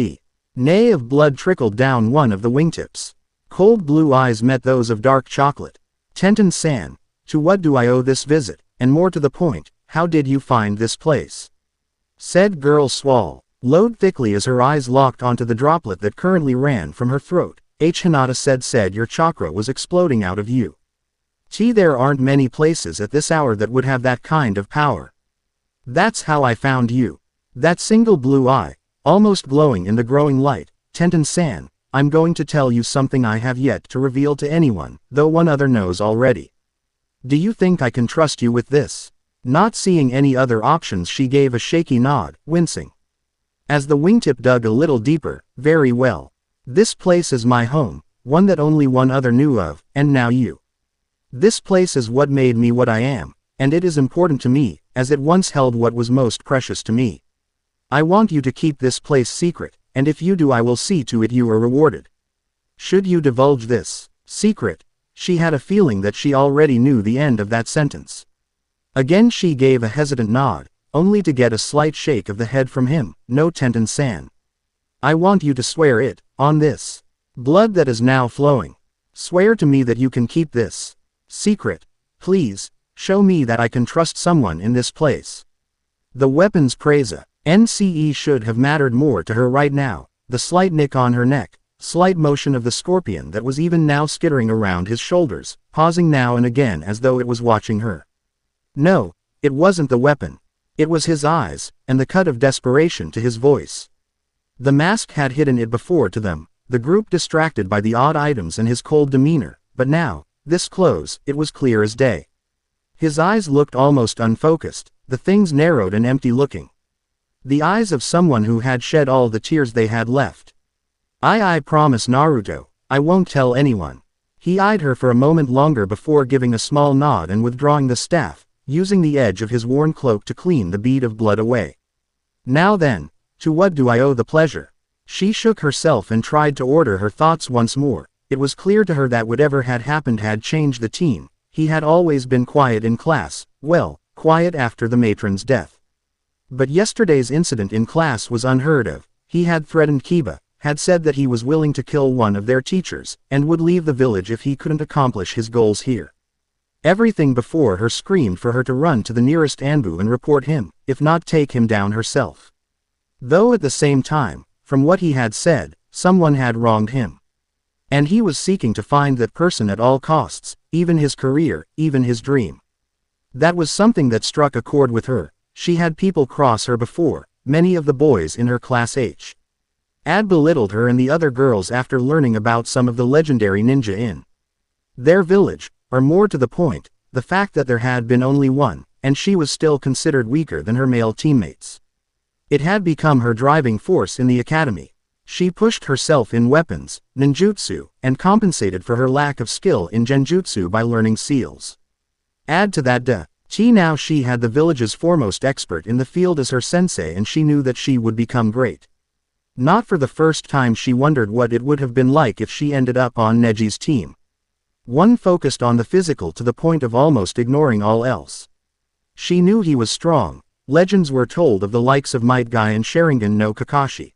nay of blood trickled down one of the wingtips. Cold blue eyes met those of dark chocolate. Tenten-san, to what do I owe this visit, and more to the point, how did you find this place? Said girl swallowed thickly as her eyes locked onto the droplet that currently ran from her throat. Hinata said your chakra was exploding out of you. There aren't many places at this hour that would have that kind of power. That's how I found you. That single blue eye, almost glowing in the growing light. Tenten-san, I'm going to tell you something I have yet to reveal to anyone, though one other knows already. Do you think I can trust you with this? Not seeing any other options, she gave a shaky nod, wincing. As the wingtip dug a little deeper, very well. This place is my home, one that only one other knew of, and now you. This place is what made me what I am, and it is important to me, as it once held what was most precious to me. I want you to keep this place secret, and if you do I will see to it you are rewarded. Should you divulge this secret, she had a feeling that she already knew the end of that sentence. Again she gave a hesitant nod, only to get a slight shake of the head from him. No, Tenten-san. I want you to swear it, on this blood that is now flowing. Swear to me that you can keep this secret. Please, show me that I can trust someone in this place. The weapon's NCE should have mattered more to her right now, the slight nick on her neck, slight motion of the scorpion that was even now skittering around his shoulders, pausing now and again as though it was watching her. No, it wasn't the weapon. It was his eyes, and the cut of desperation to his voice. The mask had hidden it before to them, the group distracted by the odd items and his cold demeanor, but now, this close, it was clear as day. His eyes looked almost unfocused, the things narrowed and empty looking. The eyes of someone who had shed all the tears they had left. I promise Naruto, I won't tell anyone. He eyed her for a moment longer before giving a small nod and withdrawing the staff, using the edge of his worn cloak to clean the bead of blood away. Now then, to what do I owe the pleasure? She shook herself and tried to order her thoughts once more. It was clear to her that whatever had happened had changed the teen. He had always been quiet in class, well, quiet after the matron's death. But yesterday's incident in class was unheard of. He had threatened Kiba, had said that he was willing to kill one of their teachers, and would leave the village if he couldn't accomplish his goals here. Everything before her screamed for her to run to the nearest Anbu and report him, if not take him down herself. Though at the same time, from what he had said, someone had wronged him. And he was seeking to find that person at all costs, even his career, even his dream. That was something that struck a chord with her. She had people cross her before, many of the boys in her class had belittled her and the other girls after learning about some of the legendary ninja in their village, or more to the point, the fact that there had been only one, and she was still considered weaker than her male teammates. It had become her driving force in the academy. She pushed herself in weapons, ninjutsu, and compensated for her lack of skill in genjutsu by learning seals. Add to that now she had the village's foremost expert in the field as her sensei, and she knew that she would become great. Not for the first time she wondered what it would have been like if she ended up on Neji's team. One focused on the physical to the point of almost ignoring all else. She knew he was strong. Legends were told of the likes of Might Guy and Sharingan no Kakashi.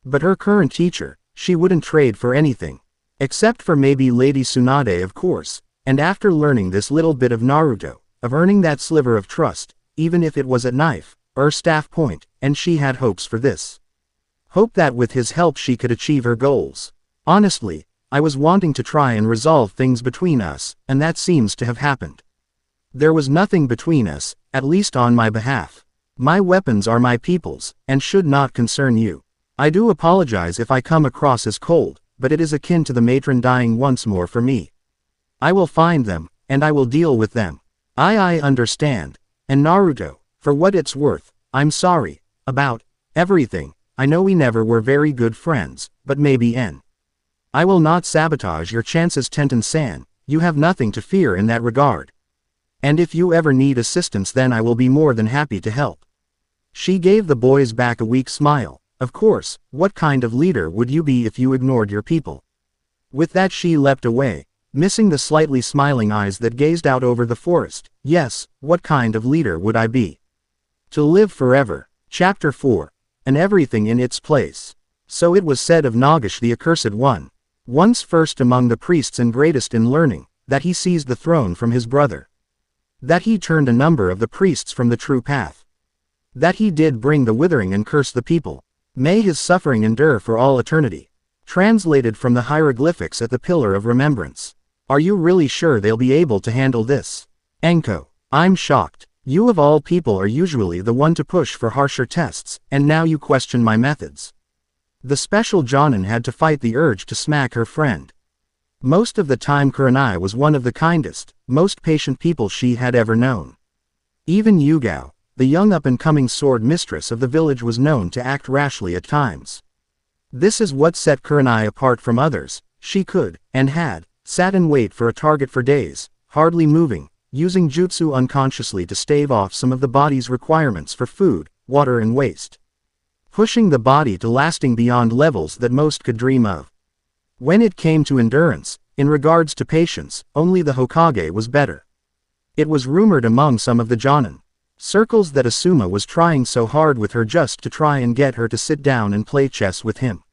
But her current teacher, she wouldn't trade for anything. Except for maybe Lady Tsunade, of course, and after learning this little bit of Naruto, of earning that sliver of trust, even if it was at knife, or staff point, and she had hopes for this. Hope that with his help she could achieve her goals. Honestly, I was wanting to try and resolve things between us, and that seems to have happened. There was nothing between us, at least on my behalf. My weapons are my people's, and should not concern you. I do apologize if I come across as cold, but it is akin to the matron dying once more for me. I will find them, and I will deal with them. I understand. And Naruto, for what it's worth, I'm sorry about everything. I know we never were very good friends, but maybe I will not sabotage your chances, Tenten-san. You have nothing to fear in that regard. And if you ever need assistance, then I will be more than happy to help. She gave the boys back a weak smile. Of course, what kind of leader would you be if you ignored your people? With that she leapt away, missing the slightly smiling eyes that gazed out over the forest. Yes, what kind of leader would I be? To live forever. Chapter 4. And everything in its place. So it was said of Nagash the Accursed One, once first among the priests and greatest in learning, that he seized the throne from his brother. That he turned a number of the priests from the true path. That he did bring the withering and curse the people. May his suffering endure for all eternity. Translated from the hieroglyphics at the Pillar of Remembrance. Are you really sure they'll be able to handle this? Anko, I'm shocked. You of all people are usually the one to push for harsher tests, and now you question my methods. The special Jonin had to fight the urge to smack her friend. Most of the time Kurenai was one of the kindest, most patient people she had ever known. Even Yugao, the young up-and-coming sword mistress of the village, was known to act rashly at times. This is what set Kurenai apart from others. She could, and had, sat in wait for a target for days, hardly moving, using jutsu unconsciously to stave off some of the body's requirements for food, water and waste. Pushing the body to lasting beyond levels that most could dream of. When it came to endurance, in regards to patience, only the Hokage was better. It was rumored among some of the Jonin circles that Asuma was trying so hard with her just to try and get her to sit down and play chess with him.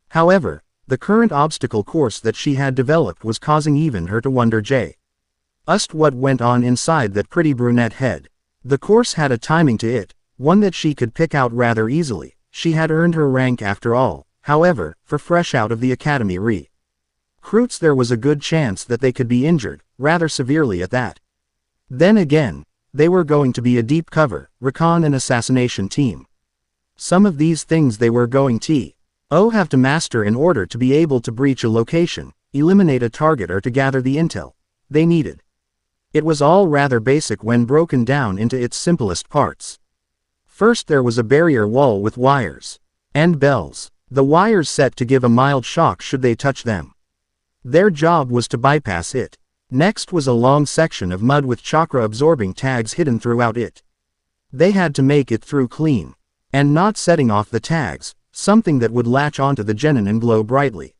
However, the current obstacle course that she had developed was causing even her to wonder just what went on inside that pretty brunette head. The course had a timing to it, one that she could pick out rather easily. She had earned her rank after all. However, for fresh out of the academy recruits there was a good chance that they could be injured, rather severely at that. Then again, they were going to be a deep cover, recon and assassination team. Some of these things they were going to have to master in order to be able to breach a location, eliminate a target or to gather the intel they needed. It was all rather basic when broken down into its simplest parts. First there was a barrier wall with wires and bells. The wires set to give a mild shock should they touch them. Their job was to bypass it. Next was a long section of mud with chakra-absorbing tags hidden throughout it. They had to make it through clean, and not setting off the tags, something that would latch onto the genin and glow brightly.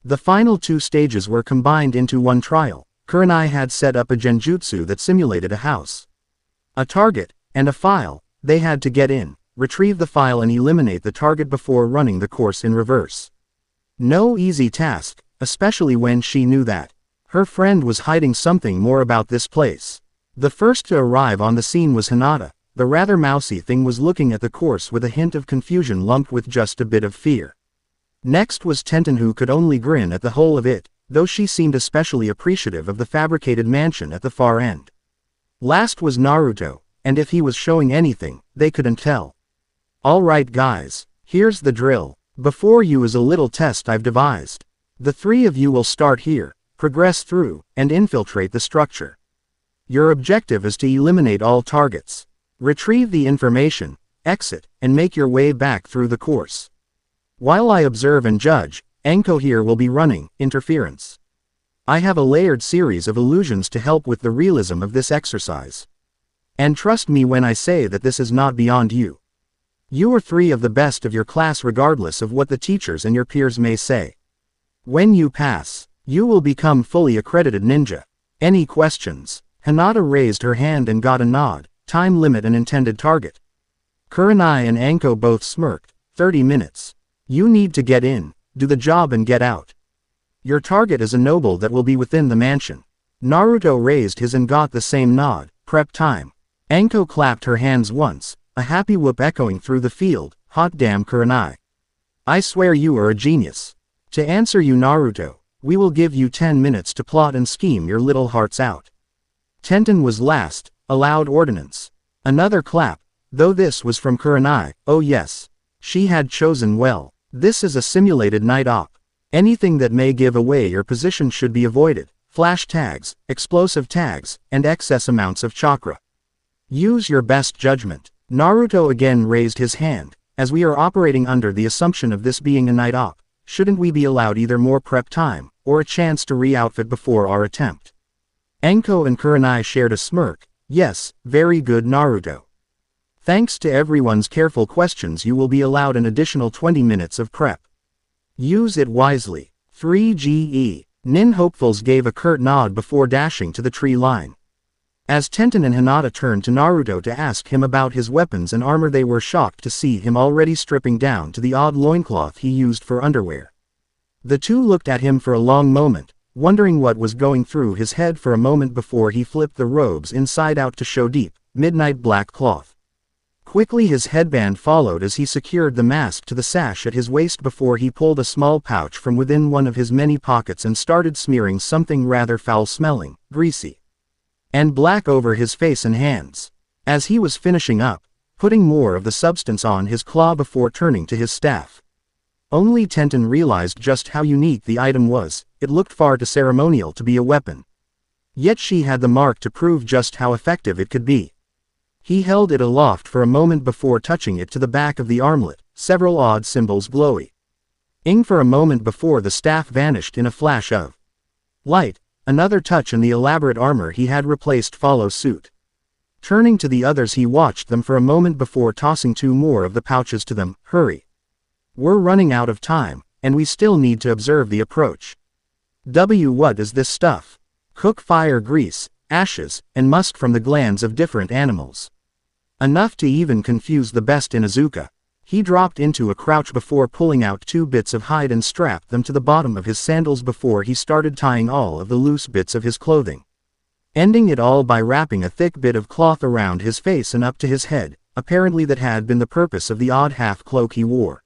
The final two stages were combined into one trial. Kurenai had set up a genjutsu that simulated a house, a target, and a file. They had to get in, retrieve the file and eliminate the target before running the course in reverse. No easy task, especially when she knew that her friend was hiding something more about this place. The first to arrive on the scene was Hinata. The rather mousy thing was looking at the course with a hint of confusion lumped with just a bit of fear. Next was Tenten, who could only grin at the whole of it, though she seemed especially appreciative of the fabricated mansion at the far end. Last was Naruto, and if he was showing anything, they couldn't tell. Alright guys, here's the drill. Before you is a little test I've devised. The three of you will start here, progress through, and infiltrate the structure. Your objective is to eliminate all targets, retrieve the information, exit, and make your way back through the course. While I observe and judge, Anko here will be running interference. I have a layered series of illusions to help with the realism of this exercise. And trust me when I say that this is not beyond you. You are three of the best of your class regardless of what the teachers and your peers may say. When you pass, you will become fully accredited ninja. Any questions? Hinata raised her hand and got a nod. Time limit and intended target. Kurenai and Anko both smirked. 30 minutes. You need to get in, do the job and get out. Your target is a noble that will be within the mansion. Naruto raised his and got the same nod. Prep time. Anko clapped her hands once, a happy whoop echoing through the field. Hot damn Kurenai. I swear you are a genius. To answer you Naruto, we will give you 10 minutes to plot and scheme your little hearts out. Tenten was last, a loud ordinance. Another clap, though this was from Kurenai. Oh yes. She had chosen well. This is a simulated night op. Anything that may give away your position should be avoided. Flash tags, explosive tags, and excess amounts of chakra. Use your best judgment. Naruto again raised his hand. As we are operating under the assumption of this being a night op, shouldn't we be allowed either more prep time, or a chance to re-outfit before our attempt? Anko and Kurenai shared a smirk. Yes, very good Naruto. Thanks to everyone's careful questions you will be allowed an additional 20 minutes of prep. Use it wisely. 3GE. Nin hopefuls gave a curt nod before dashing to the tree line. As Tenten and Hinata turned to Naruto to ask him about his weapons and armor, they were shocked to see him already stripping down to the odd loincloth he used for underwear. The two looked at him for a long moment, wondering what was going through his head for a moment before he flipped the robes inside out to show deep, midnight black cloth. Quickly his headband followed as he secured the mask to the sash at his waist before he pulled a small pouch from within one of his many pockets and started smearing something rather foul-smelling, greasy, and black over his face and hands. As he was finishing up, putting more of the substance on his claw before turning to his staff. Only Tenten realized just how unique the item was. It looked far too ceremonial to be a weapon. Yet she had the mark to prove just how effective it could be. He held it aloft for a moment before touching it to the back of the armlet, several odd symbols glowy ing for a moment before the staff vanished in a flash of light. Another touch and the elaborate armor he had replaced followed suit. Turning to the others, he watched them for a moment before tossing two more of the pouches to them. Hurry. We're running out of time, and we still need to observe the approach. What is this stuff? Cook fire grease, ashes, and musk from the glands of different animals. Enough to even confuse the best in Izuka. He dropped into a crouch before pulling out two bits of hide and strapped them to the bottom of his sandals before he started tying all of the loose bits of his clothing, ending it all by wrapping a thick bit of cloth around his face and up to his head. Apparently that had been the purpose of the odd half-cloak he wore.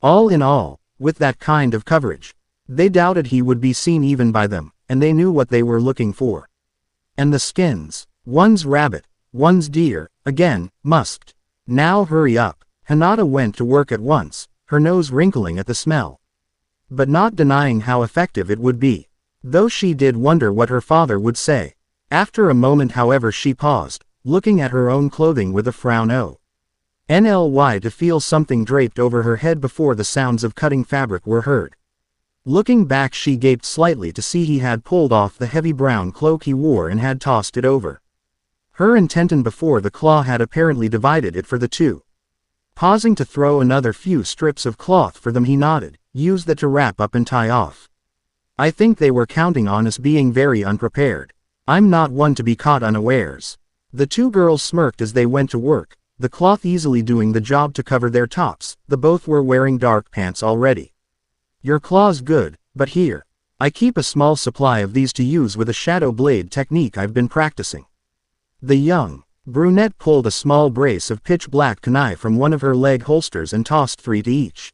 All in all, with that kind of coverage, they doubted he would be seen even by them, and they knew what they were looking for. And the skins. One's rabbit, one's deer, again, musked. Now hurry up. Hinata went to work at once, her nose wrinkling at the smell, but not denying how effective it would be. Though she did wonder what her father would say. After a moment, however, she paused, looking at her own clothing with a frown. NLY to feel something draped over her head before the sounds of cutting fabric were heard. Looking back, she gaped slightly to see he had pulled off the heavy brown cloak he wore and had tossed it over her and Tenten before the claw had apparently divided it for the two. Pausing to throw another few strips of cloth for them, he nodded. Use that to wrap up and tie off. I think they were counting on us being very unprepared. I'm not one to be caught unawares. The two girls smirked as they went to work, the cloth easily doing the job to cover their tops. The both were wearing dark pants already. Your claw's good, but here. I keep a small supply of these to use with a shadow blade technique I've been practicing. The young brunette pulled a small brace of pitch-black kunai from one of her leg holsters and tossed 3 to each.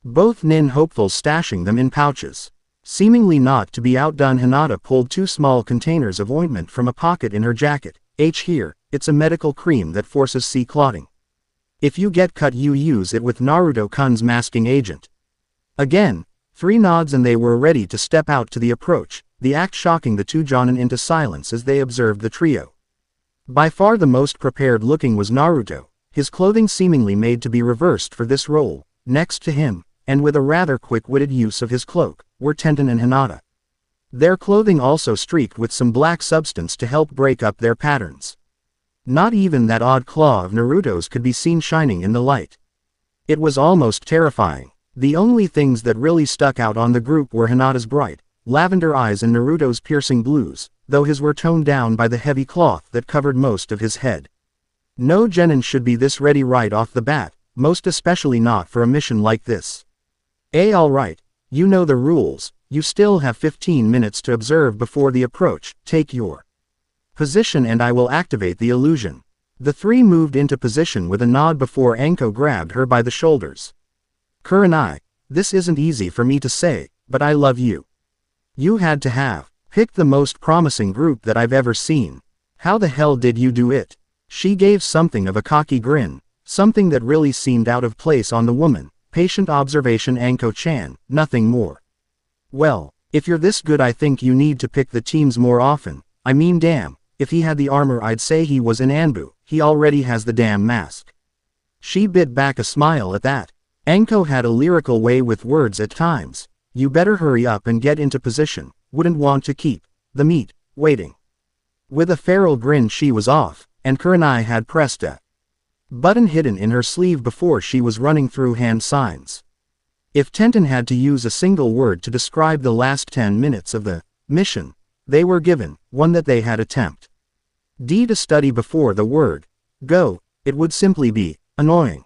Both nin hopefuls stashing them in pouches. Seemingly not to be outdone, Hinata pulled 2 small containers of ointment from a pocket in her jacket. Here, it's a medical cream that forces sea clotting. If you get cut, you use it with Naruto-kun's masking agent. Again, 3 nods and they were ready to step out to the approach, the act shocking the two jonin into silence as they observed the trio. By far the most prepared looking was Naruto, his clothing seemingly made to be reversed for this role. Next to him, and with a rather quick-witted use of his cloak, were Tenten and Hinata. Their clothing also streaked with some black substance to help break up their patterns. Not even that odd claw of Naruto's could be seen shining in the light. It was almost terrifying. The only things that really stuck out on the group were Hinata's bright, lavender eyes and Naruto's piercing blues, though his were toned down by the heavy cloth that covered most of his head. No genin should be this ready right off the bat, most especially not for a mission like this. Alright, you know the rules. You still have 15 minutes to observe before the approach. Take your position and I will activate the illusion. The 3 moved into position with a nod before Anko grabbed her by the shoulders. Kurenai, this isn't easy for me to say, but I love you. You had to have picked the most promising group that I've ever seen. How the hell did you do it? She gave something of a cocky grin, something that really seemed out of place on the woman. Patient observation, Anko-chan, nothing more. Well, if you're this good, I think you need to pick the teams more often. I mean, damn, if he had the armor I'd say he was an Anbu. He already has the damn mask. She bit back a smile at that. Anko had a lyrical way with words at times. You better hurry up and get into position. Wouldn't want to keep the meat waiting. With a feral grin she was off, and Kurenai had pressed a button hidden in her sleeve before she was running through hand signs. If Tenten had to use a single word to describe the last 10 minutes of the mission, they were given one that they had attempt. D to study before the word go, it would simply be annoying.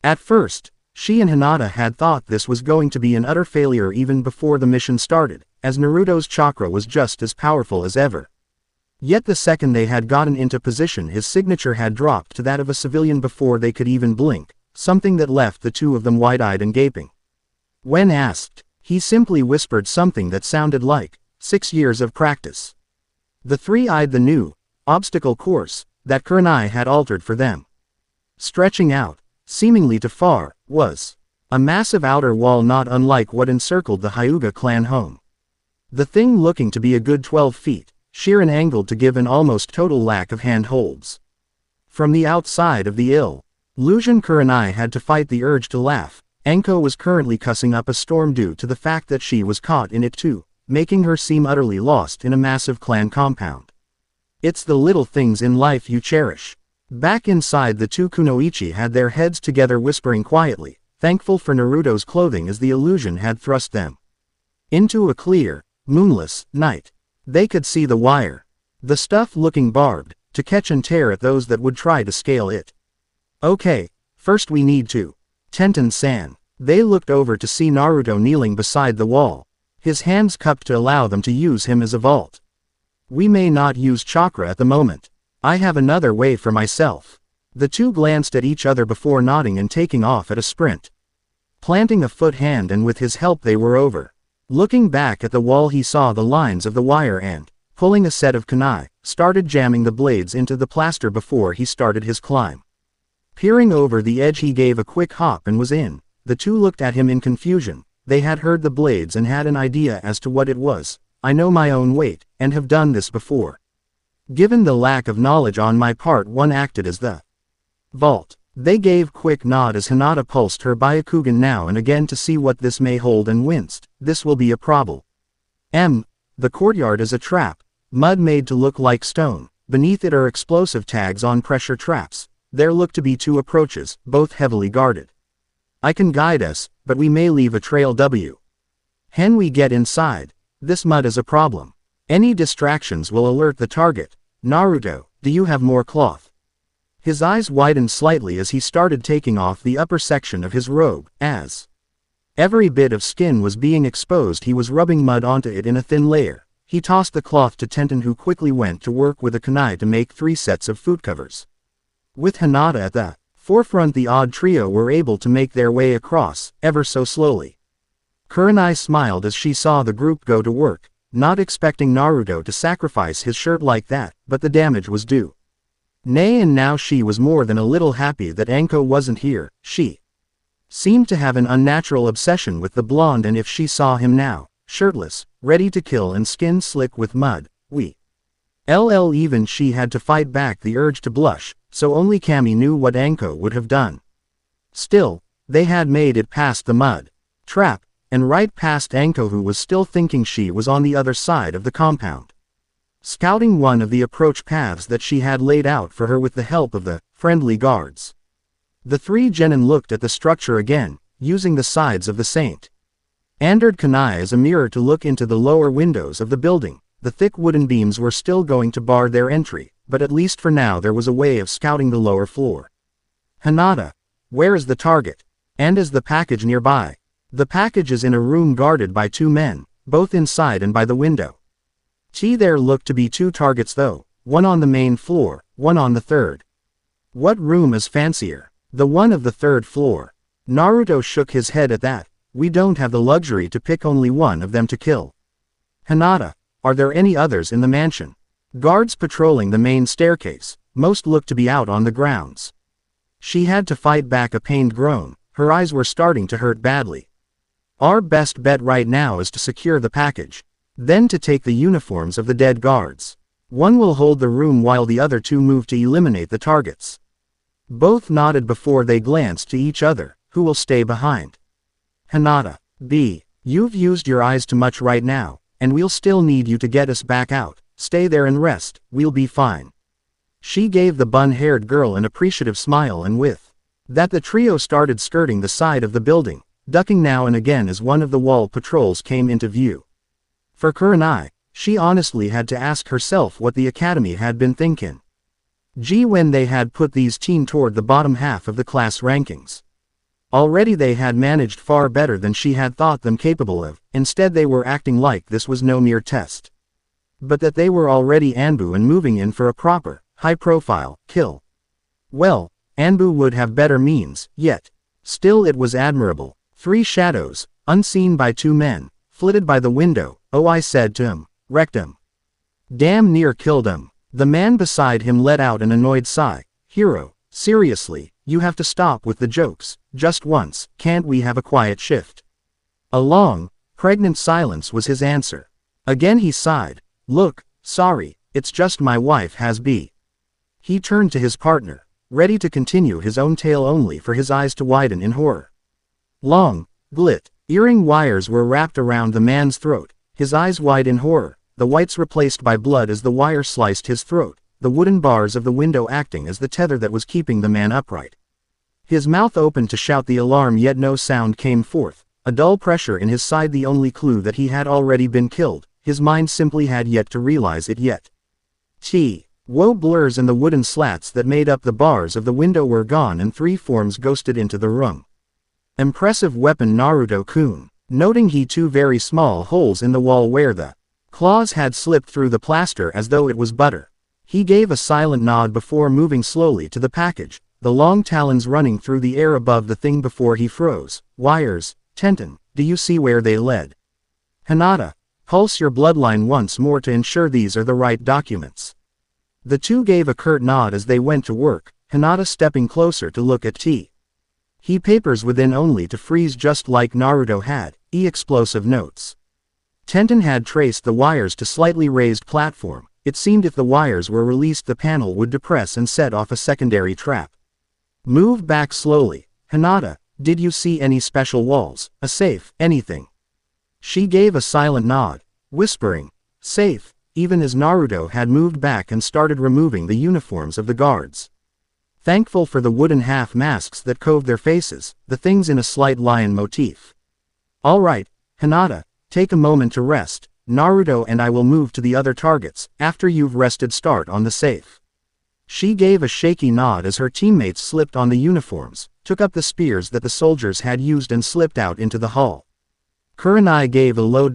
At first, she and Hinata had thought this was going to be an utter failure even before the mission started, as Naruto's chakra was just as powerful as ever. Yet the second they had gotten into position, his signature had dropped to that of a civilian before they could even blink, something that left the two of them wide-eyed and gaping. When asked, he simply whispered something that sounded like 6 years of practice. The three eyed the new obstacle course that Kurenai had altered for them. Stretching out, seemingly to far, was a massive outer wall not unlike what encircled the Hyuga clan home. The thing looking to be a good 12 feet, sheer and angled to give an almost total lack of handholds. From the outside of the illusion, Kurenai had to fight the urge to laugh. Anko was currently cussing up a storm due to the fact that she was caught in it too, making her seem utterly lost in a massive clan compound. It's the little things in life you cherish. Back inside, the two kunoichi had their heads together, whispering quietly, thankful for Naruto's clothing as the illusion had thrust them into a clear, moonless night. They could see the wire, the stuff looking barbed, to catch and tear at those that would try to scale it. Okay, first we need to Tenten-san. They looked over to see Naruto kneeling beside the wall, his hands cupped to allow them to use him as a vault. We may not use chakra at the moment. I have another way for myself. The two glanced at each other before nodding and taking off at a sprint. Planting a foot hand, and with his help they were over. Looking back at the wall, he saw the lines of the wire and, pulling a set of kunai, started jamming the blades into the plaster before he started his climb. Peering over the edge, he gave a quick hop and was in. The two looked at him in confusion. They had heard the blades and had an idea as to what it was. I know my own weight, and have done this before. Given the lack of knowledge on my part, one acted as the vault. They gave quick nod as Hinata pulsed her Byakugan now and again to see what this may hold and winced. This will be a problem. The courtyard is a trap. Mud made to look like stone. Beneath it are explosive tags on pressure traps. There look to be two approaches, both heavily guarded. I can guide us, but we may leave a trail. When we get inside, this mud is a problem. Any distractions will alert the target. Naruto, do you have more cloth? His eyes widened slightly as he started taking off the upper section of his robe. As every bit of skin was being exposed, he was rubbing mud onto it in a thin layer. He tossed the cloth to Tenten, who quickly went to work with a kunai to make 3 sets of foot covers. With Hinata at the forefront, the odd trio were able to make their way across, ever so slowly. Kurenai smiled as she saw the group go to work, not expecting Naruto to sacrifice his shirt like that, but the damage was due. Nay, and now she was more than a little happy that Anko wasn't here. She seemed to have an unnatural obsession with the blonde, and if she saw him now, shirtless, ready to kill and skin slick with mud, even she had to fight back the urge to blush, so only Kami knew what Anko would have done. Still, they had made it past the mud trap, and right past Anko, who was still thinking she was on the other side of the compound, scouting one of the approach paths that she had laid out for her with the help of the friendly guards. The 3 genin looked at the structure again, using the sides of the Saint Andred kunai as a mirror to look into the lower windows of the building. The thick wooden beams were still going to bar their entry, but at least for now there was a way of scouting the lower floor. Hinata, where is the target? And is the package nearby? The package is in a room guarded by 2 men, both inside and by the window. There looked to be 2 targets though, one on the main floor, one on the 3rd. What room is fancier? The one of the 3rd floor. Naruto shook his head at that. We don't have the luxury to pick only one of them to kill. Hinata, are there any others in the mansion? Guards patrolling the main staircase. Most looked to be out on the grounds. She had to fight back a pained groan. Her eyes were starting to hurt badly. Our best bet right now is to secure the package. Then to take the uniforms of the dead guards. One will hold the room while the other 2 move to eliminate the targets. Both nodded before they glanced to each other. Who will stay behind? Hinata, you've used your eyes too much right now, and we'll still need you to get us back out. Stay there and rest, we'll be fine. She gave the bun-haired girl an appreciative smile, and with that the trio started skirting the side of the building, ducking now and again as one of the wall patrols came into view. For Kurenai, She honestly had to ask herself what the academy had been thinking. Gee, when they had put these teen toward the bottom half of the class rankings. Already they had managed far better than she had thought them capable of, instead they were acting like this was no mere test. But that they were already Anbu and moving in for a proper, high-profile, kill. Well, Anbu would have better means, yet. Still it was admirable. 3 shadows, unseen by 2 men, flitted by the window. Oh, I said to him, wrecked him. Damn near killed him. The man beside him let out an annoyed sigh. Hero, seriously, you have to stop with the jokes, just once, can't we have a quiet shift? A long, pregnant silence was his answer. Again he sighed. Look, sorry, it's just my wife has B. He turned to his partner, ready to continue his own tale only for his eyes to widen in horror. Long, earring wires were wrapped around the man's throat, his eyes wide in horror, the whites replaced by blood as the wire sliced his throat, the wooden bars of the window acting as the tether that was keeping the man upright. His mouth opened to shout the alarm, yet no sound came forth, a dull pressure in his side the only clue that he had already been killed. His mind simply had yet to realize it yet. Woe blurs and the wooden slats that made up the bars of the window were gone and 3 forms ghosted into the room. Impressive weapon Naruto-kun. Noting 2 very small holes in the wall where the claws had slipped through the plaster as though it was butter. He gave a silent nod before moving slowly to the package, the long talons running through the air above the thing before he froze. Wires, Tenten, do you see where they led? Hinata. Pulse your bloodline once more to ensure these are the right documents. The 2 gave a curt nod as they went to work, Hinata stepping closer to look at T. He papers within only to freeze just like Naruto had, explosive notes. Tenten had traced the wires to slightly raised platform. It seemed if the wires were released the panel would depress and set off a secondary trap. Move back slowly. Hinata, did you see any special walls, a safe, anything? She gave a silent nod, whispering, safe, even as Naruto had moved back and started removing the uniforms of the guards. Thankful for the wooden half-masks that coved their faces, the things in a slight lion motif. All right, Hinata, take a moment to rest. Naruto and I will move to the other targets. After you've rested, start on the safe. She gave a shaky nod as her teammates slipped on the uniforms, took up the spears that the soldiers had used and slipped out into the hall. Kurenai gave a low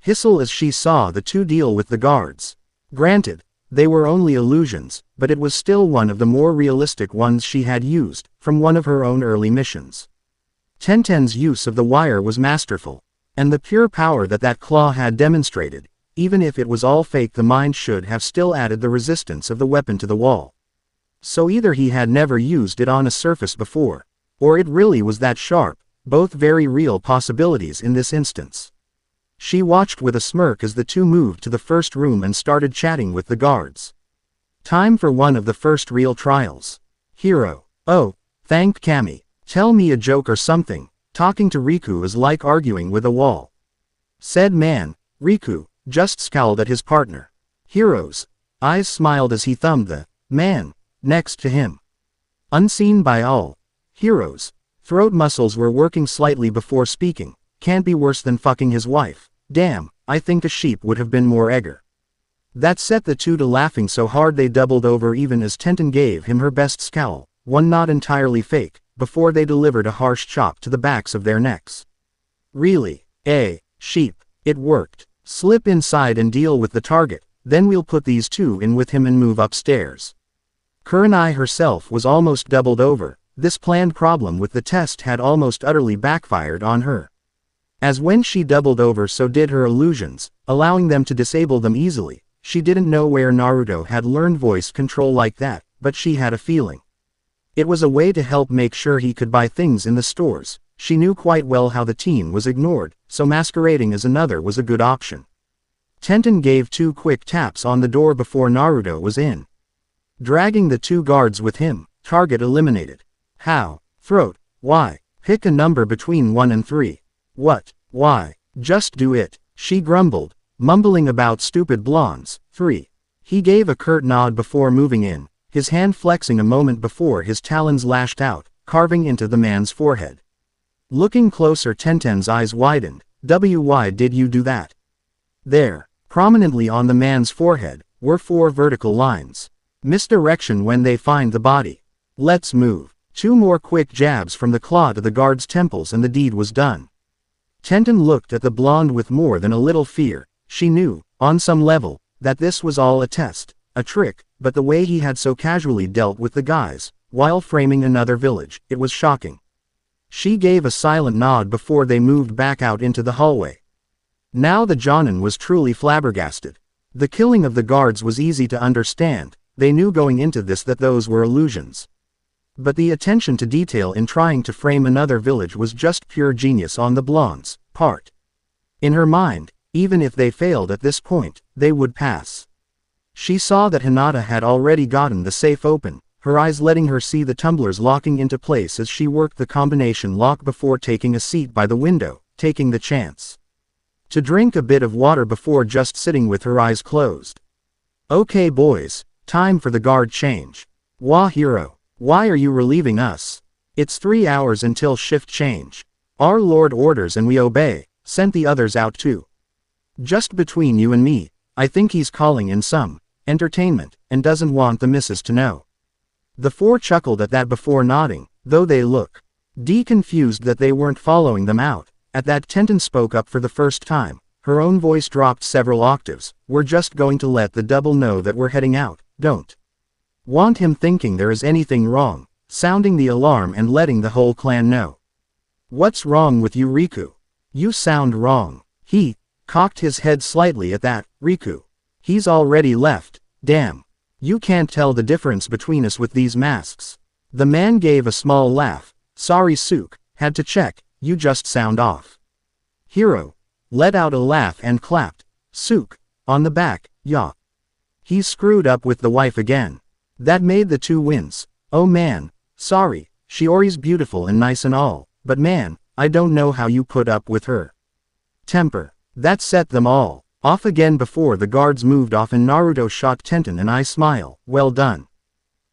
whistle as she saw the 2 deal with the guards. Granted, they were only illusions, but it was still one of the more realistic ones she had used, from one of her own early missions. Tenten's use of the wire was masterful, and the pure power that claw had demonstrated, even if it was all fake, the mind should have still added the resistance of the weapon to the wall. So either he had never used it on a surface before, or it really was that sharp. Both very real possibilities in this instance. She watched with a smirk as the 2 moved to the first room and started chatting with the guards. Time for one of the first real trials. Hero. Oh, thanked Kami. Tell me a joke or something. Talking to Riku is like arguing with a wall. Said man. Riku just scowled at his partner. Hero's eyes smiled as he thumbed the man next to him. Unseen by all. Hero's throat muscles were working slightly before speaking. Can't be worse than fucking his wife. Damn, I think a sheep would have been more eager. That set the 2 to laughing so hard they doubled over even as Tenten gave him her best scowl, one not entirely fake, before they delivered a harsh chop to the backs of their necks. Really? Sheep. It worked. Slip inside and deal with the target, then we'll put these 2 in with him and move upstairs. Kurenai herself was almost doubled over. This planned problem with the test had almost utterly backfired on her. As when she doubled over, so did her illusions, allowing them to disable them easily. She didn't know where Naruto had learned voice control like that, but she had a feeling. It was a way to help make sure he could buy things in the stores. She knew quite well how the teen was ignored, so masquerading as another was a good option. Tenten gave 2 quick taps on the door before Naruto was in. Dragging the 2 guards with him, target eliminated. How? Throat. Why? Pick a number between 1 and 3. What? Why? Just do it. She grumbled, mumbling about stupid blondes. 3. He gave a curt nod before moving in, his hand flexing a moment before his talons lashed out, carving into the man's forehead. Looking closer, Tenten's eyes widened. Why did you do that? There. Prominently on the man's forehead were 4 vertical lines. Misdirection when they find the body. Let's move. 2 more quick jabs from the claw to the guard's temples and the deed was done. Tenten looked at the blonde with more than a little fear. She knew, on some level, that this was all a test, a trick, but the way he had so casually dealt with the guys, while framing another village, it was shocking. She gave a silent nod before they moved back out into the hallway. Now the Jonin was truly flabbergasted. The killing of the guards was easy to understand, they knew going into this that those were illusions. But the attention to detail in trying to frame another village was just pure genius on the blonde's part. In her mind, even if they failed at this point, they would pass. She saw that Hinata had already gotten the safe open, her eyes letting her see the tumblers locking into place as she worked the combination lock before taking a seat by the window, taking the chance to drink a bit of water before just sitting with her eyes closed. Okay boys, time for the guard change. Wah hero, why are you relieving us? It's 3 hours until shift change. Our lord orders and we obey, sent the others out too. Just between you and me, I think he's calling in some entertainment, and doesn't want the missus to know. The 4 chuckled at that before nodding, though they look confused that they weren't following them out. At that Tenten spoke up for the first time, her own voice dropped several octaves. We're just going to let the double know that we're heading out, don't want him thinking there is anything wrong, sounding the alarm and letting the whole clan know. What's wrong with you Riku? You sound wrong. He cocked his head slightly at that. Riku. He's already left, damn. You can't tell the difference between us with these masks. The man gave a small laugh. Sorry Sook, had to check, you just sound off. Hiro let out a laugh and clapped Sook on the back. Yeah. He's screwed up with the wife again. That made the 2 wince. Oh man, sorry, Shiori's beautiful and nice and all, but man, I don't know how you put up with her temper. That set them all off again before the guards moved off and Naruto shot Tenten an eye smile. Well done.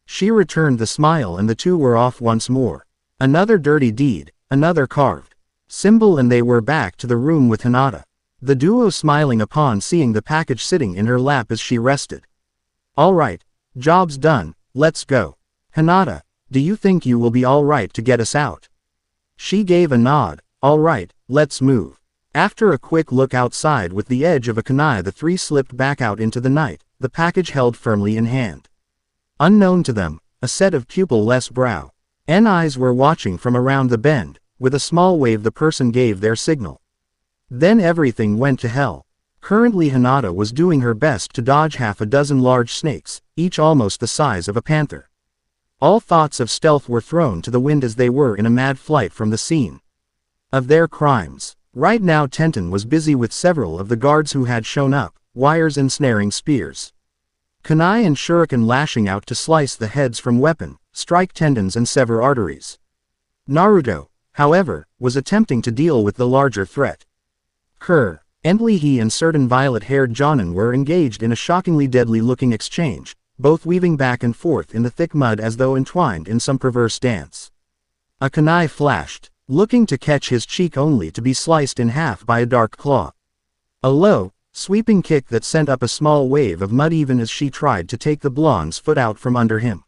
She returned the smile and the 2 were off once more. Another dirty deed, another carved symbol and they were back to the room with Hinata. The duo smiling upon seeing the package sitting in her lap as she rested. Alright, job's done, let's go. Hinata, do you think you will be alright to get us out? She gave a nod. Alright, let's move. After a quick look outside with the edge of a kunai the 3 slipped back out into the night, the package held firmly in hand. Unknown to them, a set of pupil-less brow and eyes were watching from around the bend. With a small wave the person gave their signal. Then everything went to hell. Currently Hinata was doing her best to dodge half a dozen large snakes, each almost the size of a panther. All thoughts of stealth were thrown to the wind as they were in a mad flight from the scene of their crimes. Right now Tenten was busy with several of the guards who had shown up, wires ensnaring spears, kunai and shuriken lashing out to slice the heads from weapon, strike tendons and sever arteries. Naruto, however, was attempting to deal with the larger threat. Currently he and certain violet-haired Jonin were engaged in a shockingly deadly-looking exchange, both weaving back and forth in the thick mud as though entwined in some perverse dance. A kunai flashed, looking to catch his cheek only to be sliced in half by a dark claw. A low, sweeping kick that sent up a small wave of mud even as she tried to take the blonde's foot out from under him.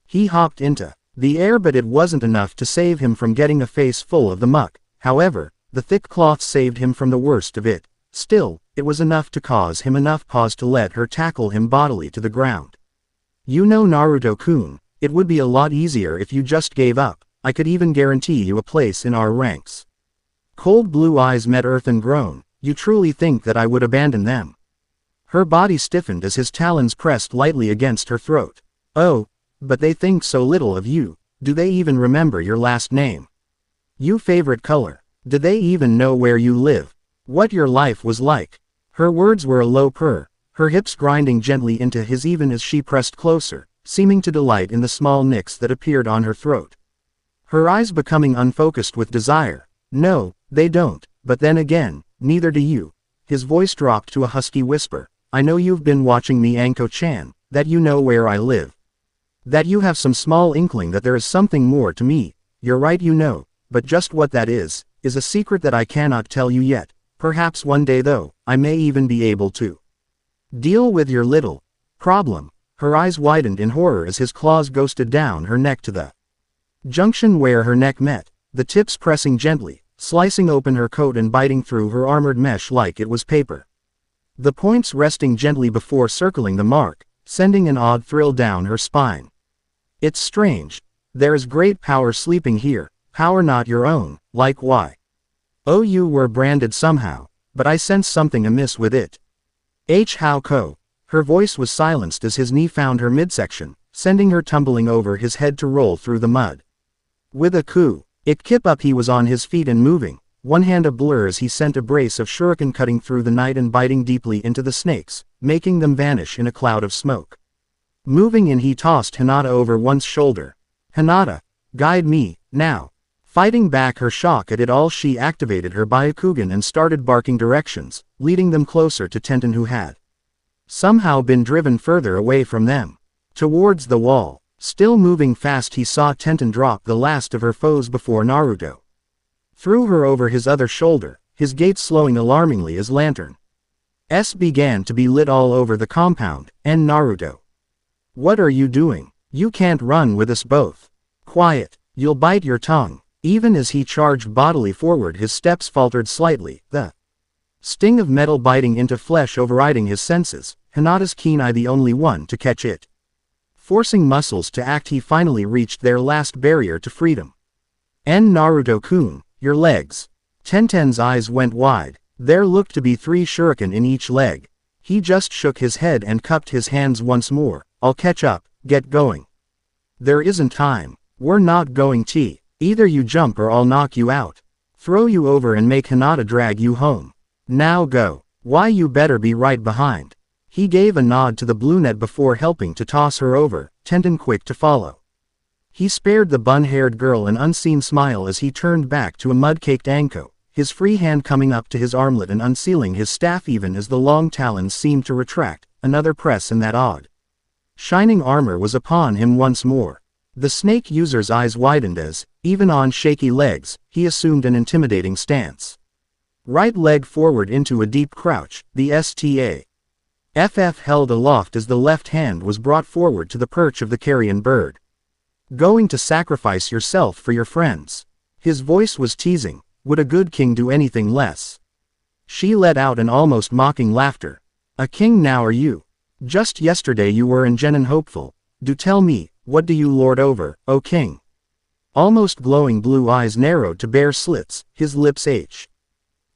He hopped into the air but it wasn't enough to save him from getting a face full of the muck. However, the thick cloth saved him from the worst of it. Still, it was enough to cause him enough pause to let her tackle him bodily to the ground. You know Naruto-kun, it would be a lot easier if you just gave up. I could even guarantee you a place in our ranks. Cold blue eyes met earthen groan. You truly think that I would abandon them? Her body stiffened as his talons pressed lightly against her throat. Oh, but they think so little of you. Do they even remember your last name? You favorite color? Do they even know where you live? What your life was like? Her words were a low purr, her hips grinding gently into his even as she pressed closer, seeming to delight in the small nicks that appeared on her throat. Her eyes becoming unfocused with desire. No, they don't, but then again, neither do you. His voice dropped to a husky whisper. I know you've been watching me Anko-chan, that you know where I live. That you have some small inkling that there is something more to me. You're right you know, but just what that is a secret that I cannot tell you yet. Perhaps one day though, I may even be able to. Deal with your little problem. Her eyes widened in horror as his claws ghosted down her neck to the junction where her neck met, the tips pressing gently, slicing open her coat and biting through her armored mesh like it was paper. The points resting gently before circling the mark, sending an odd thrill down her spine. It's strange. There is great power sleeping here, power not your own, like why? Oh, you were branded somehow, but I sense something amiss with it. How ko? Her voice was silenced as his knee found her midsection, sending her tumbling over his head to roll through the mud. With a coo, it kip up he was on his feet and moving, one hand a blur as he sent a brace of shuriken cutting through the night and biting deeply into the snakes, making them vanish in a cloud of smoke. Moving in he tossed Hinata over one's shoulder. Hinata, guide me, now. Fighting back her shock at it all, she activated her Byakugan and started barking directions, leading them closer to Tenten, who had somehow been driven further away from them. Towards the wall. Still moving fast, he saw Tenten drop the last of her foes before Naruto threw her over his other shoulder, his gait slowing alarmingly as lanterns began to be lit all over the compound. And Naruto. What are you doing? You can't run with us both. Quiet, you'll bite your tongue. Even as he charged bodily forward, his steps faltered slightly, the sting of metal biting into flesh overriding his senses, Hinata's keen eye the only one to catch it. Forcing muscles to act, he finally reached their last barrier to freedom. Naruto-kun, your legs. Tenten's eyes went wide. There looked to be 3 shuriken in each leg. He just shook his head and cupped his hands once more. I'll catch up, get going. There isn't time. We're not going to. Either you jump or I'll knock you out. Throw you over and make Hinata drag you home. Now go. Why, you better be right behind. He gave a nod to the brunette before helping to toss her over, Tenten quick to follow. He spared the bun-haired girl an unseen smile as he turned back to a mud-caked Anko, his free hand coming up to his armlet and unsealing his staff even as the long talons seemed to retract. Another press and that odd shining armor was upon him once more. The snake user's eyes widened as, even on shaky legs, he assumed an intimidating stance. Right leg forward into a deep crouch, the STAFF held aloft as the left hand was brought forward to the perch of the carrion bird. Going to sacrifice yourself for your friends? His voice was teasing. Would a good king do anything less? She let out an almost mocking laughter. A king now are you? Just yesterday you were in genuine hopeful. Do tell me, what do you lord over, O king? Almost glowing blue eyes narrowed to bare slits, his lips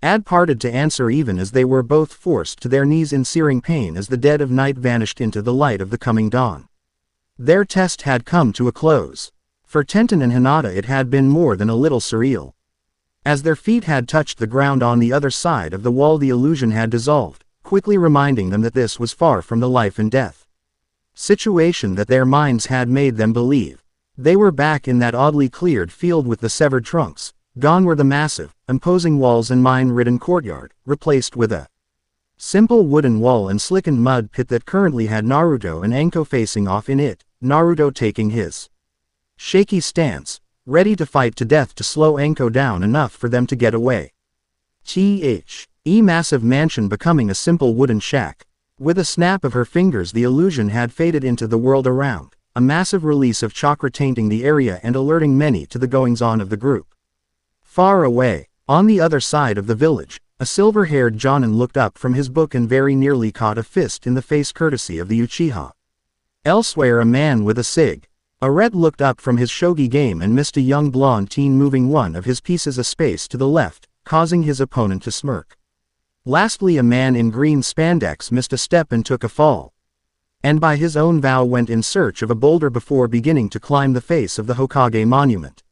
had parted to answer even as they were both forced to their knees in searing pain as the dead of night vanished into the light of the coming dawn. Their test had come to a close. For Tenten and Hinata it had been more than a little surreal. As their feet had touched the ground on the other side of the wall, the illusion had dissolved, quickly reminding them that this was far from the life and death situation that their minds had made them believe. They were back in that oddly cleared field with the severed trunks. Gone were the massive, imposing walls and mine-ridden courtyard, replaced with a simple wooden wall and slickened mud pit that currently had Naruto and Anko facing off in it, Naruto taking his shaky stance, ready to fight to death to slow Anko down enough for them to get away. Massive mansion becoming a simple wooden shack. With a snap of her fingers the illusion had faded into the world around, a massive release of chakra tainting the area and alerting many to the goings-on of the group. Far away, on the other side of the village, a silver-haired Jonin looked up from his book and very nearly caught a fist in the face courtesy of the Uchiha. Elsewhere a man with a sig. Red looked up from his shogi game and missed a young blonde teen moving one of his pieces a space to the left, causing his opponent to smirk. Lastly a man in green spandex missed a step and took a fall. And by his own vow went in search of a boulder before beginning to climb the face of the Hokage monument.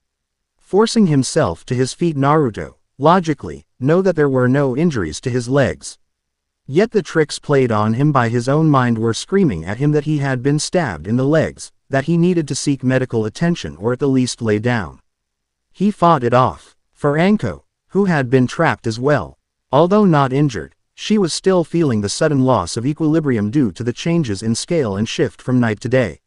Forcing himself to his feet, Naruto, logically, know that there were no injuries to his legs. Yet the tricks played on him by his own mind were screaming at him that he had been stabbed in the legs, that he needed to seek medical attention or at the least lay down. He fought it off. For Anko, who had been trapped as well. Although not injured, she was still feeling the sudden loss of equilibrium due to the changes in scale and shift from night to day.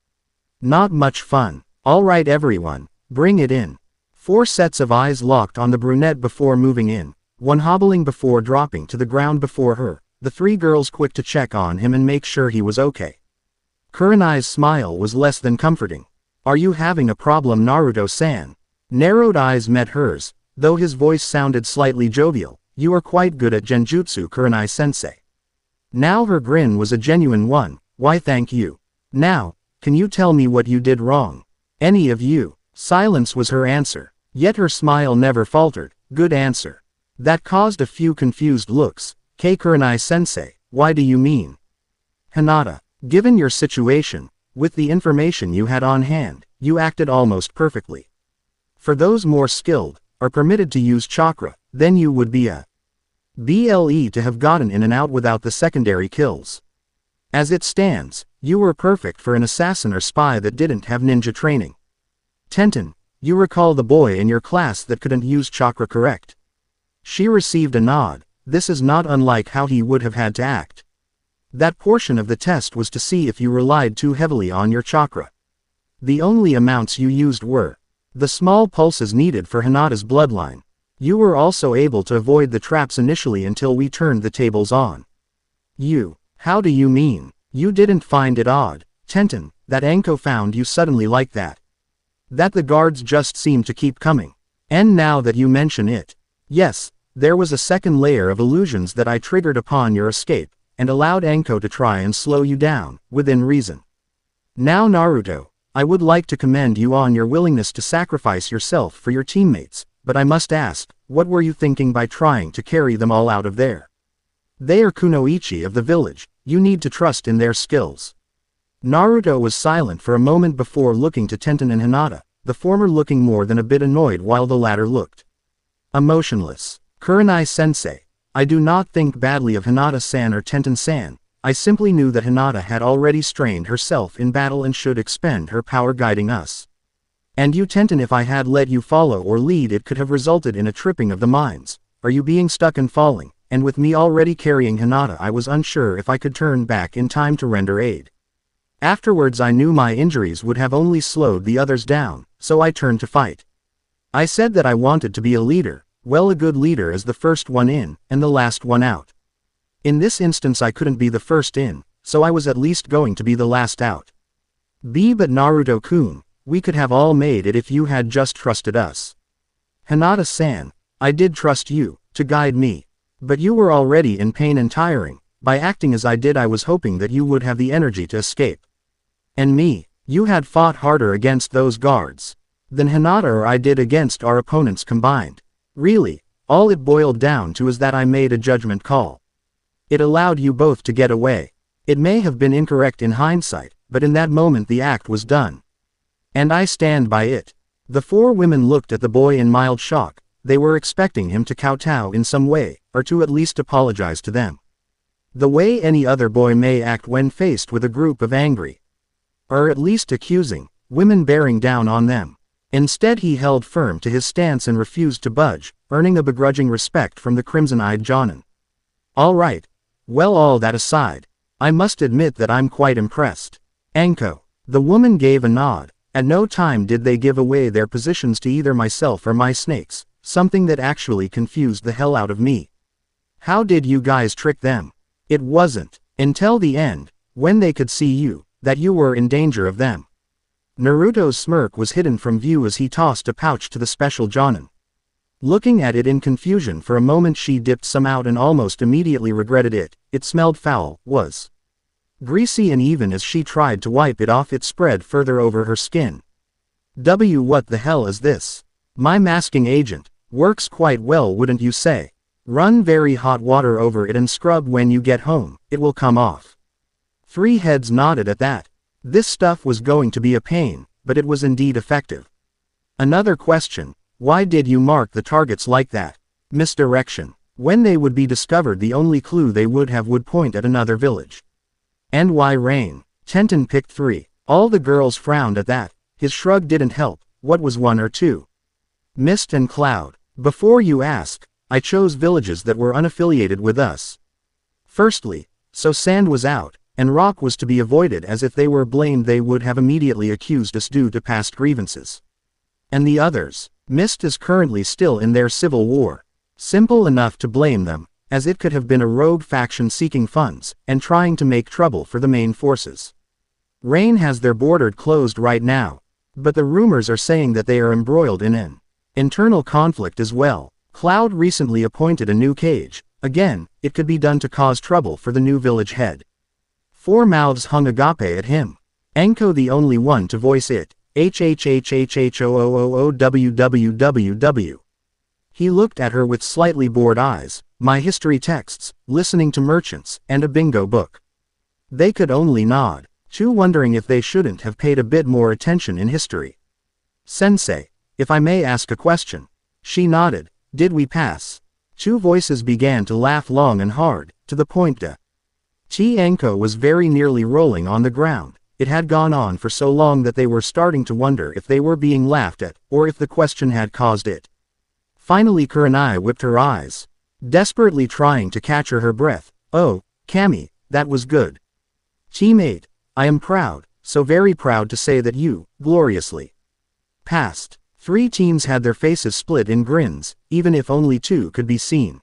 Not much fun. All right everyone, bring it in. 4 sets of eyes locked on the brunette before moving in, one hobbling before dropping to the ground before her, the three girls quick to check on him and make sure he was okay. Kurenai's smile was less than comforting. Are you having a problem, Naruto-san? Narrowed eyes met hers, though his voice sounded slightly jovial. You are quite good at genjutsu, Kurenai-sensei. Now her grin was a genuine one. Why thank you. Now, can you tell me what you did wrong? Any of you? Silence was her answer. Yet her smile never faltered. Good answer. That caused a few confused looks. Kurenai-sensei, why do you mean? Hinata, given your situation, with the information you had on hand, you acted almost perfectly. For those more skilled, are permitted to use chakra, then you would be a BLE to have gotten in and out without the secondary kills. As it stands, you were perfect for an assassin or spy that didn't have ninja training. Tenten, you recall the boy in your class that couldn't use chakra, correct? She received a nod. This is not unlike how he would have had to act. That portion of the test was to see if you relied too heavily on your chakra. The only amounts you used were the small pulses needed for Hinata's bloodline. You were also able to avoid the traps initially until we turned the tables on. How do you mean? You didn't find it odd, Tenten, that Anko found you suddenly like that? That the guards just seemed to keep coming. And now that you mention it, yes, there was a second layer of illusions that I triggered upon your escape, and allowed Anko to try and slow you down, within reason. Now Naruto, I would like to commend you on your willingness to sacrifice yourself for your teammates, but I must ask, what were you thinking by trying to carry them all out of there? They are kunoichi of the village, you need to trust in their skills. Naruto was silent for a moment before looking to Tenten and Hinata, the former looking more than a bit annoyed while the latter looked emotionless. Kurenai-sensei, I do not think badly of Hinata-san or Tenten-san, I simply knew that Hinata had already strained herself in battle and should expend her power guiding us. And you Tenten, if I had let you follow or lead it could have resulted in a tripping of the minds. Are you being stuck and falling? And with me already carrying Hinata I was unsure if I could turn back in time to render aid. Afterwards I knew my injuries would have only slowed the others down, so I turned to fight. I said that I wanted to be a leader. Well, a good leader is the first one in, and the last one out. In this instance I couldn't be the first in, so I was at least going to be the last out. But Naruto-kun, we could have all made it if you had just trusted us. Hinata-san, I did trust you, to guide me. But you were already in pain and tiring. By acting as I did I was hoping that you would have the energy to escape. And me, you had fought harder against those guards than Hinata or I did against our opponents combined. Really, all it boiled down to is that I made a judgment call. It allowed you both to get away. It may have been incorrect in hindsight, but in that moment the act was done. And I stand by it. The four women looked at the boy in mild shock. They were expecting him to kowtow in some way, or to at least apologize to them. The way any other boy may act when faced with a group of angry, or at least accusing, women bearing down on them. Instead he held firm to his stance and refused to budge, earning a begrudging respect from the crimson-eyed Jonin. All right. Well, all that aside, I must admit that I'm quite impressed. Anko. The woman gave a nod. At no time did they give away their positions to either myself or my snakes, something that actually confused the hell out of me. How did you guys trick them? It wasn't until the end, when they could see you, that you were in danger of them. Naruto's smirk was hidden from view as he tossed a pouch to the special Jonin. Looking at it in confusion for a moment she dipped some out and almost immediately regretted it. It smelled foul, was greasy, and even as she tried to wipe it off it spread further over her skin. What the hell is this? My masking agent. Works quite well, wouldn't you say? Run very hot water over it and scrub when you get home, it will come off. Three heads nodded at that. This stuff was going to be a pain, but it was indeed effective. Another question, why did you mark the targets like that? Misdirection. When they would be discovered the only clue they would have would point at another village. And why rain? Tenten picked 3. All the girls frowned at that. His shrug didn't help. What was 1 or 2? Mist and cloud. Before you ask, I chose villages that were unaffiliated with us. Firstly, so sand was out, and rock was to be avoided, as if they were blamed they would have immediately accused us due to past grievances. And the others, Mist is currently still in their civil war. Simple enough to blame them, as it could have been a rogue faction seeking funds, and trying to make trouble for the main forces. Rain has their border closed right now, but the rumors are saying that they are embroiled in an internal conflict as well. Cloud recently appointed a new Kage. Again, it could be done to cause trouble for the new village head. Four mouths hung agape at him. Anko the only one to voice it. HHHHHOOOOWWWW. He looked at her with slightly bored eyes, my history texts, listening to merchants, and a bingo book. They could only nod, Chu wondering if they shouldn't have paid a bit more attention in history. Sensei, if I may ask a question. She nodded. Did we pass? Two voices began to laugh long and hard, to the point Anko was very nearly rolling on the ground. It had gone on for so long that they were starting to wonder if they were being laughed at, or if the question had caused it. Finally Kurenai whipped her eyes, desperately trying to catch her breath. Oh, Kami, that was good. Teammate, I am proud, so very proud to say that you, gloriously passed. Three teams had their faces split in grins, even if only two could be seen.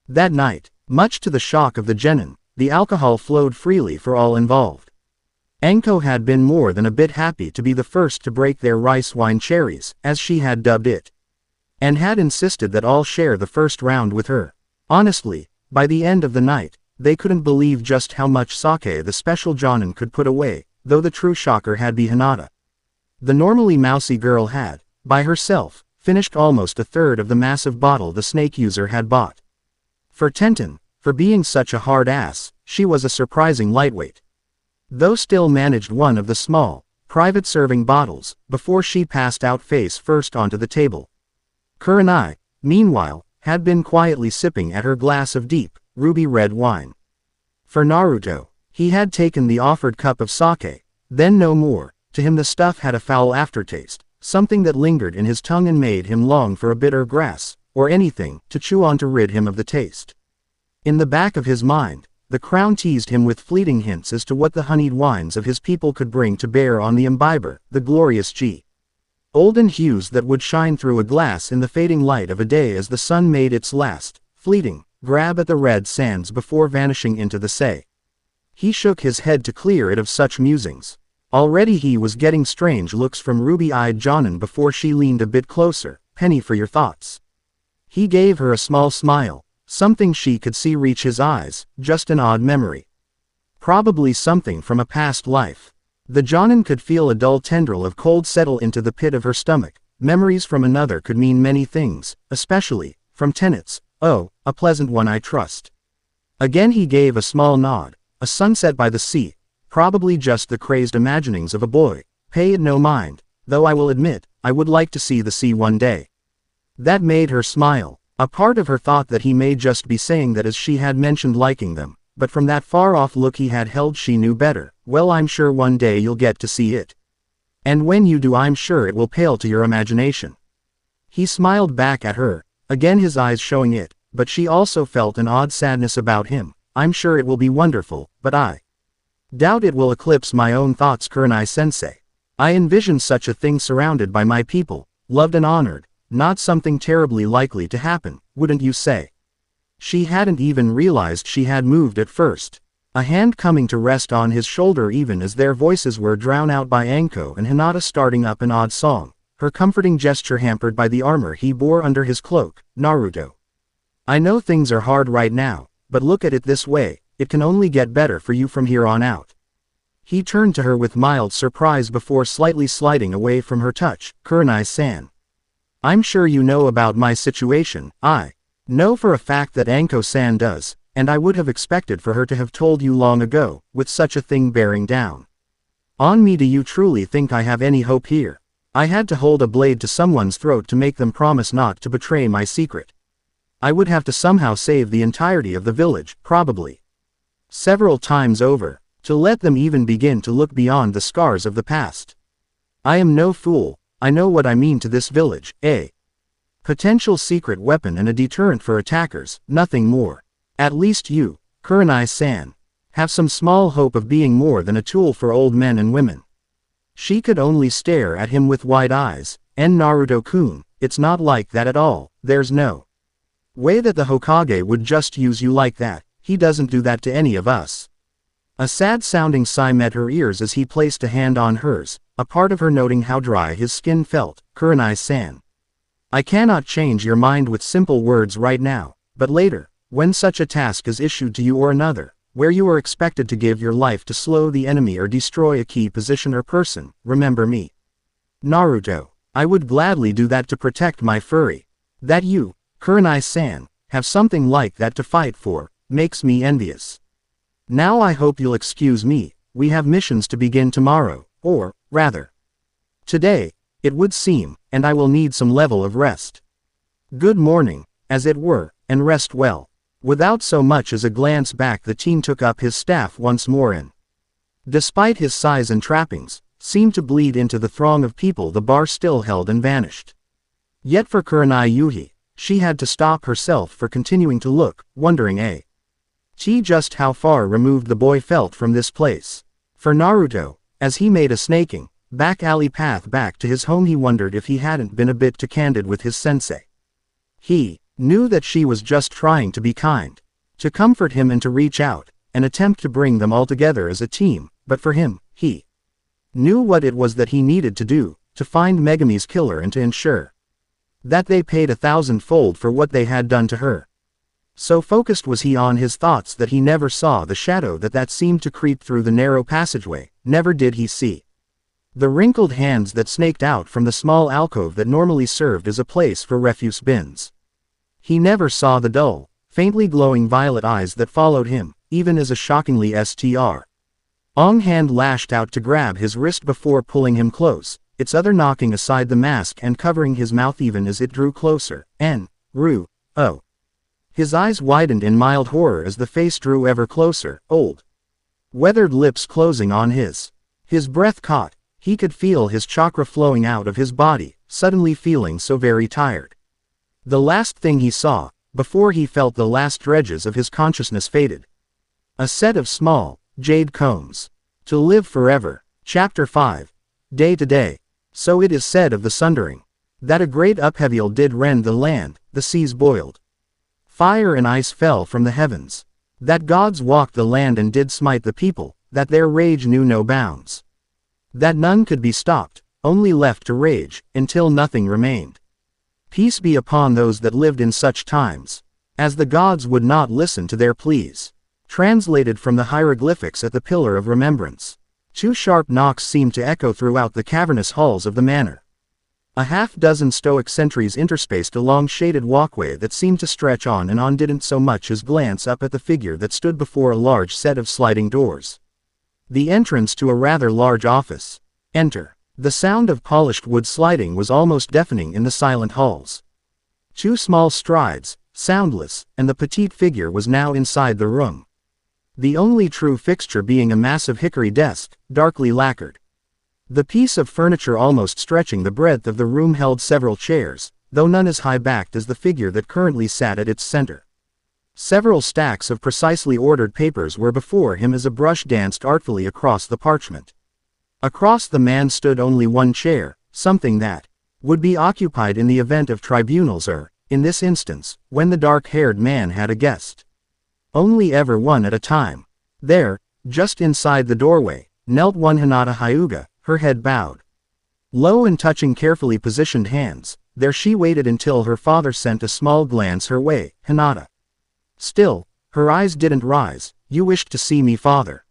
That night, much to the shock of the genin, the alcohol flowed freely for all involved. Anko had been more than a bit happy to be the first to break their rice wine cherries, as she had dubbed it, and had insisted that all share the first round with her. Honestly, by the end of the night, they couldn't believe just how much sake the special jonin could put away, though the true shocker had been Hinata. The normally mousy girl had, by herself, finished almost a third of the massive bottle the snake user had bought. For Tenten, for being such a hard ass, she was a surprising lightweight. Though still managed one of the small, private serving bottles, before she passed out face first onto the table. Kurenai, meanwhile, had been quietly sipping at her glass of deep, ruby red wine. For Naruto, he had taken the offered cup of sake, then no more. To him the stuff had a foul aftertaste, something that lingered in his tongue and made him long for a bitter grass, or anything, to chew on to rid him of the taste. In the back of his mind, the crown teased him with fleeting hints as to what the honeyed wines of his people could bring to bear on the imbiber, the glorious olden hues that would shine through a glass in the fading light of a day as the sun made its last, fleeting, grab at the red sands before vanishing into the sea. He shook his head to clear it of such musings. Already he was getting strange looks from ruby-eyed Jonin before she leaned a bit closer. Penny for your thoughts. He gave her a small smile. Something she could see reach his eyes, just an odd memory. Probably something from a past life. The Jonin could feel a dull tendril of cold settle into the pit of her stomach. Memories from another could mean many things, especially, from Tenets. Oh, a pleasant one I trust. Again he gave a small nod. A sunset by the sea. Probably just the crazed imaginings of a boy. Pay it no mind, though I will admit, I would like to see the sea one day. That made her smile. A part of her thought that he may just be saying that as she had mentioned liking them, but from that far-off look he had held she knew better. Well, I'm sure one day you'll get to see it. And when you do, I'm sure it will pale to your imagination. He smiled back at her, again his eyes showing it, but she also felt an odd sadness about him. I'm sure it will be wonderful, but I doubt it will eclipse my own thoughts, Kurenai-sensei. I envision such a thing surrounded by my people, loved and honored. Not something terribly likely to happen, wouldn't you say? She hadn't even realized she had moved at first. A hand coming to rest on his shoulder even as their voices were drowned out by Anko and Hinata starting up an odd song, her comforting gesture hampered by the armor he bore under his cloak. Naruto. I know things are hard right now, but look at it this way, it can only get better for you from here on out. He turned to her with mild surprise before slightly sliding away from her touch. Kurenai-san. I'm sure you know about my situation. I know for a fact that Anko-san does, and I would have expected for her to have told you long ago, with such a thing bearing down on me. Do you truly think I have any hope here? I had to hold a blade to someone's throat to make them promise not to betray my secret. I would have to somehow save the entirety of the village, probably several times over, to let them even begin to look beyond the scars of the past. I am no fool. I know what I mean to this village, a potential secret weapon and a deterrent for attackers, nothing more. At least you, Kurenai-san, have some small hope of being more than a tool for old men and women. She could only stare at him with wide eyes, and Naruto-kun, it's not like that at all, there's no Way that the Hokage would just use you like that, he doesn't do that to any of us. A sad-sounding sigh met her ears as he placed a hand on hers, a part of her noting how dry his skin felt. Kurenai-san. I cannot change your mind with simple words right now, but later, when such a task is issued to you or another, where you are expected to give your life to slow the enemy or destroy a key position or person, remember me. Naruto. I would gladly do that to protect my furry. That you, Kurenai-san, have something like that to fight for, makes me envious. Now I hope you'll excuse me, we have missions to begin tomorrow, or, rather, today, it would seem, and I will need some level of rest. Good morning, as it were, and rest well. Without so much as a glance back, the teen took up his staff once more and, despite his size and trappings, seemed to bleed into the throng of people the bar still held and vanished. Yet for Kurenai Yuhi, she had to stop herself for continuing to look, wondering just how far removed the boy felt from this place. For Naruto, as he made a snaking, back alley path back to his home, he wondered if he hadn't been a bit too candid with his sensei. He knew that she was just trying to be kind, to comfort him and to reach out, and attempt to bring them all together as a team, but for him, he knew what it was that he needed to do, to find Megumi's killer and to ensure that they paid 1,000-fold for what they had done to her. So focused was he on his thoughts that he never saw the shadow that seemed to creep through the narrow passageway. Never did he see the wrinkled hands that snaked out from the small alcove that normally served as a place for refuse bins. He never saw the dull, faintly glowing violet eyes that followed him, even as a shockingly strong hand lashed out to grab his wrist before pulling him close, its other knocking aside the mask and covering his mouth even as it drew closer. Oh. His eyes widened in mild horror as the face drew ever closer, old, weathered lips closing on his. His breath caught, he could feel his chakra flowing out of his body, suddenly feeling so very tired. The last thing he saw, before he felt the last dredges of his consciousness faded. A set of small, jade combs. To live forever. Chapter 5. Day to day. So it is said of the sundering, that a great upheaval did rend the land, the seas boiled. Fire and ice fell from the heavens. That gods walked the land and did smite the people, that their rage knew no bounds. That none could be stopped, only left to rage, until nothing remained. Peace be upon those that lived in such times, as the gods would not listen to their pleas. Translated from the hieroglyphics at the Pillar of Remembrance. 2 sharp knocks seemed to echo throughout the cavernous halls of the manor. A half-dozen stoic sentries interspaced a long shaded walkway that seemed to stretch on and on, didn't so much as glance up at the figure that stood before a large set of sliding doors. The entrance to a rather large office. Enter. The sound of polished wood sliding was almost deafening in the silent halls. 2 small strides, soundless, and the petite figure was now inside the room. The only true fixture being a massive hickory desk, darkly lacquered. The piece of furniture almost stretching the breadth of the room held several chairs, though none as high-backed as the figure that currently sat at its center. Several stacks of precisely ordered papers were before him as a brush danced artfully across the parchment. Across the man stood only one chair, something that would be occupied in the event of tribunals or, in this instance, when the dark-haired man had a guest. Only ever one at a time. There, just inside the doorway, knelt one Hinata Hyuga, her head bowed low and touching carefully positioned hands. There she waited until her father sent a small glance her way. Hinata. Still, her eyes didn't rise. You wished to see me, father?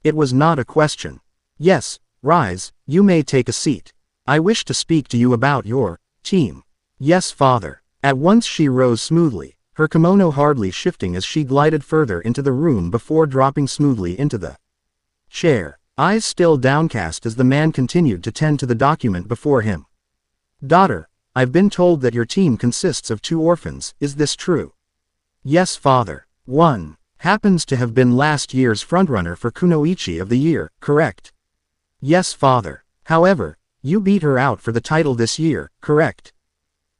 It was not a question. Yes, rise, you may take a seat. I wish to speak to you about your team. Yes, father. At once she rose smoothly, her kimono hardly shifting as she glided further into the room before dropping smoothly into the chair, eyes still downcast as the man continued to tend to the document before him. Daughter, I've been told that your team consists of 2 orphans, is this true? Yes, father. One happens to have been last year's frontrunner for Kunoichi of the Year, correct? Yes, father. However, you beat her out for the title this year, correct?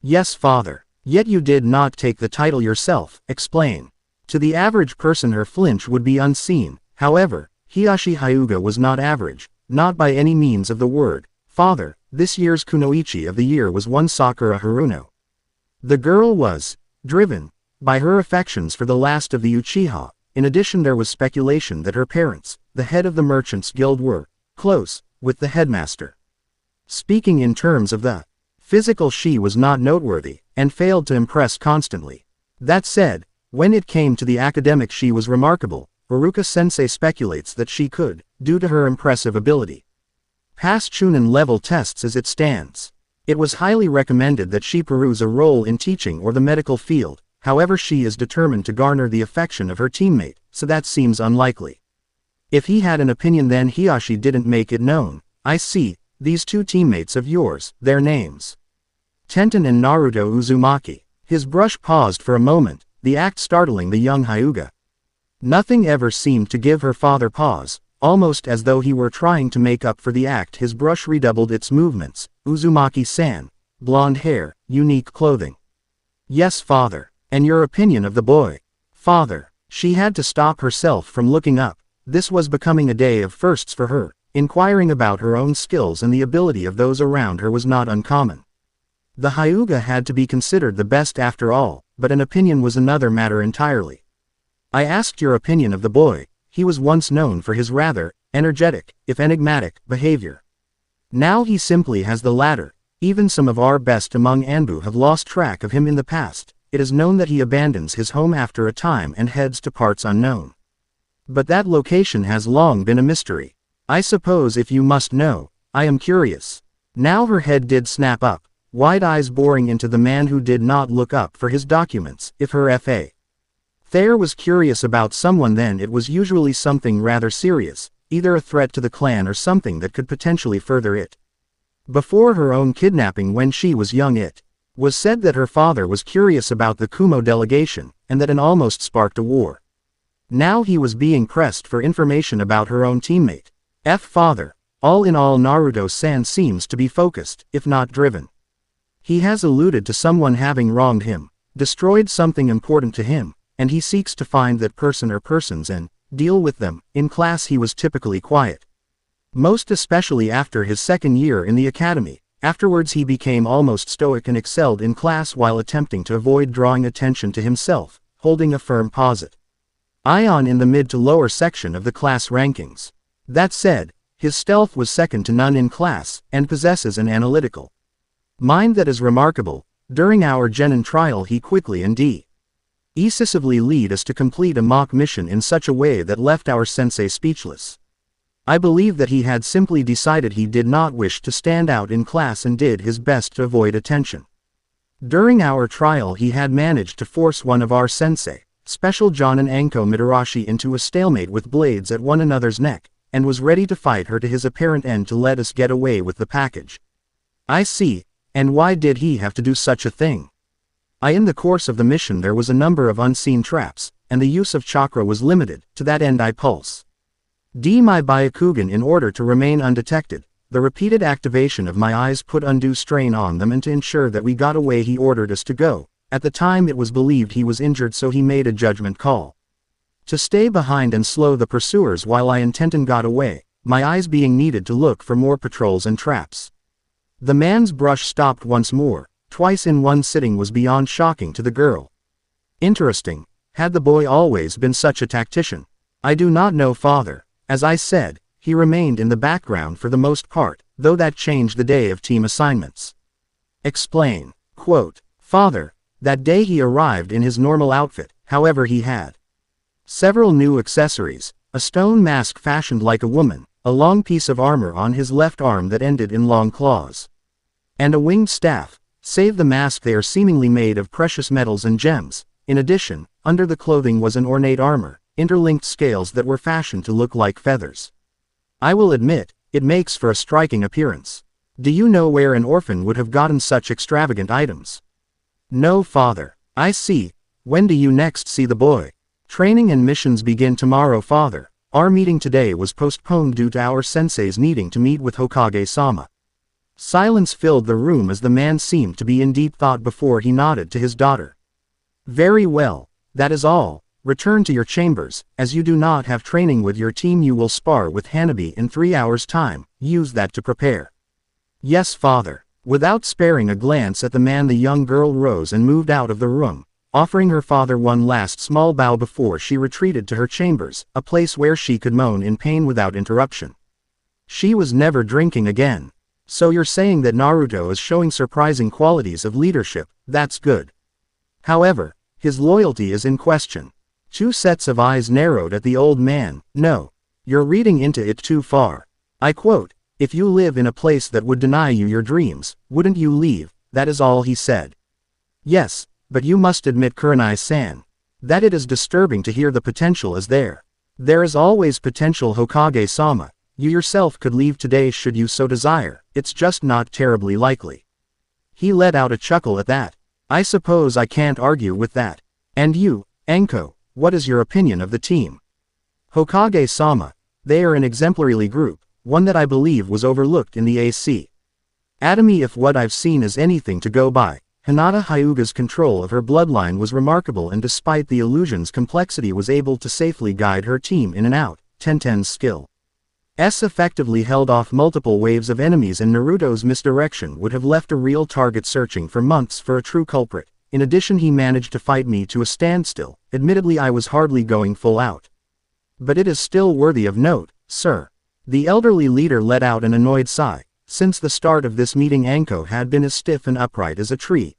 Yes, father. Yet you did not take the title yourself, explain. To the average person her flinch would be unseen. However, Hiashi Hyuga was not average, not by any means of the word. Father, this year's Kunoichi of the Year was one Sakura Haruno. The girl was driven, by her affections for the last of the Uchiha. In addition, there was speculation that her parents, the head of the Merchants Guild, were close with the headmaster. Speaking in terms of the physical, she was not noteworthy, and failed to impress constantly. That said, when it came to the academic, she was remarkable. Iruka-sensei speculates that she could, due to her impressive ability, pass Chunin level tests as it stands. It was highly recommended that she pursue a role in teaching or the medical field. However, she is determined to garner the affection of her teammate, so that seems unlikely. If he had an opinion, then Hiyashi didn't make it known. I see, these two teammates of yours, their names. Tenten and Naruto Uzumaki. His brush paused for a moment, the act startling the young Hyuga. Nothing ever seemed to give her father pause, almost as though he were trying to make up for the act. His brush redoubled its movements. Uzumaki-san. Blonde hair, unique clothing. Yes, father. And your opinion of the boy? Father. She had to stop herself from looking up. This was becoming a day of firsts for her. Inquiring about her own skills and the ability of those around her was not uncommon. The Hyuga had to be considered the best after all, but an opinion was another matter entirely. I asked your opinion of the boy. He was once known for his rather energetic, if enigmatic, behavior. Now he simply has the latter. Even some of our best among Anbu have lost track of him in the past. It is known that he abandons his home after a time and heads to parts unknown. But that location has long been a mystery. I suppose if you must know, I am curious. Now her head did snap up, wide eyes boring into the man who did not look up for his documents. If her F.A. Thayer was curious about someone, then it was usually something rather serious, either a threat to the clan or something that could potentially further it. Before her own kidnapping when she was young, it was said that her father was curious about the Kumo delegation, and that it almost sparked a war. Now he was being pressed for information about her own teammate. Father. All in all, Naruto-san seems to be focused, if not driven. He has alluded to someone having wronged him, destroyed something important to him, and he seeks to find that person or persons and deal with them. In class he was typically quiet. Most especially after his second year in the academy. Afterwards he became almost stoic and excelled in class while attempting to avoid drawing attention to himself, holding a firm posit. Ion in the mid to lower section of the class rankings. That said, his stealth was second to none in class, and possesses an analytical mind that is remarkable. During our genin trial he quickly and decisively led us to complete a mock mission in such a way that left our sensei speechless. I believe that he had simply decided he did not wish to stand out in class and did his best to avoid attention. During our trial he had managed to force one of our sensei, Special John and Anko Mitarashi, into a stalemate with blades at one another's neck, and was ready to fight her to his apparent end to let us get away with the package. I see, and why did he have to do such a thing? In the course of the mission there was a number of unseen traps, and the use of chakra was limited. To that end I pulse my Byakugan in order to remain undetected. The repeated activation of my eyes put undue strain on them, and to ensure that we got away he ordered us to go. At the time it was believed he was injured, so he made a judgment call to stay behind and slow the pursuers while I and Tenten got away, my eyes being needed to look for more patrols and traps. The man's brush stopped once more, twice in one sitting, was beyond shocking to the girl. Interesting. Had the boy always been such a tactician? I do not know, father. As I said, he remained in the background for the most part, though that changed the day of team assignments. Explain. Quote, Father, that day he arrived in his normal outfit. However, he had several new accessories, a stone mask fashioned like a woman, a long piece of armor on his left arm that ended in long claws, and a winged staff. Save the mask, they are seemingly made of precious metals and gems. In addition, under the clothing was an ornate armor, interlinked scales that were fashioned to look like feathers. I will admit, it makes for a striking appearance. Do you know where an orphan would have gotten such extravagant items? No, father. I see. When do you next see the boy? Training and missions begin tomorrow, father. Our meeting today was postponed due to our sensei's needing to meet with Hokage-sama. Silence filled the room as the man seemed to be in deep thought before he nodded to his daughter. Very well. That is all. Return to your chambers. As you do not have training with your team, you will spar with Hanabi in 3 hours' time. Use that to prepare. Yes, father. Without sparing a glance at the man, the young girl rose and moved out of the room. offering her father one last small bow before she retreated to her chambers, a place where she could moan in pain without interruption. She was never drinking again. So you're saying that Naruto is showing surprising qualities of leadership, that's good. However, his loyalty is in question. Two sets of eyes narrowed at the old man. No. You're reading into it too far. I quote, "If you live in a place that would deny you your dreams, wouldn't you leave?" That is all he said. Yes, but you must admit, Kurenai-san, that it is disturbing to hear the potential is there. There is always potential, Hokage-sama. You yourself could leave today should you so desire, it's just not terribly likely. He let out a chuckle at that. I suppose I can't argue with that. And you, Anko, what is your opinion of the team? Hokage-sama, they are an exemplary group, one that I believe was overlooked in the AC. Adami, if what I've seen is anything to go by, Hinata Hyuga's control of her bloodline was remarkable, and despite the illusion's complexity was able to safely guide her team in and out. Tenten's skill effectively held off multiple waves of enemies, and Naruto's misdirection would have left a real target searching for months for a true culprit. In addition, he managed to fight me to a standstill. Admittedly, I was hardly going full out. But it is still worthy of note, sir. The elderly leader let out an annoyed sigh. Since the start of this meeting, Anko had been as stiff and upright as a tree.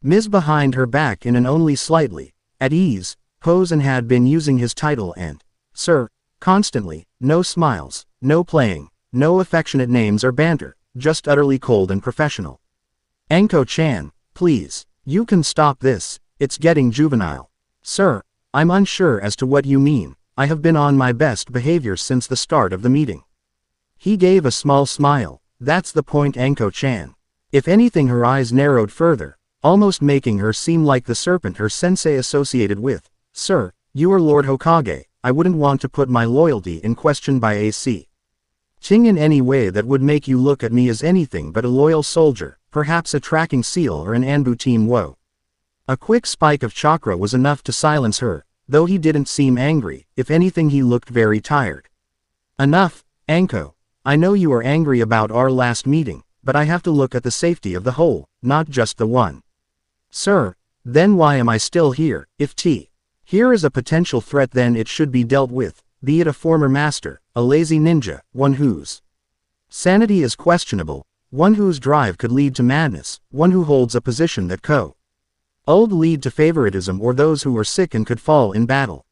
Ms. behind her back in an only slightly at ease pose, and had been using his title and sir constantly. No smiles, no playing, no affectionate names or banter, just utterly cold and professional. Anko-chan, please, you can stop this, it's getting juvenile. Sir, I'm unsure as to what you mean. I have been on my best behavior since the start of the meeting. He gave a small smile. That's the point, Anko-chan. If anything, her eyes narrowed further, almost making her seem like the serpent her sensei associated with. Sir, you are Lord Hokage. I wouldn't want to put my loyalty in question by AC. Ting in any way that would make you look at me as anything but a loyal soldier, perhaps a tracking seal or an Anbu team woe. A quick spike of chakra was enough to silence her, though he didn't seem angry. If anything, he looked very tired. Enough, Anko. I know you are angry about our last meeting, but I have to look at the safety of the whole, not just the one. Sir, then why am I still here? If here is a potential threat, then it should be dealt with, be it a former master, a lazy ninja, one whose sanity is questionable, one whose drive could lead to madness, one who holds a position that could lead to favoritism, or those who are sick and could fall in battle.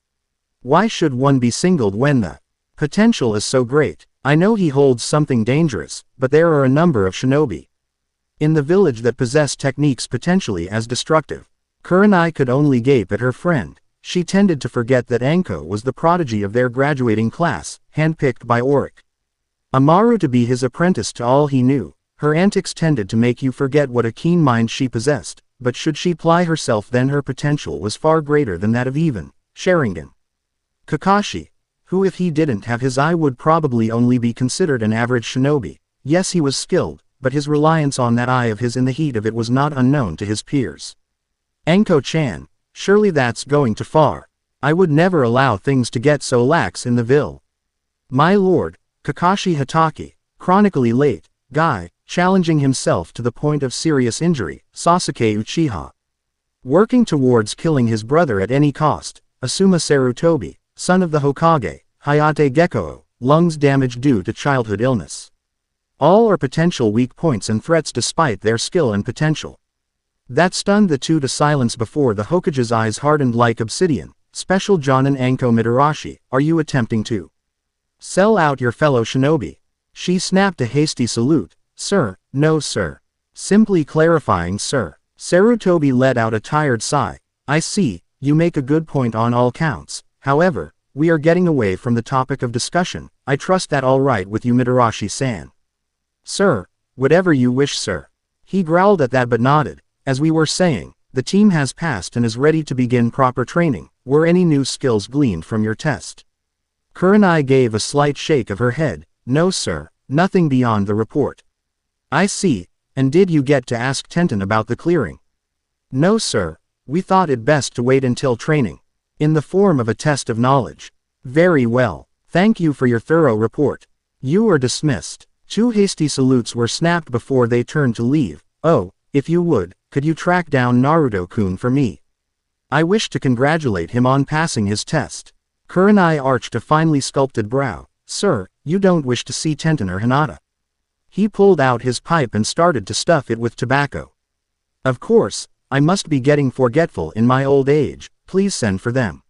Why should one be singled when the potential is so great? I know he holds something dangerous, but there are a number of shinobi in the village that possess techniques potentially as destructive. Kurenai could only gape at her friend. She tended to forget that Anko was the prodigy of their graduating class, handpicked by Auric Amaru to be his apprentice. To all he knew, her antics tended to make you forget what a keen mind she possessed, but should she ply herself, then her potential was far greater than that of even Sharingan Kakashi, who, if he didn't have his eye, would probably only be considered an average shinobi. Yes, he was skilled, but his reliance on that eye of his in the heat of it was not unknown to his peers. Anko-chan, surely that's going too far. I would never allow things to get so lax in the Ville. My lord, Kakashi Hatake, chronically late, guy, challenging himself to the point of serious injury, Sasuke Uchiha. Working towards killing his brother at any cost, Asuma Sarutobi, son of the Hokage, Hayate Gekko, lungs damage due to childhood illness. All are potential weak points and threats despite their skill and potential. That stunned the two to silence before the Hokage's eyes hardened like obsidian. Special Jonin Anko Mitarashi, are you attempting to sell out your fellow shinobi? She snapped a hasty salute. Sir, no sir. Simply clarifying, sir. Sarutobi let out a tired sigh. I see, you make a good point on all counts. However, we are getting away from the topic of discussion. I trust that all right with you, Mitarashi-san. Sir, whatever you wish, sir. He growled at that but nodded. As we were saying, the team has passed and is ready to begin proper training. Were any new skills gleaned from your test? Kurenai gave a slight shake of her head. No sir, nothing beyond the report. I see, and did you get to ask Tenten about the clearing? No sir, we thought it best to wait until training. In the form of a test of knowledge. Very well, thank you for your thorough report. You are dismissed. Two hasty salutes were snapped before they turned to leave. Oh, if you would, could you track down Naruto-kun for me? I wish to congratulate him on passing his test. Kurenai arched a finely sculpted brow. Sir, you don't wish to see Tenten or Hinata. He pulled out his pipe and started to stuff it with tobacco. Of course, I must be getting forgetful in my old age, please send for them.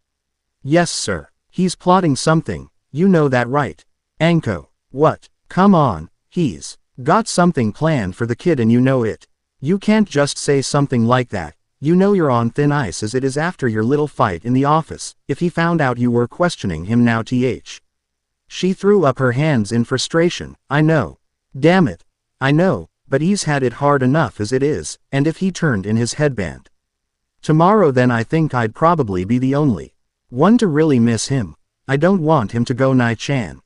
Yes sir, he's plotting something, you know that right? Anko, what? Come on, he's got something planned for the kid and you know it. You can't just say something like that, you know you're on thin ice as it is after your little fight in the office, if he found out you were questioning him now th. She threw up her hands in frustration. I know. Damn it. I know, but he's had it hard enough as it is, and if he turned in his headband tomorrow then I think I'd probably be the only one to really miss him. I don't want him to go Nai-chan.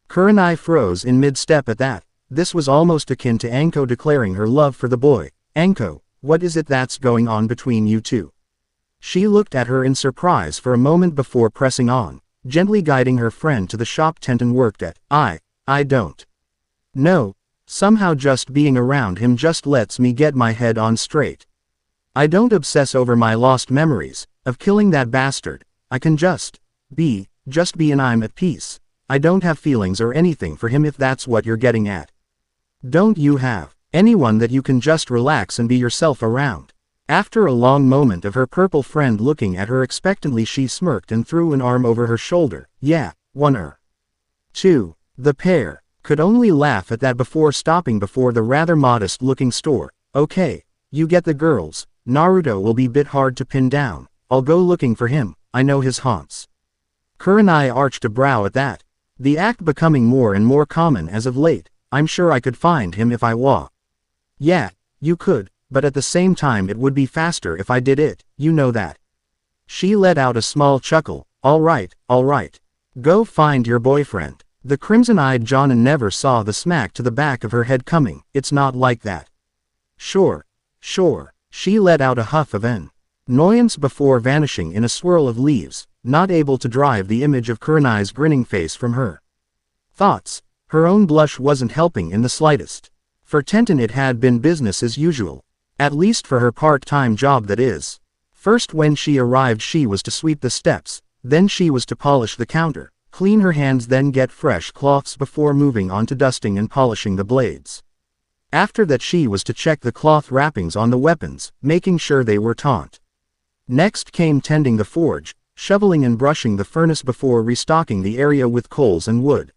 Kurenai froze in mid-step at that. This was almost akin to Anko declaring her love for the boy. Anko, what is it that's going on between you two? She looked at her in surprise for a moment before pressing on, gently guiding her friend to the shop Tenten worked at. I don't know, somehow just being around him just lets me get my head on straight. I don't obsess over my lost memories of killing that bastard. I can just be and I'm at peace. I don't have feelings or anything for him if that's what you're getting at. Don't you have anyone that you can just relax and be yourself around? After a long moment of her purple friend looking at her expectantly, she smirked and threw an arm over her shoulder. Yeah, one or two. The pair could only laugh at that before stopping before the rather modest-looking store. Okay, you get the girls. Naruto will be bit hard to pin down. I'll go looking for him, I know his haunts. Kurenai arched a brow at that. The act becoming more and more common as of late. I'm sure I could find him if I walk. Yeah, you could, but at the same time it would be faster if I did it, you know that. She let out a small chuckle. All right. Go find your boyfriend. The crimson-eyed Jonin never saw the smack to the back of her head coming. It's not like that. Sure. She let out a huff of annoyance before vanishing in a swirl of leaves, not able to drive the image of Kurenai's grinning face from her thoughts. Her own blush wasn't helping in the slightest. For Tenten it had been business as usual. At least for her part-time job that is. First when she arrived she was to sweep the steps, then she was to polish the counter, clean her hands then get fresh cloths before moving on to dusting and polishing the blades. After that she was to check the cloth wrappings on the weapons, making sure they were taut. Next came tending the forge, shoveling and brushing the furnace before restocking the area with coals and wood.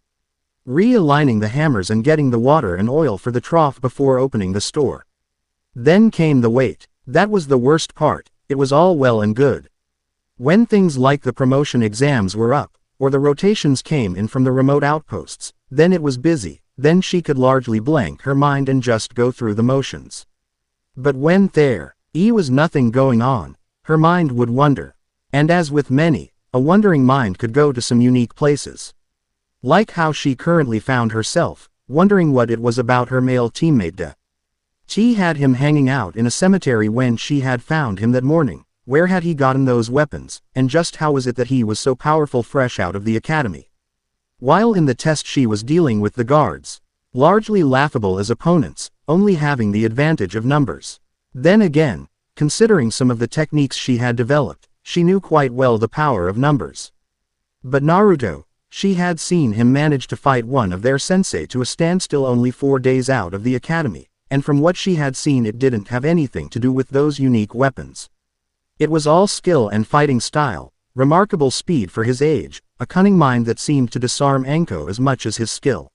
Realigning the hammers and getting the water and oil for the trough before opening the store. Then came the wait. That was the worst part. It was all well and good. When things like the promotion exams were up, or the rotations came in from the remote outposts, then it was busy, then she could largely blank her mind and just go through the motions. But when there was nothing going on, her mind would wander. And as with many, a wandering mind could go to some unique places. Like how she currently found herself, wondering what it was about her male teammate T had him hanging out in a cemetery when she had found him that morning. Where had he gotten those weapons, and just how was it that he was so powerful fresh out of the academy? While in the test she was dealing with the guards, largely laughable as opponents, only having the advantage of numbers. Then again, considering some of the techniques she had developed, she knew quite well the power of numbers. But Naruto, she had seen him manage to fight one of their sensei to a standstill only 4 days out of the academy, and from what she had seen it didn't have anything to do with those unique weapons. It was all skill and fighting style, remarkable speed for his age, a cunning mind that seemed to disarm Anko as much as his skill.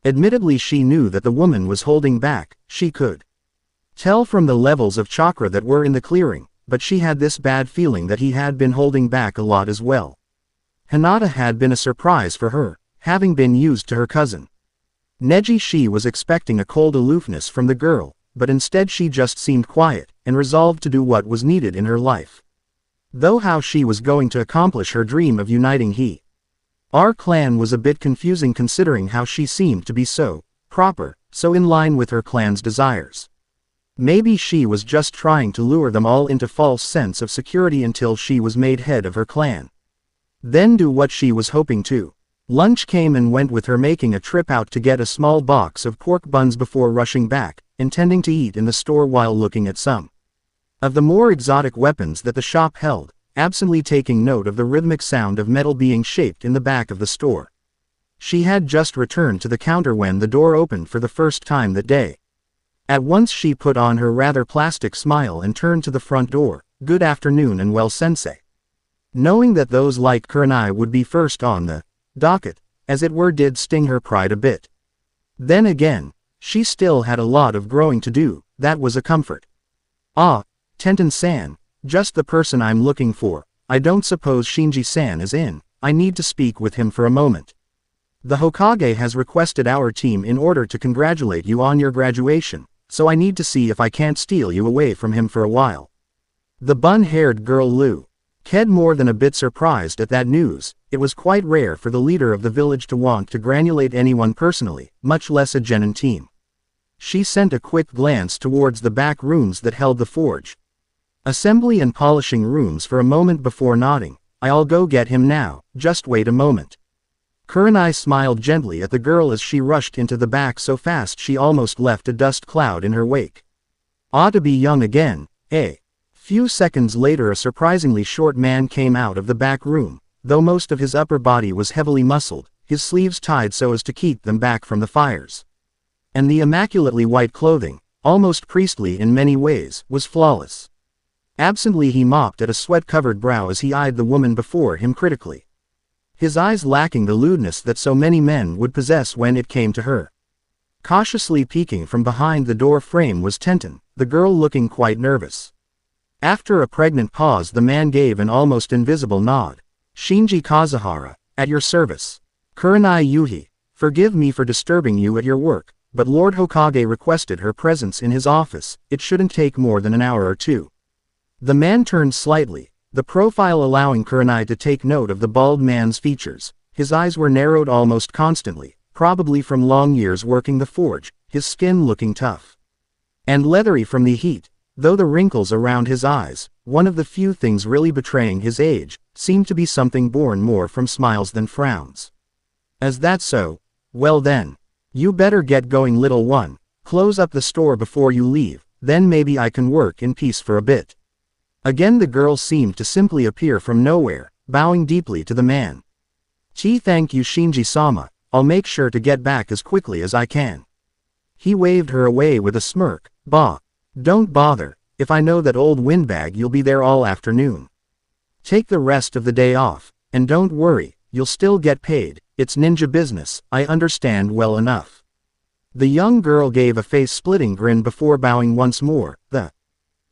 Admittedly she knew that the woman was holding back, she could tell from the levels of chakra that were in the clearing, but she had this bad feeling that he had been holding back a lot as well. Hinata had been a surprise for her, having been used to her cousin Neji. She was expecting a cold aloofness from the girl, but instead she just seemed quiet, and resolved to do what was needed in her life. Though how she was going to accomplish her dream of uniting our clan was a bit confusing considering how she seemed to be so proper, so in line with her clan's desires. Maybe she was just trying to lure them all into false sense of security until she was made head of her clan. Then do what she was hoping to. Lunch came and went with her making a trip out to get a small box of pork buns before rushing back, intending to eat in the store while looking at some of the more exotic weapons that the shop held, absently taking note of the rhythmic sound of metal being shaped in the back of the store. She had just returned to the counter when the door opened for the first time that day. At once she put on her rather plastic smile and turned to the front door. "Good afternoon and well, sensei." Knowing that those like Kurenai would be first on the docket, as it were, did sting her pride a bit. Then again, she still had a lot of growing to do. That was a comfort. "Ah, Tenten-san, just the person I'm looking for. I don't suppose Shinji-san is in. I need to speak with him for a moment. The Hokage has requested our team in order to congratulate you on your graduation, so I need to see if I can't steal you away from him for a while." The bun-haired girl Lu Ked more than a bit surprised at that news. It was quite rare for the leader of the village to want to granulate anyone personally, much less a genin team. She sent a quick glance towards the back rooms that held the forge, assembly and polishing rooms for a moment before nodding. "I'll go get him now, just wait a moment." Kurenai smiled gently at the girl as she rushed into the back so fast she almost left a dust cloud in her wake. "Ought to be young again, eh?" Few seconds later a surprisingly short man came out of the back room, though most of his upper body was heavily muscled, his sleeves tied so as to keep them back from the fires. And the immaculately white clothing, almost priestly in many ways, was flawless. Absently he mopped at a sweat-covered brow as he eyed the woman before him critically, his eyes lacking the lewdness that so many men would possess when it came to her. Cautiously peeking from behind the door frame was Tenten, the girl looking quite nervous. After a pregnant pause the man gave an almost invisible nod. "Shinji Kazuhara, at your service." "Kurenai Yuhi, forgive me for disturbing you at your work, but Lord Hokage requested her presence in his office. It shouldn't take more than an hour or two." The man turned slightly, the profile allowing Kurenai to take note of the bald man's features. His eyes were narrowed almost constantly, probably from long years working the forge, his skin looking tough and leathery from the heat, though the wrinkles around his eyes, one of the few things really betraying his age, seemed to be something born more from smiles than frowns. "Is that so? Well then, you better get going, little one. Close up the store before you leave, then maybe I can work in peace for a bit." Again the girl seemed to simply appear from nowhere, bowing deeply to the man. Thank you Shinji-sama, I'll make sure to get back as quickly as I can." He waved her away with a smirk. "Bah. Don't bother, if I know that old windbag you'll be there all afternoon. Take the rest of the day off, and don't worry, you'll still get paid. It's ninja business, I understand well enough." The young girl gave a face-splitting grin before bowing once more, the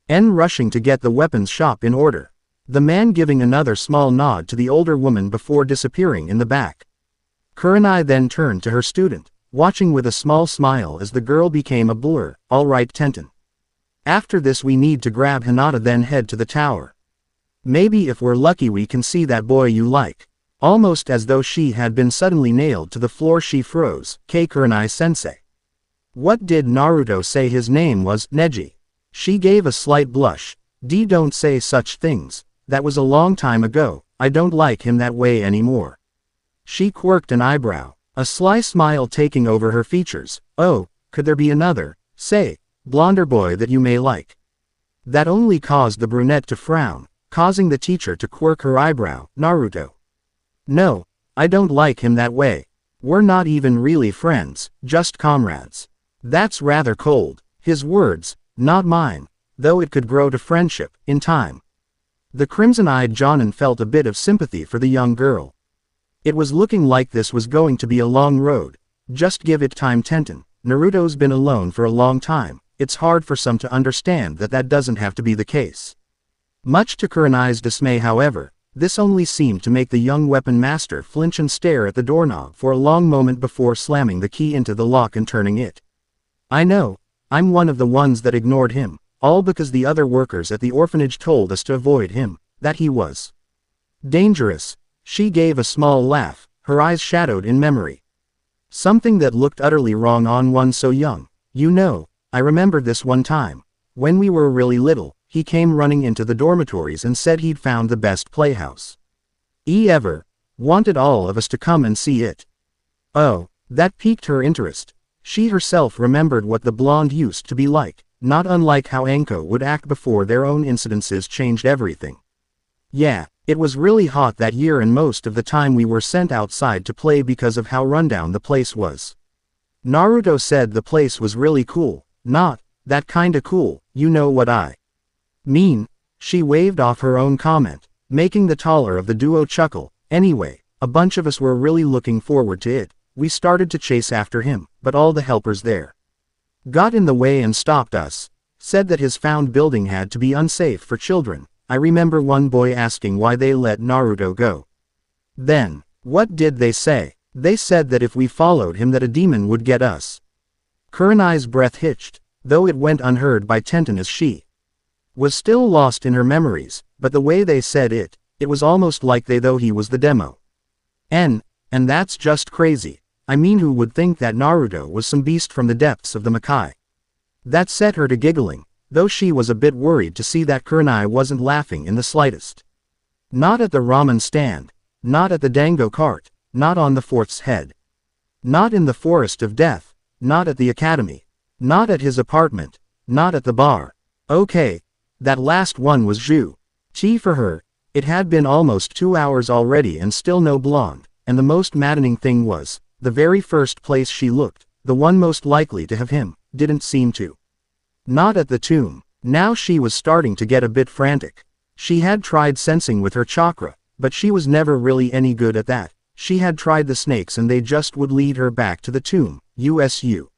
rushing to get the weapons shop in order. The man giving another small nod to the older woman before disappearing in the back. Kurenai then turned to her student, watching with a small smile as the girl became a blur. "All right Tenten. After this we need to grab Hinata then head to the tower. Maybe if we're lucky we can see that boy you like." Almost as though she had been suddenly nailed to the floor she froze. "Kurenai-sensei. What did Naruto say his name was? Neji?" She gave a slight blush. Don't say such things. That was a long time ago. I don't like him that way anymore." She quirked an eyebrow, a sly smile taking over her features. "Oh, could there be another, say, blonder boy that you may like?" That only caused the brunette to frown, causing the teacher to quirk her eyebrow. "Naruto. No, I don't like him that way. We're not even really friends, just comrades." "That's rather cold." His words, not mine, though it could grow to friendship, in time. The crimson-eyed Jonin felt a bit of sympathy for the young girl. It was looking like this was going to be a long road. Just give it time Tenten. Naruto's been alone for a long time. It's hard for some to understand that that doesn't have to be the case. Much to Kurenai's dismay however, this only seemed to make the young weapon master flinch and stare at the doorknob for a long moment before slamming the key into the lock and turning it. "I know, I'm one of the ones that ignored him, all because the other workers at the orphanage told us to avoid him, that he was dangerous." She gave a small laugh, her eyes shadowed in memory. "Something that looked utterly wrong on one so young. You know, I remember this one time, when we were really little, he came running into the dormitories and said he'd found the best playhouse ever. Wanted all of us to come and see it." Oh, that piqued her interest. She herself remembered what the blonde used to be like, not unlike how Anko would act before their own incidences changed everything. Yeah, it was really hot that year and most of the time we were sent outside to play because of how rundown the place was. Naruto said the place was really cool, not that kinda cool, you know what I mean. She waved off her own comment, making the taller of the duo chuckle. Anyway, a bunch of us were really looking forward to it. We started to chase after him, but all the helpers there got in the way and stopped us. Said that his found building had to be unsafe for children. I remember one boy asking why they let Naruto go. Then, what did they say? They said that if we followed him that a demon would get us. Kurenai's breath hitched, though it went unheard by Tenten as she was still lost in her memories, but the way they said it, it was almost like they though he was the demo. And that's just crazy. I mean, who would think that Naruto was some beast from the depths of the Makai? That set her to giggling, though she was a bit worried to see that Kurenai wasn't laughing in the slightest. Not at the ramen stand, not at the dango cart, not on the fourth's head. Not in the forest of death, not at the academy, not at his apartment, not at the bar. Okay, that last one was Zhu. Tea for her. It had been almost 2 hours already and still no blonde, and the most maddening thing was, the very first place she looked, the one most likely to have him, didn't seem to. Not at the tomb. Now she was starting to get a bit frantic. She had tried sensing with her chakra, but she was never really any good at that. She had tried the snakes and they just would lead her back to the tomb, USU.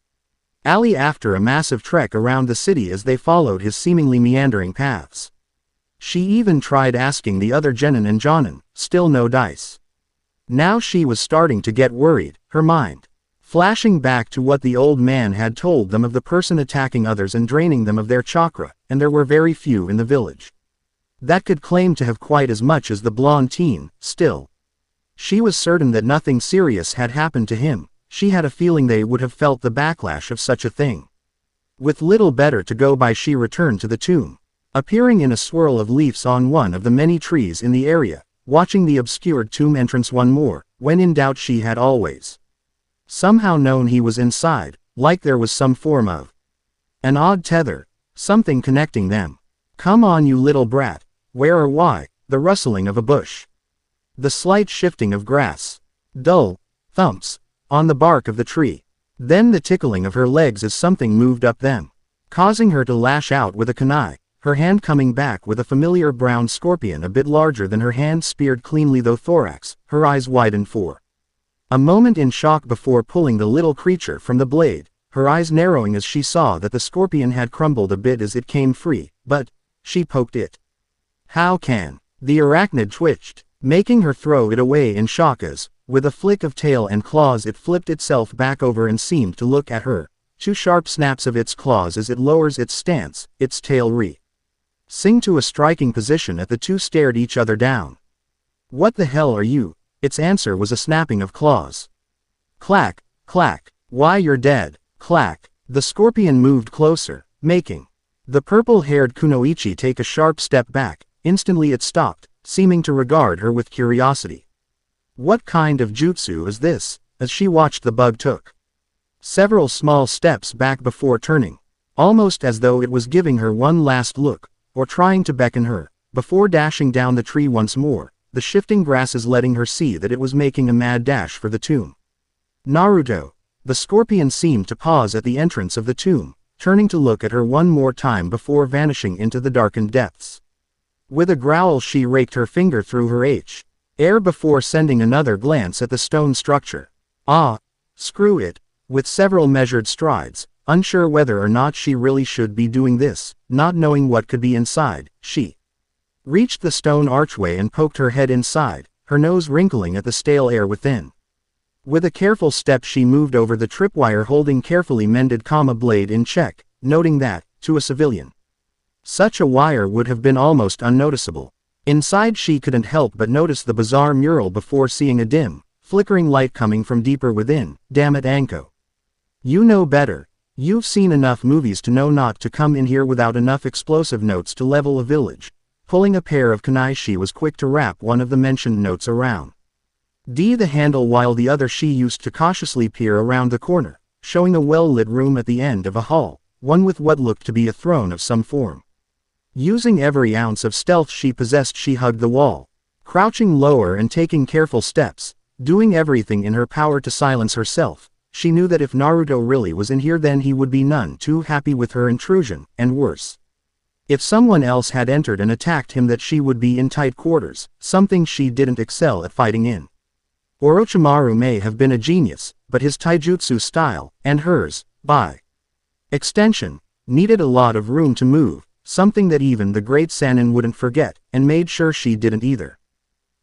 Ali after a massive trek around the city as they followed his seemingly meandering paths. She even tried asking the other Genin and Jonin, still no dice. Now she was starting to get worried, her mind flashing back to what the old man had told them of the person attacking others and draining them of their chakra, and there were very few in the village that could claim to have quite as much as the blonde teen. Still, she was certain that nothing serious had happened to him. She had a feeling they would have felt the backlash of such a thing. With little better to go by, she returned to the tomb, appearing in a swirl of leaves on one of the many trees in the area, watching the obscured tomb entrance one more. When in doubt, she had always somehow known he was inside, like there was some form of an odd tether, something connecting them. Come on, you little brat. Where or why? The rustling of a bush, the slight shifting of grass, dull thumps on the bark of the tree, then the tickling of her legs as something moved up them, causing her to lash out with a kunai, her hand coming back with a familiar brown scorpion a bit larger than her hand, speared cleanly though thorax. Her eyes widened for a moment in shock before pulling the little creature from the blade, her eyes narrowing as she saw that the scorpion had crumbled a bit as it came free, but she poked it. How can? The arachnid twitched, making her throw it away in shock as, with a flick of tail and claws, it flipped itself back over and seemed to look at her. 2 sharp snaps of its claws as it lowers its stance, its tail sink to a striking position as the two stared each other down. What the hell are you? Its answer was a snapping of claws. Clack, clack. Why, you're dead. Clack. The scorpion moved closer, making the purple-haired kunoichi take a sharp step back. Instantly it stopped, seeming to regard her with curiosity. What kind of jutsu is this? As she watched, the bug took several small steps back before turning, almost as though it was giving her one last look, or trying to beckon her, before dashing down the tree once more, the shifting grasses letting her see that it was making a mad dash for the tomb. Naruto. The scorpion seemed to pause at the entrance of the tomb, turning to look at her one more time before vanishing into the darkened depths. With a growl, she raked her finger through her hair before sending another glance at the stone structure. Ah, screw it. With several measured strides, unsure whether or not she really should be doing this, not knowing what could be inside, she reached the stone archway and poked her head inside, her nose wrinkling at the stale air within. With a careful step, she moved over the tripwire, holding carefully mended blade in check, noting that, to a civilian, such a wire would have been almost unnoticeable. Inside, she couldn't help but notice the bizarre mural before seeing a dim, flickering light coming from deeper within. Damn it, Anko. You know better. You've seen enough movies to know not to come in here without enough explosive notes to level a village. Pulling a pair of kunai, she was quick to wrap one of the mentioned notes around the handle while the other she used to cautiously peer around the corner. showing a well-lit room at the end of a hall, one with what looked to be a throne of some form. Using every ounce of stealth she possessed, she hugged the wall, crouching lower and taking careful steps, doing everything in her power to silence herself. She knew that if Naruto really was in here, then he would be none too happy with her intrusion, and worse, if someone else had entered and attacked him, that she would be in tight quarters, something she didn't excel at fighting in. Orochimaru may have been a genius, but his taijutsu style, and hers, by extension, needed a lot of room to move, something that even the great Sannin wouldn't forget, and made sure she didn't either.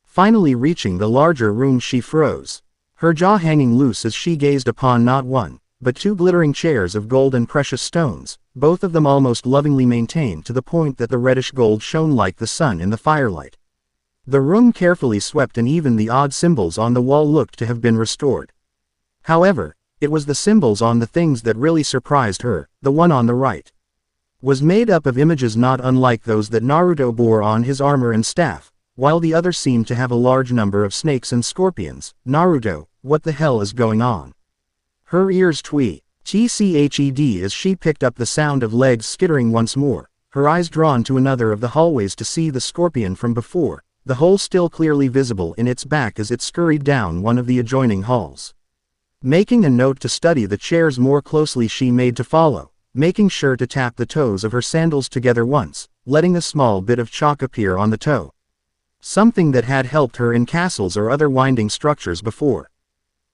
Finally reaching the larger room, she froze, her jaw hanging loose as she gazed upon not one, but two glittering chairs of gold and precious stones, both of them almost lovingly maintained to the point that the reddish gold shone like the sun in the firelight. The room carefully swept, and even the odd symbols on the wall looked to have been restored. However, it was the symbols on the things that really surprised her. The one on the right was made up of images not unlike those that Naruto bore on his armor and staff, while the other seemed to have a large number of snakes and scorpions. Naruto, what the hell is going on? Her ears tched as she picked up the sound of legs skittering once more, her eyes drawn to another of the hallways to see the scorpion from before, the hole still clearly visible in its back as it scurried down one of the adjoining halls. Making a note to study the chairs more closely, she made to follow, making sure to tap the toes of her sandals together once, letting a small bit of chalk appear on the toe. Something that had helped her in castles or other winding structures before.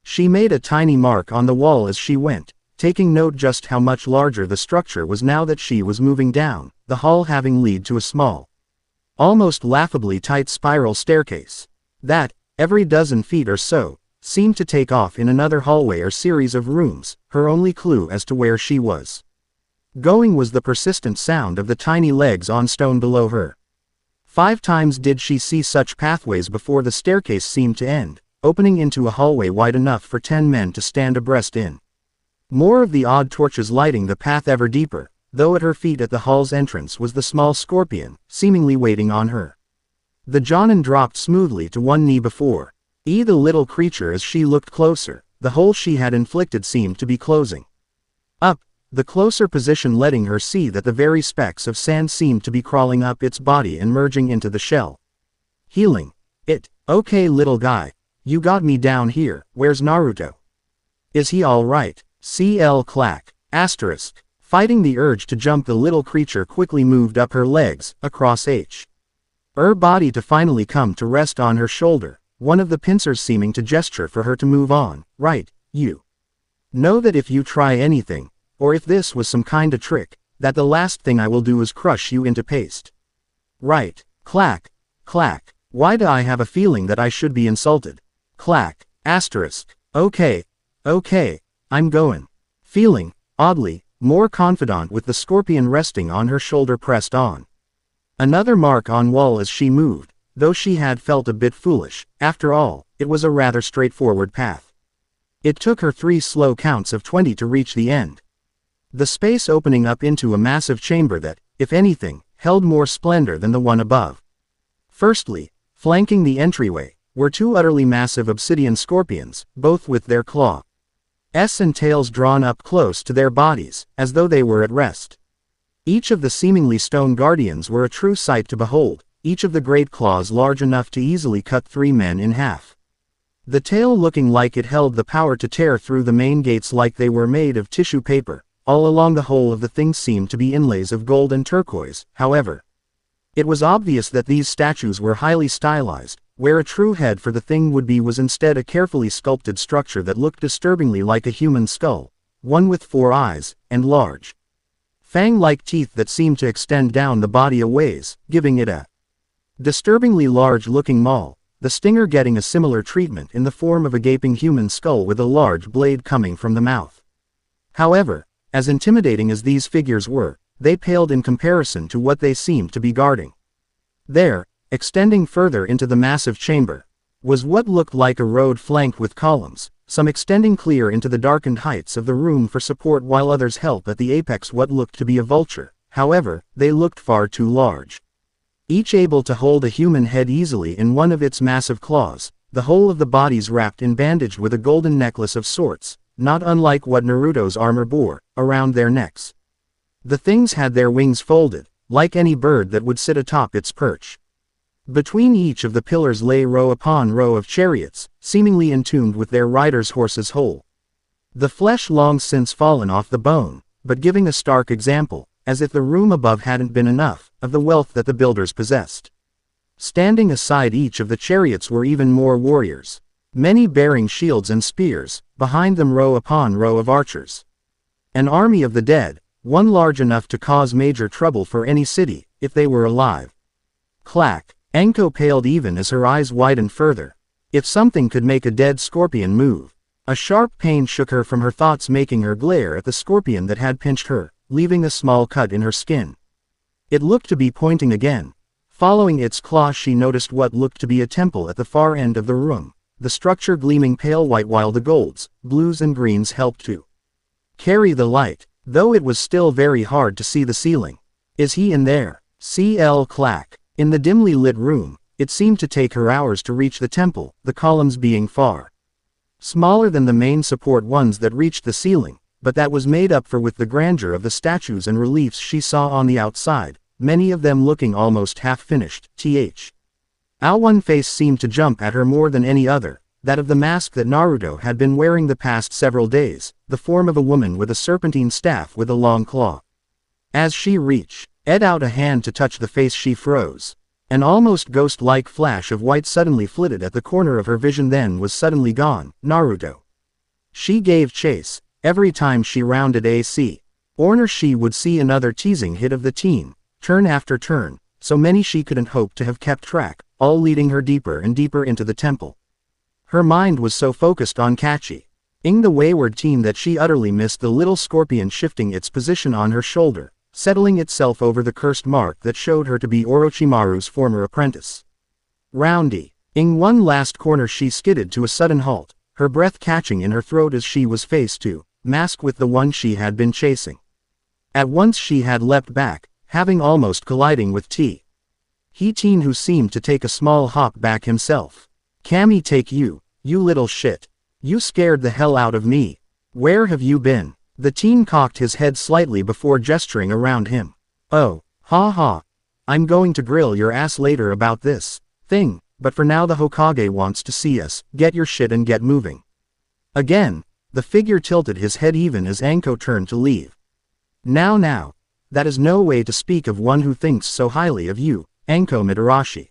She made a tiny mark on the wall as she went, taking note just how much larger the structure was now that she was moving down, the hall having led to a small, almost laughably tight spiral staircase, that, every dozen feet or so, seemed to take off in another hallway or series of rooms. Her only clue as to where she was going was the persistent sound of the tiny legs on stone below her. 5 times did she see such pathways before the staircase seemed to end, opening into a hallway wide enough for 10 men to stand abreast in. More of the odd torches lighting the path ever deeper, though at her feet at the hall's entrance was the small scorpion, seemingly waiting on her. The Jonin dropped smoothly to one knee before the little creature. As she looked closer, the hole she had inflicted seemed to be closing up, the closer position letting her see that the very specks of sand seemed to be crawling up its body and merging into the shell. Healing it. Okay, little guy, you got me down here. Where's Naruto? Is he all right? CL clack. Asterisk. Fighting the urge to jump, the little creature quickly moved up her legs, across her body to finally come to rest on her shoulder, one of the pincers seeming to gesture for her to move on. Right, you know that if you try anything, or if this was some kinda trick, that the last thing I will do is crush you into paste. Right. Clack. Clack. Why do I have a feeling that I should be insulted? Clack. Asterisk. Okay. Okay. I'm going. Feeling, oddly, more confident with the scorpion resting on her shoulder pressed on another mark on wall as she moved, though she had felt a bit foolish. After all, it was a rather straightforward path. It took her 3 slow counts of 20 to reach the end. The space opening up into a massive chamber that, if anything, held more splendor than the one above. Firstly, flanking the entryway, were 2 utterly massive obsidian scorpions, both with their claws and tails drawn up close to their bodies, as though they were at rest. Each of the seemingly stone guardians were a true sight to behold, each of the great claws large enough to easily cut 3 men in half. The tail looking like it held the power to tear through the main gates like they were made of tissue paper. All along the whole of the thing seemed to be inlays of gold and turquoise. However, it was obvious that these statues were highly stylized. Where a true head for the thing would be was instead a carefully sculpted structure that looked disturbingly like a human skull, one with 4 eyes, and large, fang-like teeth that seemed to extend down the body a ways, giving it a disturbingly large-looking maw, the stinger getting a similar treatment in the form of a gaping human skull with a large blade coming from the mouth. However, as intimidating as these figures were, they paled in comparison to what they seemed to be guarding. There, extending further into the massive chamber, was what looked like a road flanked with columns, some extending clear into the darkened heights of the room for support while others helped at the apex what looked to be a vulture. However, they looked far too large. Each able to hold a human head easily in one of its massive claws, the whole of the bodies wrapped in bandage with a golden necklace of sorts, not unlike what Naruto's armor bore, around their necks. The things had their wings folded, like any bird that would sit atop its perch. Between each of the pillars lay row upon row of chariots, seemingly entombed with their riders' horses whole. The flesh long since fallen off the bone, but giving a stark example, as if the room above hadn't been enough, of the wealth that the builders possessed. Standing aside each of the chariots were even more warriors, many bearing shields and spears, behind them row upon row of archers. An army of the dead, one large enough to cause major trouble for any city, if they were alive. Clack! Anko paled even as her eyes widened further. If something could make a dead scorpion move. A sharp pain shook her from her thoughts, making her glare at the scorpion that had pinched her, leaving a small cut in her skin. It looked to be pointing again. Following its claw she noticed what looked to be a temple at the far end of the room, the structure gleaming pale white while the golds, blues and greens helped to carry the light, though it was still very hard to see the ceiling. Is he in there? CL clack. In the dimly lit room, it seemed to take her hours to reach the temple, the columns being far smaller than the main support ones that reached the ceiling, but that was made up for with the grandeur of the statues and reliefs she saw on the outside, many of them looking almost half-finished. One face seemed to jump at her more than any other, that of the mask that Naruto had been wearing the past several days, the form of a woman with a serpentine staff with a long claw. As she reached out a hand to touch the face, she froze. An almost ghost-like flash of white suddenly flitted at the corner of her vision, then was suddenly gone. Naruto. She gave chase. Every time she rounded a corner she would see another teasing hit of the team, turn after turn, so many she couldn't hope to have kept track, all leading her deeper and deeper into the temple. Her mind was so focused on catching the wayward team that she utterly missed the little scorpion shifting its position on her shoulder, settling itself over the cursed mark that showed her to be Orochimaru's former apprentice. Rounding one last corner she skidded to a sudden halt, her breath catching in her throat as she was face to mask with the one she had been chasing. At once she had leapt back, having almost colliding with He-teen, who seemed to take a small hop back himself. Cammy, take you, you little shit. You scared the hell out of me. Where have you been? The teen cocked his head slightly before gesturing around him. Oh, ha ha. I'm going to grill your ass later about this thing, but for now the Hokage wants to see us. Get your shit and get moving. Again, the figure tilted his head even as Anko turned to leave. Now, that is no way to speak of one who thinks so highly of you, Anko Midarashi.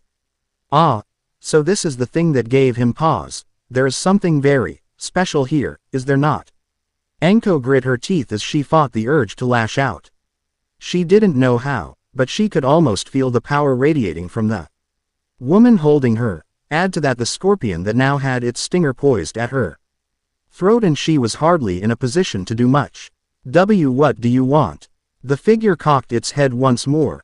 Ah, so this is the thing that gave him pause. There is something very special here, is there not? Anko grit her teeth as she fought the urge to lash out. She didn't know how, but she could almost feel the power radiating from the woman holding her, add to that the scorpion that now had its stinger poised at her throat, and she was hardly in a position to do much. What do you want? The figure cocked its head once more.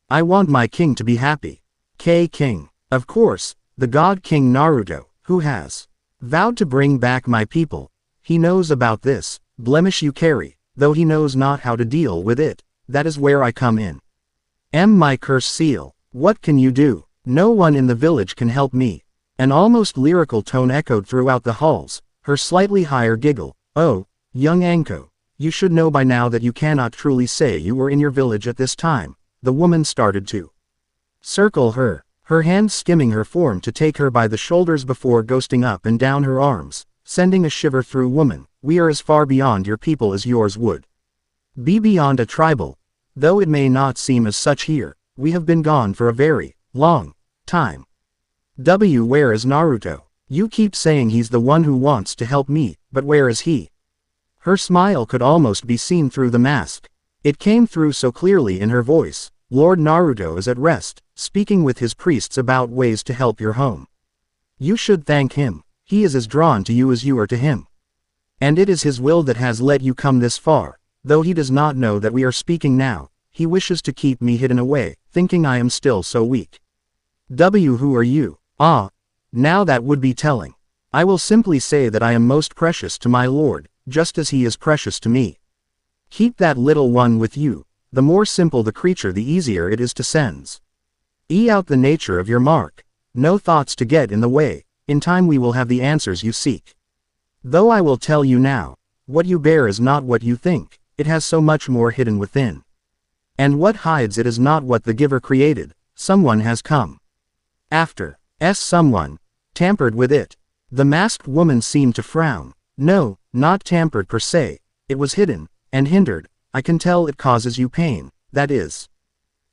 I want my king to be happy. King. Of course, the God King Naruto, who has vowed to bring back my people. He knows about this blemish you carry, though he knows not how to deal with it. That is where I come in. My curse seal. What can you do? No one in the village can help me. An almost lyrical tone echoed throughout the halls, her slightly higher giggle. Oh, young Anko, you should know by now that you cannot truly say you were in your village at this time. The woman started to circle her, her hands skimming her form to take her by the shoulders before ghosting up and down her arms, sending a shiver through woman. We are as far beyond your people as yours would be beyond a tribal, though it may not seem as such here. We have been gone for a very long time. Where is Naruto? You keep saying he's the one who wants to help me, but where is he? Her smile could almost be seen through the mask. It came through so clearly in her voice. Lord Naruto is at rest, speaking with his priests about ways to help your home. You should thank him. He is as drawn to you as you are to him. And it is his will that has let you come this far, though he does not know that we are speaking now. He wishes to keep me hidden away, thinking I am still so weak. Who are you? Ah, now that would be telling. I will simply say that I am most precious to my lord, just as he is precious to me. Keep that little one with you. The more simple the creature, the easier it is to sense out the nature of your mark. No thoughts to get in the way. In time we will have the answers you seek. Though I will tell you now, what you bear is not what you think, it has so much more hidden within. And what hides it is not what the giver created, someone has come. After, someone, tampered with it. The masked woman seemed to frown. No, not tampered per se, it was hidden, and hindered. I can tell it causes you pain, that is.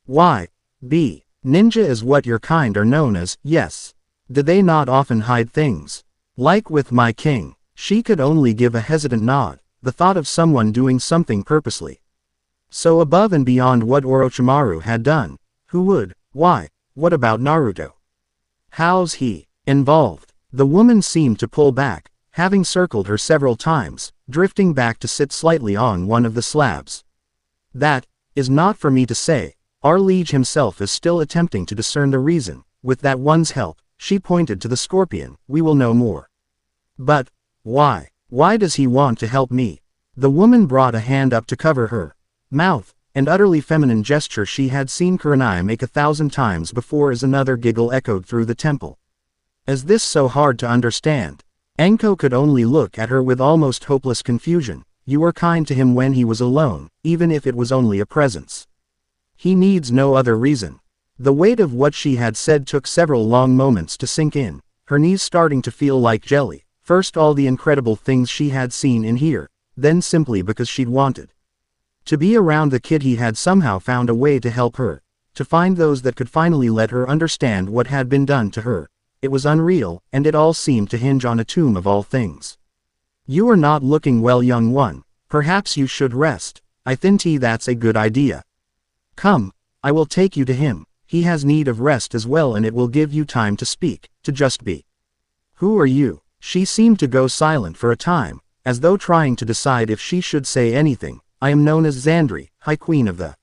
Why? Ninja is what your kind are known as, yes. Did they not often hide things? Like with my king, she could only give a hesitant nod, the thought of someone doing something purposely. So above and beyond what Orochimaru had done, who would? Why? What about Naruto? How's he involved? The woman seemed to pull back, having circled her several times, drifting back to sit slightly on one of the slabs. That is not for me to say. Our liege himself is still attempting to discern the reason. With that one's help, she pointed to the scorpion, we will know more. But, why? Why does he want to help me? The woman brought a hand up to cover her mouth, an utterly feminine gesture she had seen Kurenai make 1,000 times before as another giggle echoed through the temple. Is this so hard to understand? Anko could only look at her with almost hopeless confusion. You were kind to him when he was alone, even if it was only a presence. He needs no other reason. The weight of what she had said took several long moments to sink in, her knees starting to feel like jelly. First all the incredible things she had seen and heard, then simply because she'd wanted to be around the kid he had somehow found a way to help her, to find those that could finally let her understand what had been done to her. It was unreal, and it all seemed to hinge on a tomb of all things. You are not looking well, young one. Perhaps you should rest. I think that's a good idea. Come, I will take you to him. He has need of rest as well, and it will give you time to speak, to just be. Who are you? She seemed to go silent for a time, as though trying to decide if she should say anything. I am known as Xandri, High Queen of the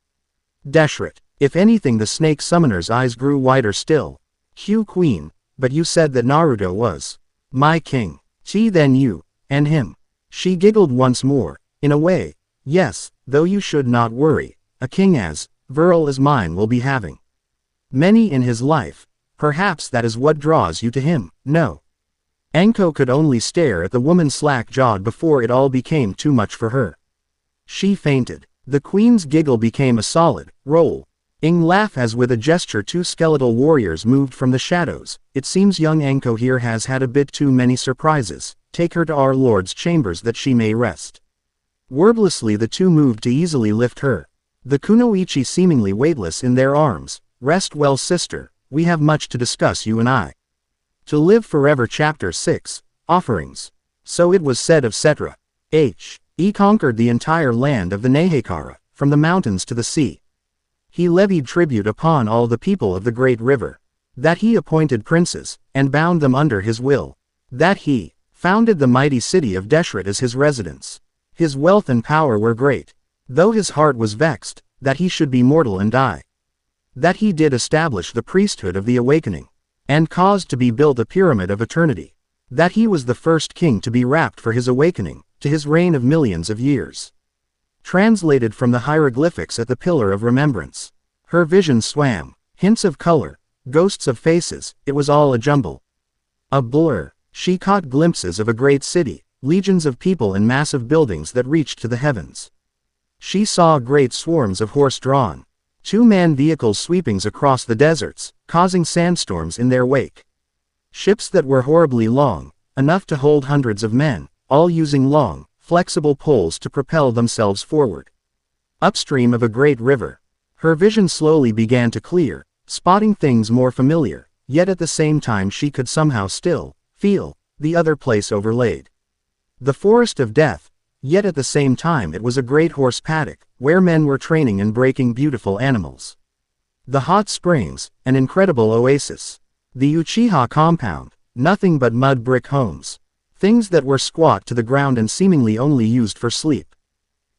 Desert. If anything, the snake summoner's eyes grew wider still. Hugh Queen, but you said that Naruto was my king. Then you, and him. She giggled once more. In a way, yes, though you should not worry. A king as virile as mine will be having many in his life. Perhaps that is what draws you to him. No. Anko could only stare at the woman slack-jawed before it all became too much for her. She fainted. The queen's giggle became a solid, rolling laugh as with a gesture 2 skeletal warriors moved from the shadows. It seems young Anko here has had a bit too many surprises. Take her to our lord's chambers that she may rest. Wordlessly the two moved to easily lift her. The kunoichi seemingly weightless in their arms. Rest well, sister, we have much to discuss, you and I. To live forever. Chapter 6, Offerings. So it was said of Setra. He conquered the entire land of the Nehekara, from the mountains to the sea. He levied tribute upon all the people of the great river. That he appointed princes, and bound them under his will. That he founded the mighty city of Desert as his residence. His wealth and power were great. Though his heart was vexed, that he should be mortal and die. That he did establish the priesthood of the awakening, and caused to be built a pyramid of eternity. That he was the first king to be wrapped for his awakening, to his reign of millions of years. Translated from the hieroglyphics at the Pillar of Remembrance. Her vision swam, hints of color, ghosts of faces, it was all a jumble. A blur. She caught glimpses of a great city, legions of people and massive buildings that reached to the heavens. She saw great swarms of horse-drawn, 2-man vehicles sweepings across the deserts, causing sandstorms in their wake. Ships that were horribly long, enough to hold hundreds of men, all using long, flexible poles to propel themselves forward. Upstream of a great river. Her vision slowly began to clear, spotting things more familiar, yet at the same time she could somehow still feel the other place overlaid. The forest of death, yet at the same time it was a great horse paddock, where men were training and breaking beautiful animals. The hot springs, an incredible oasis. The Uchiha compound, nothing but mud brick homes. Things that were squat to the ground and seemingly only used for sleep.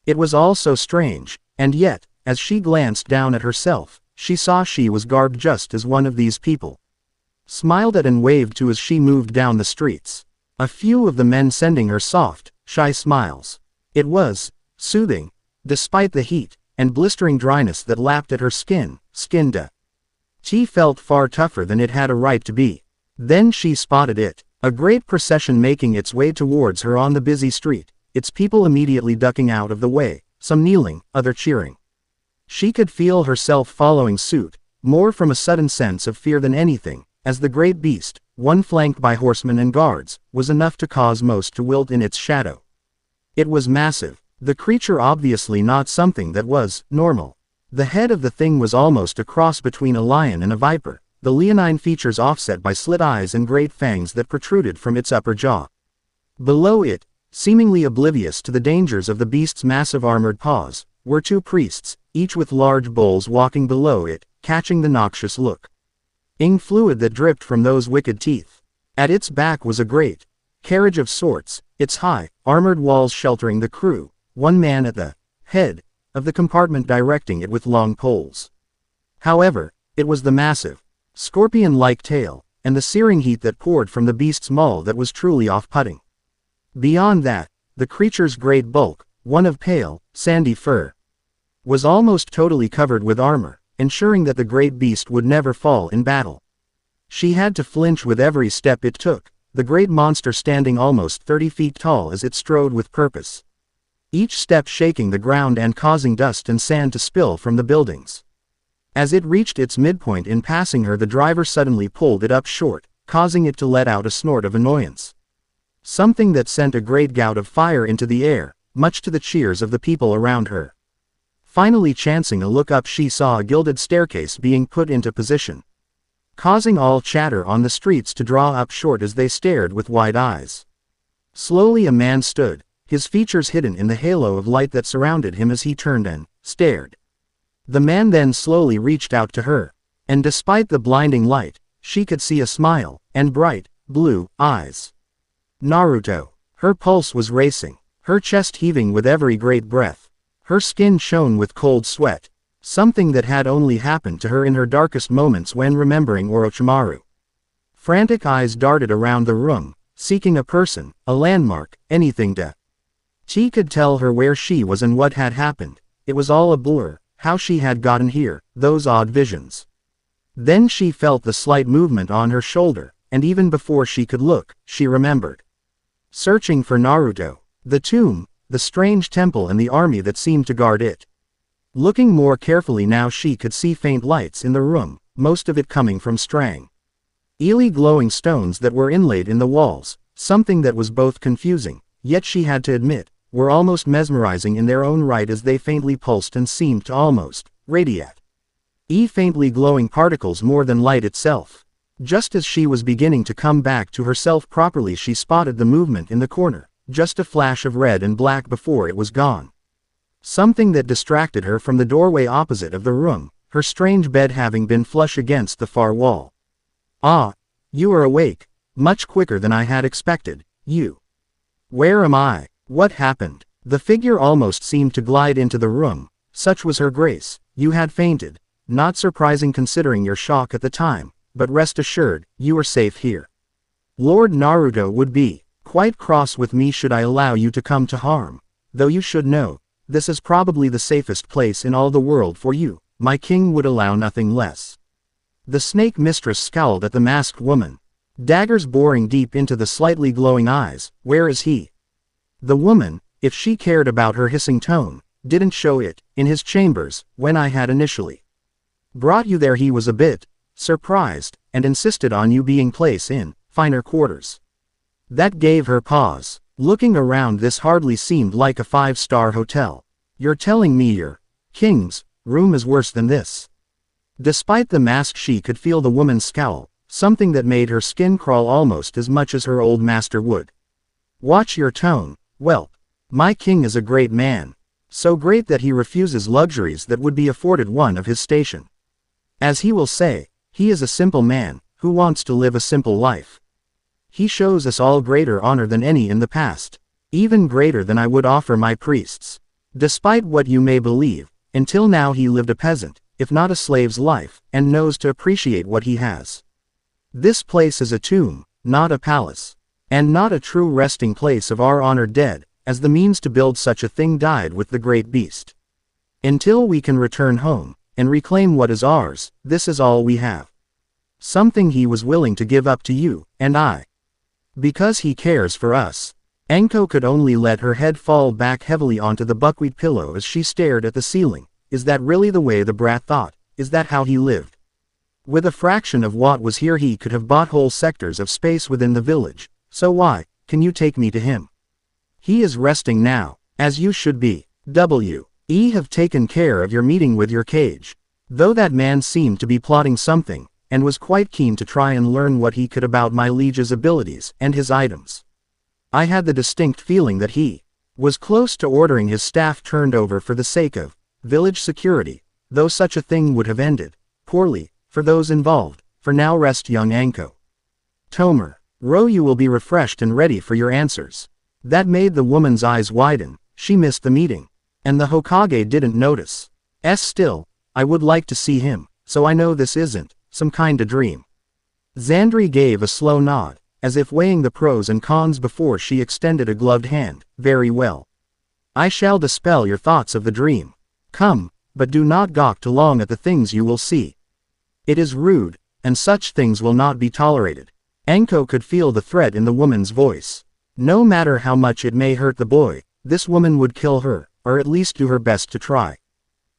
It was all so strange, and yet, as she glanced down at herself, she saw she was garbed just as one of these people. Smiled at and waved to as she moved down the streets. A few of the men sending her soft, shy smiles. It was soothing, despite the heat and blistering dryness that lapped at her skin. She felt far tougher than it had a right to be. Then she spotted it, A great procession making its way towards her on the busy street, its people immediately ducking out of the way, some kneeling, other cheering. She could feel herself following suit, more from a sudden sense of fear than anything, as the great beast, one flanked by horsemen and guards, was enough to cause most to wilt in its shadow. It was massive, the creature obviously not something that was normal. The head of the thing was almost a cross between a lion and a viper, the leonine features offset by slit eyes and great fangs that protruded from its upper jaw. Below it, seemingly oblivious to the dangers of the beast's massive armored paws, were two priests, each with large bowls walking below it, catching the noxious look. Ing fluid that dripped from those wicked teeth. At its back was a great carriage of sorts, its high, armored walls sheltering the crew, one man at the head of the compartment directing it with long poles. However, it was the massive, scorpion-like tail, and the searing heat that poured from the beast's maw that was truly off-putting. Beyond that, the creature's great bulk, one of pale, sandy fur, was almost totally covered with armor, ensuring that the great beast would never fall in battle. She had to flinch with every step it took, the great monster standing almost 30 feet tall as it strode with purpose. Each step shaking the ground and causing dust and sand to spill from the buildings. As it reached its midpoint in passing her, the driver suddenly pulled it up short, causing it to let out a snort of annoyance. Something that sent a great gout of fire into the air, much to the cheers of the people around her. Finally chancing a look up, she saw a gilded staircase being put into position, causing all chatter on the streets to draw up short as they stared with wide eyes. Slowly a man stood, his features hidden in the halo of light that surrounded him as he turned and stared. The man then slowly reached out to her, and despite the blinding light, she could see a smile, and bright, blue eyes. Naruto. Her pulse was racing, her chest heaving with every great breath. Her skin shone with cold sweat, something that had only happened to her in her darkest moments when remembering Orochimaru. Frantic eyes darted around the room, seeking a person, a landmark, anything to. She could tell her where she was and what had happened. It was all a blur, how she had gotten here, those odd visions. Then she felt the slight movement on her shoulder, and even before she could look, she remembered. Searching for Naruto, the tomb, the strange temple and the army that seemed to guard it. Looking more carefully now, she could see faint lights in the room, most of it coming from strang, eerily glowing stones that were inlaid in the walls, something that was both confusing, yet she had to admit, were almost mesmerizing in their own right as they faintly pulsed and seemed to almost radiate. Faintly glowing particles more than light itself. Just as she was beginning to come back to herself properly, she spotted the movement in the corner, just a flash of red and black before it was gone. Something that distracted her from the doorway opposite of the room, her strange bed having been flush against the far wall. Ah, you are awake, much quicker than I had expected, you. Where am I? What happened? The figure almost seemed to glide into the room, such was her grace. You had fainted, not surprising considering your shock at the time, but rest assured, you are safe here. Lord Naruto would be quite cross with me should I allow you to come to harm, though you should know, this is probably the safest place in all the world for you, my king would allow nothing less. The snake mistress scowled at the masked woman, daggers boring deep into the slightly glowing eyes. Where is he? The woman, if she cared about her hissing tone, didn't show it. In his chambers, when I had initially brought you there he was a bit surprised, and insisted on you being placed in finer quarters. That gave her pause. Looking around, this hardly seemed like a 5-star hotel. You're telling me your king's room is worse than this? Despite the mask, she could feel the woman's scowl, something that made her skin crawl almost as much as her old master would. Watch your tone. Well, my king is a great man. So great that he refuses luxuries that would be afforded one of his station. As he will say, he is a simple man, who wants to live a simple life. He shows us all greater honor than any in the past, even greater than I would offer my priests. Despite what you may believe, until now he lived a peasant, if not a slave's life, and knows to appreciate what he has. This place is a tomb, not a palace, and not a true resting place of our honored dead, as the means to build such a thing died with the great beast. Until we can return home, and reclaim what is ours, this is all we have. Something he was willing to give up to you, and I. Because he cares for us. Anko could only let her head fall back heavily onto the buckwheat pillow as she stared at the ceiling. Is that really the way the brat thought? Is that how he lived? With a fraction of what was here he could have bought whole sectors of space within the village. So why, can you take me to him? He is resting now, as you should be. W.E. have taken care of your meeting with your cage. Though that man seemed to be plotting something, and was quite keen to try and learn what he could about my liege's abilities and his items. I had the distinct feeling that he was close to ordering his staff turned over for the sake of village security, though such a thing would have ended poorly for those involved. For now rest young Anko. Tomer, Ro, you will be refreshed and ready for your answers. That made the woman's eyes widen. She missed the meeting. And the Hokage didn't notice. Still, I would like to see him, so I know this isn't some kind of dream. Xandri gave a slow nod, as if weighing the pros and cons before she extended a gloved hand. Very well. I shall dispel your thoughts of the dream. Come, but do not gawk too long at the things you will see. It is rude, and such things will not be tolerated. Anko could feel the threat in the woman's voice. No matter how much it may hurt the boy, this woman would kill her, or at least do her best to try.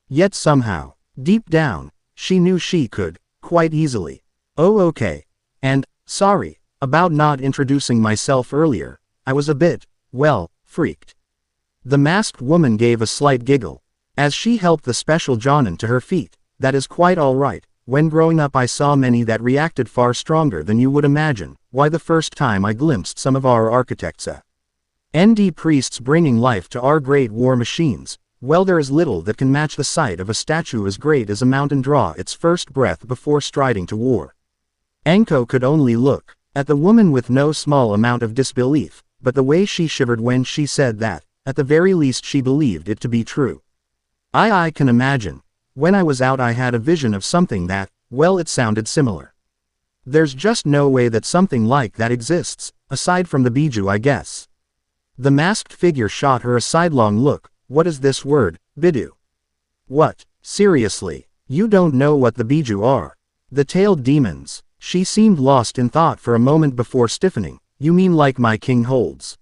Yet somehow, deep down, she knew she could, quite easily. Oh okay. And, sorry, about not introducing myself earlier, I was a bit, well, freaked. The masked woman gave a slight giggle, as she helped the special Jonin to her feet. That is quite alright. When growing up I saw many that reacted far stronger than you would imagine. Why the first time I glimpsed some of our architects ND priests bringing life to our great war machines, well there is little that can match the sight of a statue as great as a mountain draw its first breath before striding to war. Anko could only look at the woman with no small amount of disbelief, but the way she shivered when she said that, at the very least she believed it to be true. I can imagine. When I was out I had a vision of something that, well it sounded similar. There's just no way that something like that exists, aside from the Biju I guess. The masked figure shot her a sidelong look. What is this word, Bidu? What, seriously, you don't know what the Biju are? The tailed demons. She seemed lost in thought for a moment before stiffening. You mean like my king holds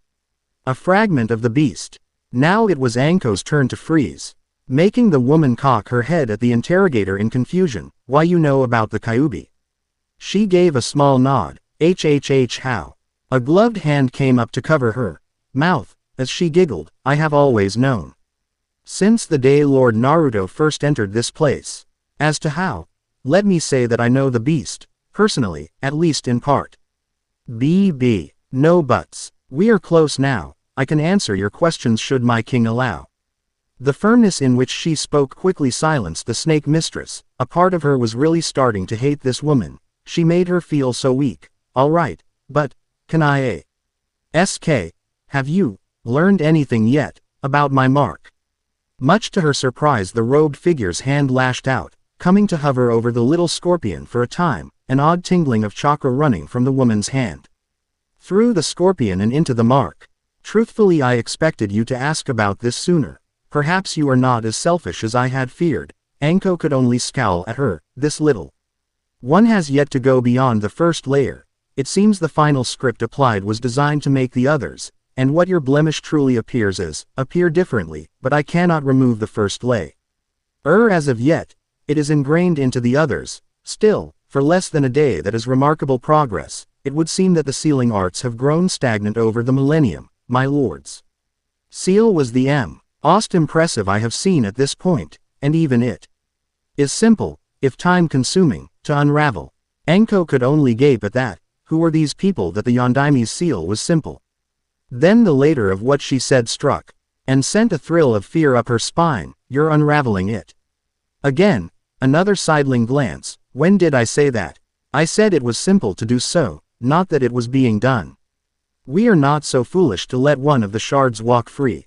a fragment of the beast? Now it was Anko's turn to freeze, making the woman cock her head at the interrogator in confusion. Why you know about the Kyubi? She gave a small nod. How? A gloved hand came up to cover her mouth, as she giggled. I have always known. Since the day Lord Naruto first entered this place. As to how, let me say that I know the beast, personally, at least in part. No buts. We are close now. I can answer your questions should my king allow. The firmness in which she spoke quickly silenced the snake mistress. A part of her was really starting to hate this woman. She made her feel so weak. Alright, but, can I have you learned anything yet about my mark? Much to her surprise the robed figure's hand lashed out, coming to hover over the little scorpion for a time, an odd tingling of chakra running from the woman's hand through the scorpion and into the mark. Truthfully I expected you to ask about this sooner. Perhaps you are not as selfish as I had feared. Anko could only scowl at her. This little one has yet to go beyond the first layer. It seems the final script applied was designed to make the others, and what your blemish truly appears as, appear differently, but I cannot remove the first lay. As of yet, it is ingrained into the others. Still, for less than a day that is remarkable progress. It would seem that the sealing arts have grown stagnant over the millennium, my lords. Seal was the most impressive I have seen at this point, and even it is simple, if time-consuming, to unravel. Anko could only gape at that. Who were these people that the Yondaime's seal was simple? Then the later of what she said struck, and sent a thrill of fear up her spine. You're unraveling it. Again, another sidling glance. When did I say that? I said it was simple to do so, not that it was being done. We are not so foolish to let one of the shards walk free.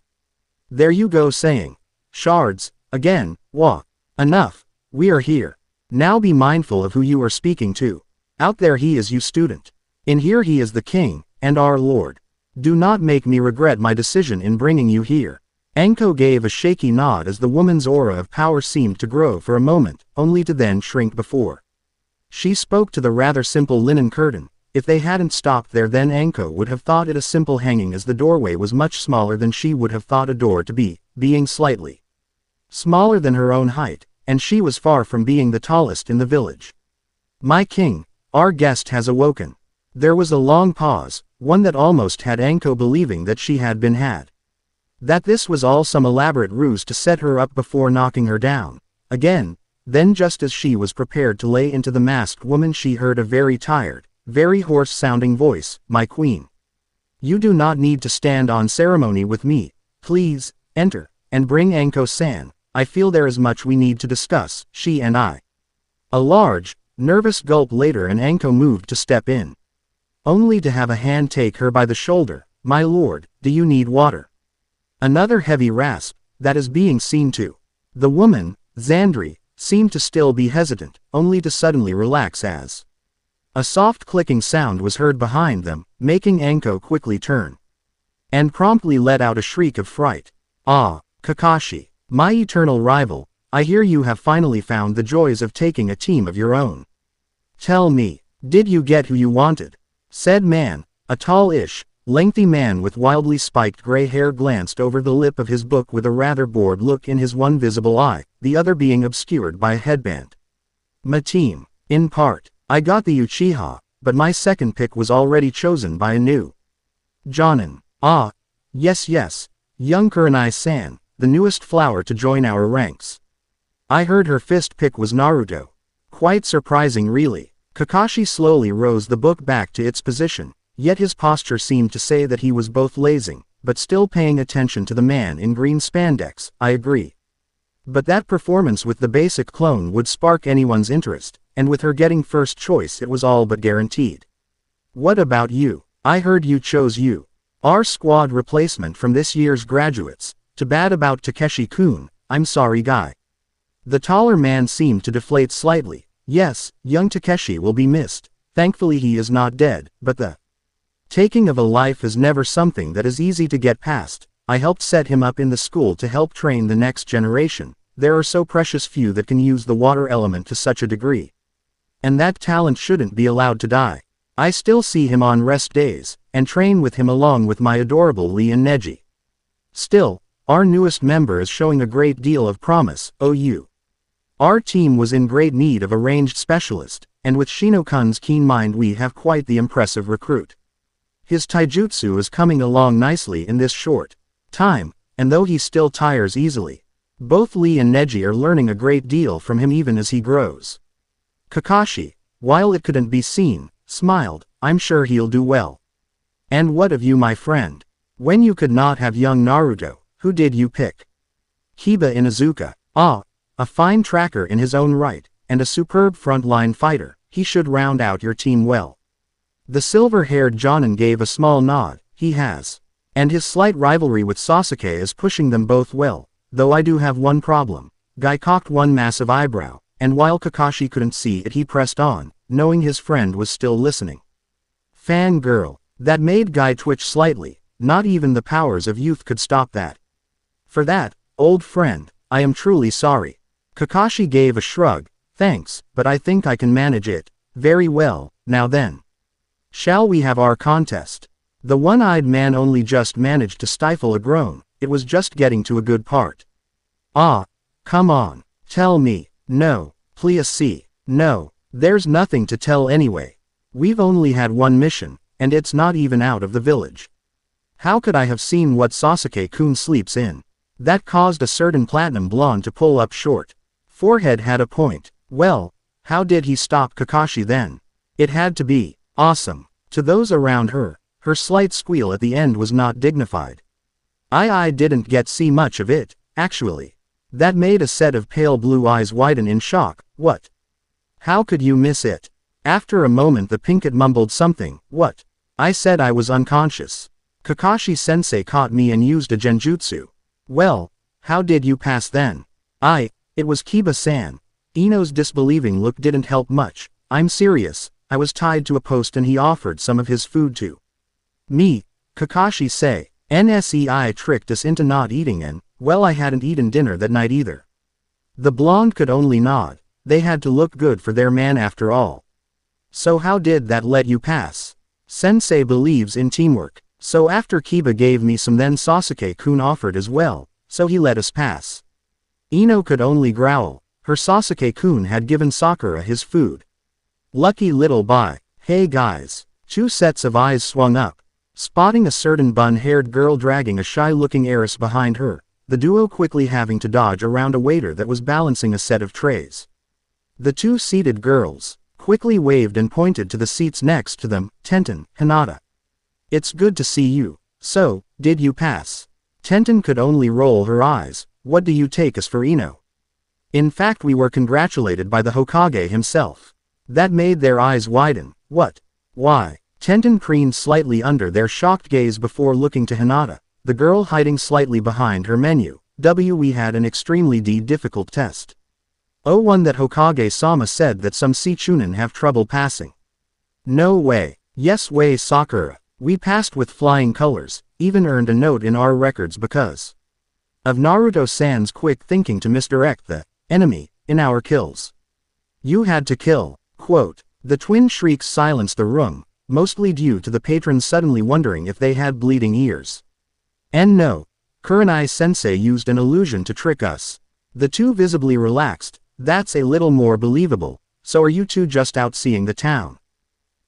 There you go saying, shards, again, walk. Enough, we are here. Now be mindful of who you are speaking to. Out there he is you student. In here he is the king, and our lord. Do not make me regret my decision in bringing you here. Anko gave a shaky nod as the woman's aura of power seemed to grow for a moment, only to then shrink before. She spoke to the rather simple linen curtain. If they hadn't stopped there, then Anko would have thought it a simple hanging, as the doorway was much smaller than she would have thought a door to be, being slightly smaller than her own height, and she was far from being the tallest in the village. "My king, our guest has awoken." There was a long pause, one that almost had Anko believing that she had been had. That this was all some elaborate ruse to set her up before knocking her down. Again, then just as she was prepared to lay into the masked woman, she heard a very tired, very hoarse-sounding voice, "My queen. You do not need to stand on ceremony with me. Please, enter, and bring Anko-san. I feel there is much we need to discuss, she and I." A large, nervous gulp later and Anko moved to step in. Only to have a hand take her by the shoulder. "My lord, do you need water?" Another heavy rasp, "That is being seen to." The woman, Xandri, seemed to still be hesitant, only to suddenly relax as a soft clicking sound was heard behind them, making Anko quickly turn and promptly let out a shriek of fright. "Ah, Kakashi, my eternal rival, I hear you have finally found the joys of taking a team of your own. Tell me, did you get who you wanted?" Said man, a tall-ish, lengthy man with wildly spiked gray hair, glanced over the lip of his book with a rather bored look in his one visible eye, the other being obscured by a headband. "My team, in part. I got the Uchiha, but my second pick was already chosen by a new Jonin." "Ah, yes, young Kurenai-san, the newest flower to join our ranks. I heard her fifth pick was Naruto. Quite surprising, really." Kakashi slowly rose the book back to its position, yet his posture seemed to say that he was both lazing, but still paying attention to the man in green spandex. "I agree. But that performance with the basic clone would spark anyone's interest, and with her getting first choice it was all but guaranteed. What about you? I heard you chose you. Our squad replacement from this year's graduates. Too bad about Takeshi-kun, I'm sorry guy." The taller man seemed to deflate slightly. "Yes, young Takeshi will be missed. Thankfully he is not dead, but the taking of a life is never something that is easy to get past. I helped set him up in the school to help train the next generation. There are so precious few that can use the water element to such a degree. And that talent shouldn't be allowed to die. I still see him on rest days, and train with him along with my adorable Lee and Neji. Still, our newest member is showing a great deal of promise, OU. Our team was in great need of a ranged specialist, and with Shino-kun's keen mind we have quite the impressive recruit. His taijutsu is coming along nicely in this short time, and though he still tires easily, both Lee and Neji are learning a great deal from him even as he grows." Kakashi, while it couldn't be seen, smiled. "I'm sure he'll do well." "And what of you, my friend? When you could not have young Naruto, who did you pick?" "Kiba Inuzuka. Ah, a fine tracker in his own right, and a superb front-line fighter. He should round out your team well." The silver-haired Jonin gave a small nod. "He has. And his slight rivalry with Sasuke is pushing them both well, though I do have one problem." Guy cocked one massive eyebrow, and while Kakashi couldn't see it he pressed on, knowing his friend was still listening. "Fangirl." That made Guy twitch slightly. Not even the powers of youth could stop that. "For that, old friend, I am truly sorry." Kakashi gave a shrug. "Thanks, but I think I can manage it." "Very well, now then. Shall we have our contest?" The one-eyed man only just managed to stifle a groan. It was just getting to a good part. "Ah, come on, tell me." "No, please see. No, there's nothing to tell anyway. We've only had one mission, and it's not even out of the village. How could I have seen what Sasuke-kun sleeps in?" That caused a certain platinum blonde to pull up short. Forehead had a point. Well, how did he stop Kakashi then? It had to be awesome. To those around her, her slight squeal at the end was not dignified. I didn't get see much of it, actually." That made a set of pale blue eyes widen in shock. "What? How could you miss it?" After a moment the pinkett mumbled something. "What? I said I was unconscious. Kakashi-sensei caught me and used a genjutsu." "Well, how did you pass then?" It was Kiba-san." Ino's disbelieving look didn't help much. "I'm serious, I was tied to a post and he offered some of his food to me. Kakashi-say, NSEI tricked us into not eating and, well, I hadn't eaten dinner that night either." The blonde could only nod. They had to look good for their man after all. So how did that let you pass? Sensei believes in teamwork. So after Kiba gave me some, then Sasuke-kun offered as well, so he let us pass. Ino could only growl. Her Sasuke-kun had given Sakura his food. Lucky little boy. Hey guys. Two sets of eyes swung up. Spotting a certain bun-haired girl dragging a shy-looking heiress behind her, the duo quickly having to dodge around a waiter that was balancing a set of trays. The two seated girls quickly waved and pointed to the seats next to them. Tenten, Hinata. It's good to see you. So, did you pass? Tenten could only roll her eyes. What do you take us for, Ino? In fact, we were congratulated by the Hokage himself. That made their eyes widen. What? Why? Tenten preened slightly under their shocked gaze before looking to Hinata, the girl hiding slightly behind her menu. We had an extremely difficult test. Oh, one that Hokage-sama said that some Seichunin have trouble passing. No way. Yes way, Sakura. We passed with flying colors, even earned a note in our records because of Naruto-san's quick thinking to misdirect the enemy in our kills. You had to kill. Quote. The twin shrieks silenced the room, mostly due to the patrons suddenly wondering if they had bleeding ears. And no, Kurenai-sensei used an illusion to trick us. The two visibly relaxed. That's a little more believable. So are you two just out seeing the town?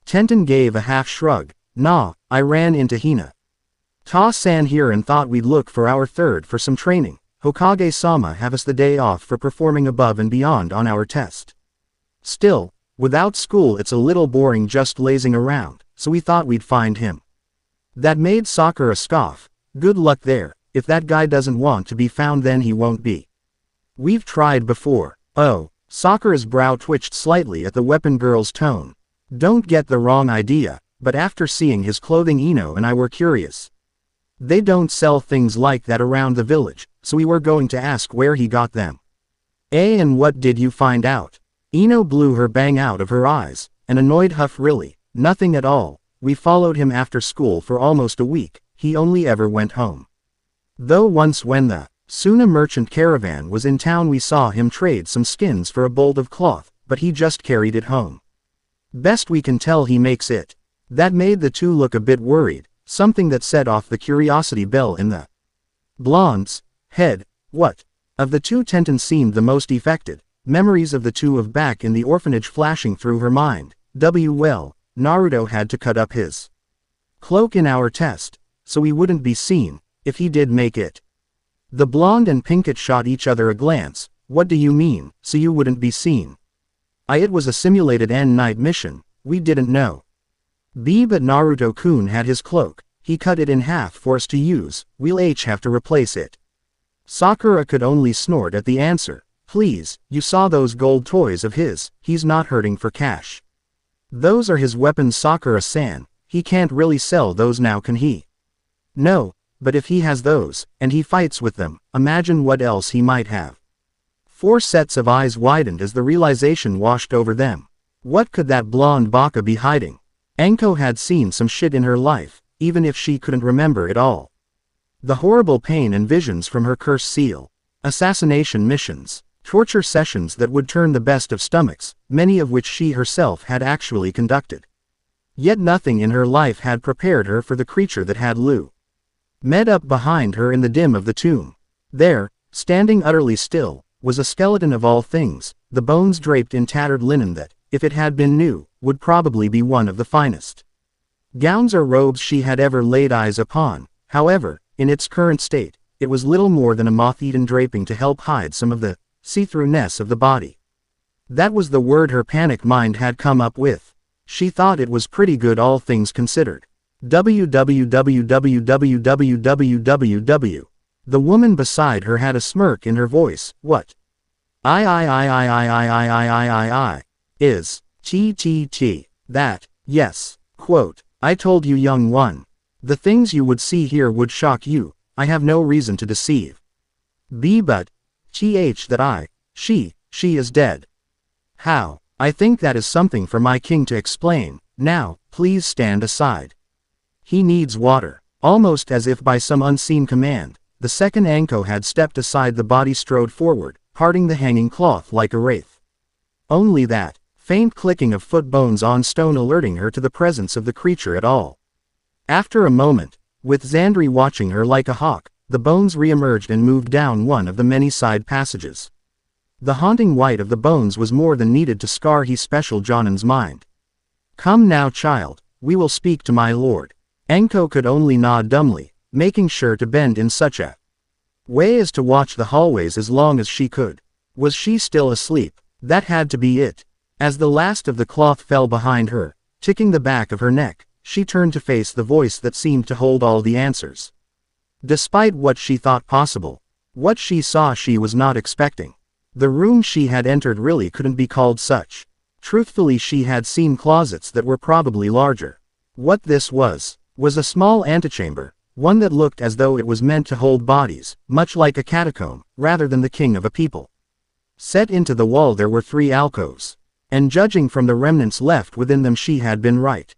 Tenten gave a half shrug. Nah, I ran into Hina. Ta-san here and thought we'd look for our third for some training. Hokage-sama have us the day off for performing above and beyond on our test. Still, without school it's a little boring just lazing around, so we thought we'd find him. That made Sakura scoff. Good luck there. If that guy doesn't want to be found, then he won't be. We've tried before. Oh, Sakura's brow twitched slightly at the weapon girl's tone. Don't get the wrong idea, but after seeing his clothing, Ino and I were curious. They don't sell things like that around the village, so we were going to ask where he got them. And what did you find out? Ino blew her bang out of her eyes, an annoyed huff. Really, nothing at all. We followed him after school for almost a week, he only ever went home. Though once when the Suna merchant caravan was in town we saw him trade some skins for a bolt of cloth, but he just carried it home. Best we can tell he makes it. That made the two look a bit worried, something that set off the curiosity bell in the blonde's head. What? Of the two, Tenten seemed the most affected, memories of the two of back in the orphanage flashing through her mind. Well, Naruto had to cut up his cloak in our test, so he wouldn't be seen, if he did make it. The blonde and Pinkett shot each other a glance. What do you mean, so you wouldn't be seen? It was a simulated night mission, we didn't know. But Naruto-kun had his cloak, he cut it in half for us to use, we'll have to replace it. Sakura could only snort at the answer. Please, you saw those gold toys of his, he's not hurting for cash. Those are his weapons, Sakura-san, he can't really sell those now, can he? No. But if he has those, and he fights with them, imagine what else he might have. Four sets of eyes widened as the realization washed over them. What could that blonde baka be hiding? Anko had seen some shit in her life, even if she couldn't remember it all. The horrible pain and visions from her cursed seal. Assassination missions. Torture sessions that would turn the best of stomachs, many of which she herself had actually conducted. Yet nothing in her life had prepared her for the creature that had met up behind her in the dim of the tomb. There, standing utterly still, was a skeleton of all things, the bones draped in tattered linen that, if it had been new, would probably be one of the finest gowns or robes she had ever laid eyes upon. However, in its current state, it was little more than a moth-eaten draping to help hide some of the see-throughness of the body. That was the word her panicked mind had come up with. She thought it was pretty good, all things considered. www. The woman beside her had a smirk in her voice. What? Is. That. Yes. Quote. I told you, young one. The things you would see here would shock you. I have no reason to deceive. But. She is dead. How? I think that is something for my king to explain. Now, please stand aside. He needs water. Almost as if by some unseen command, the second Anko had stepped aside. The body strode forward, parting the hanging cloth like a wraith. Only that, faint clicking of foot bones on stone alerting her to the presence of the creature at all. After a moment, with Xandri watching her like a hawk, the bones re-emerged and moved down one of the many side passages. The haunting white of the bones was more than needed to scar his special Jonan's mind. "Come now, child, we will speak to my lord." Anko could only nod dumbly, making sure to bend in such a way as to watch the hallways as long as she could. Was she still asleep? That had to be it. As the last of the cloth fell behind her, ticking the back of her neck, she turned to face the voice that seemed to hold all the answers. Despite what she thought possible, what she saw she was not expecting. The room she had entered really couldn't be called such. Truthfully, she had seen closets that were probably larger. What this was a small antechamber, one that looked as though it was meant to hold bodies, much like a catacomb, rather than the king of a people. Set into the wall there were 3 alcoves, and judging from the remnants left within them she had been right.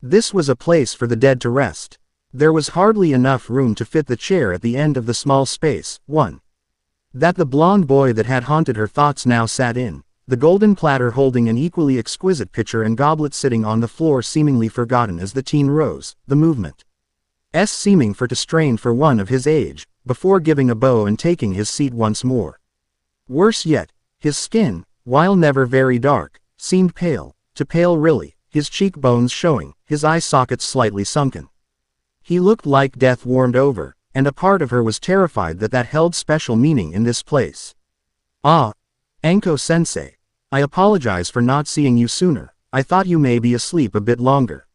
This was a place for the dead to rest. There was hardly enough room to fit the chair at the end of the small space, one that the blonde boy that had haunted her thoughts now sat in, the golden platter holding an equally exquisite pitcher and goblet sitting on the floor seemingly forgotten as the teen rose, the movement seeming to strain for one of his age, before giving a bow and taking his seat once more. Worse yet, his skin, while never very dark, seemed pale, too pale really, his cheekbones showing, his eye sockets slightly sunken. He looked like death warmed over, and a part of her was terrified that that held special meaning in this place. "Ah, Anko-sensei. I apologize for not seeing you sooner. I thought you may be asleep a bit longer.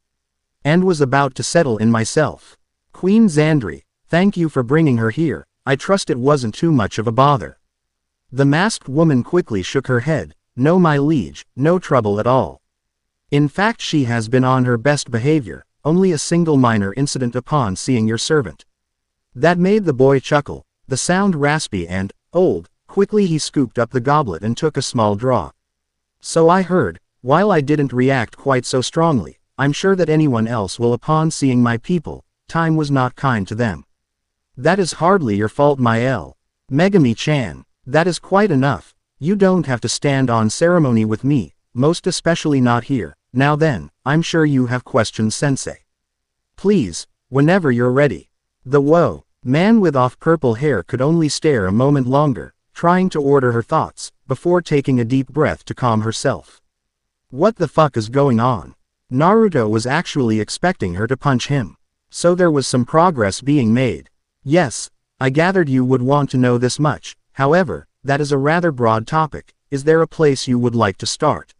And was about to settle in myself. Queen Xandri, thank you for bringing her here. I trust it wasn't too much of a bother." The masked woman quickly shook her head. "No, my liege, no trouble at all. In fact, she has been on her best behavior, only a single minor incident upon seeing your servant." That made the boy chuckle, the sound raspy and old. Quickly he scooped up the goblet and took a small draw. "So I heard. While I didn't react quite so strongly, I'm sure that anyone else will upon seeing my people. Time was not kind to them." "That is hardly your fault, my L. Megumi-chan. That is quite enough. You don't have to stand on ceremony with me, most especially not here. Now then, I'm sure you have questions, sensei. Please, whenever you're ready." The man with off-purple hair could only stare a moment longer, trying to order her thoughts, before taking a deep breath to calm herself. What the fuck is going on? Naruto was actually expecting her to punch him. So there was some progress being made. "Yes, I gathered you would want to know this much. However, that is a rather broad topic. Is there a place you would like to start?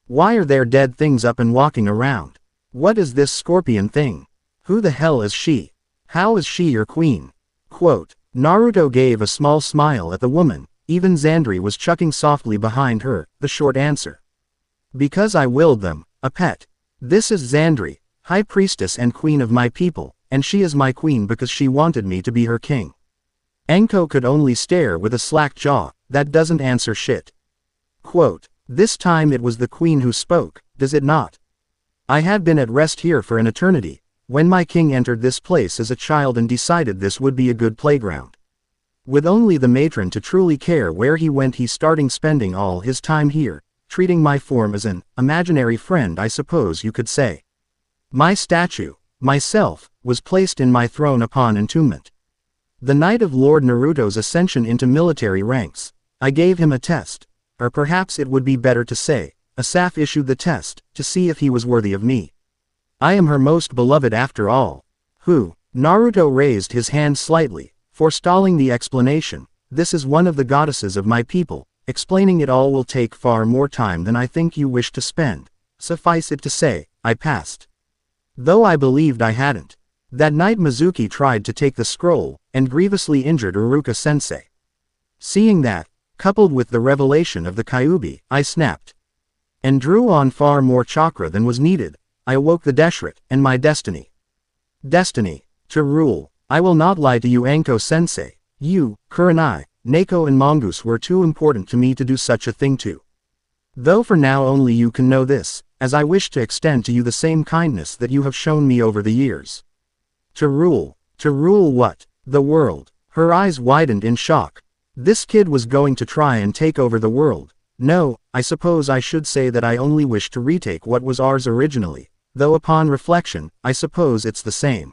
Why are there dead things up and walking around? What is this scorpion thing? Who the hell is she? How is she your queen?" Quote. Naruto gave a small smile at the woman. Even Xandri was chuckling softly behind her. The short answer: "Because I willed them, a pet. This is Xandri, high priestess and queen of my people, and she is my queen because she wanted me to be her king." Anko could only stare with a slack jaw. That doesn't answer shit. Quote. This time it was the queen who spoke, does it not? "I had been at rest here for an eternity, when my king entered this place as a child and decided this would be a good playground. With only the matron to truly care where he went, he starting spending all his time here, treating my form as an imaginary friend, I suppose you could say. My statue, myself, was placed in my throne upon entombment. The night of Lord Naruto's ascension into military ranks, I gave him a test, or perhaps it would be better to say, Asaf issued the test, to see if he was worthy of me. I am her most beloved after all." "Who?" Naruto raised his hand slightly, forestalling the explanation. "This is one of the goddesses of my people. Explaining it all will take far more time than I think you wish to spend. Suffice it to say, I passed. Though I believed I hadn't. That night Mizuki tried to take the scroll, and grievously injured Uruka-sensei. Seeing that, coupled with the revelation of the Kyuubi, I snapped. And drew on far more chakra than was needed. I awoke the Deshret, and my destiny. Destiny. To rule. I will not lie to you, Anko-sensei. You, Kurenai, Neko and Mongoose were too important to me to do such a thing to. Though for now only you can know this, as I wish to extend to you the same kindness that you have shown me over the years. To rule. To rule what? The world." Her eyes widened in shock. This kid was going to try and take over the world. No, I suppose I should say that I only wish to retake what was ours originally, though upon reflection, I suppose it's the same.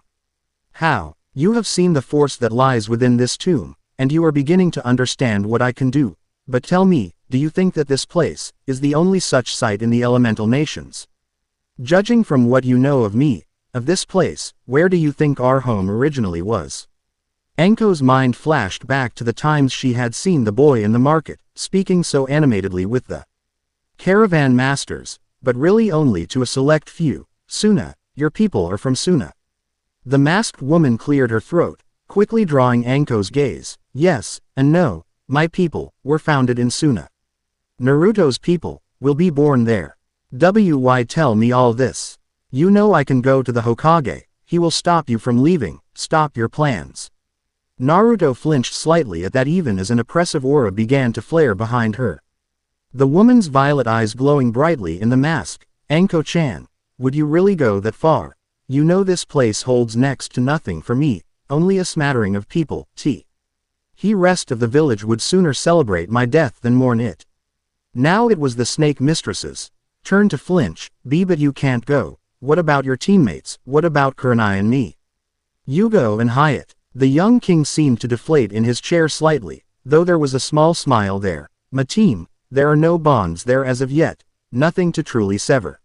How? You have seen the force that lies within this tomb, and you are beginning to understand what I can do. But tell me, do you think that this place is the only such site in the elemental nations? Judging from what you know of me, of this place, where do you think our home originally was? Anko's mind flashed back to the times she had seen the boy in the market, speaking so animatedly with the caravan masters, but really only to a select few. Suna, your people are from Suna. The masked woman cleared her throat, quickly drawing Anko's gaze. Yes, and no, my people were founded in Suna. Naruto's people will be born there. Why tell me all this? You know I can go to the Hokage, he will stop you from leaving, stop your plans. Naruto flinched slightly at that even as an oppressive aura began to flare behind her. The woman's violet eyes glowing brightly in the mask. Anko-chan, would you really go that far? You know this place holds next to nothing for me, only a smattering of people. He rest of the village would sooner celebrate my death than mourn it. Now it was the snake mistress's turn to flinch. But you can't go. What about your teammates? What about Kurenai and me? You go and Hyatt. The young king seemed to deflate in his chair slightly, though there was a small smile there. My team, there are no bonds there as of yet, nothing to truly sever.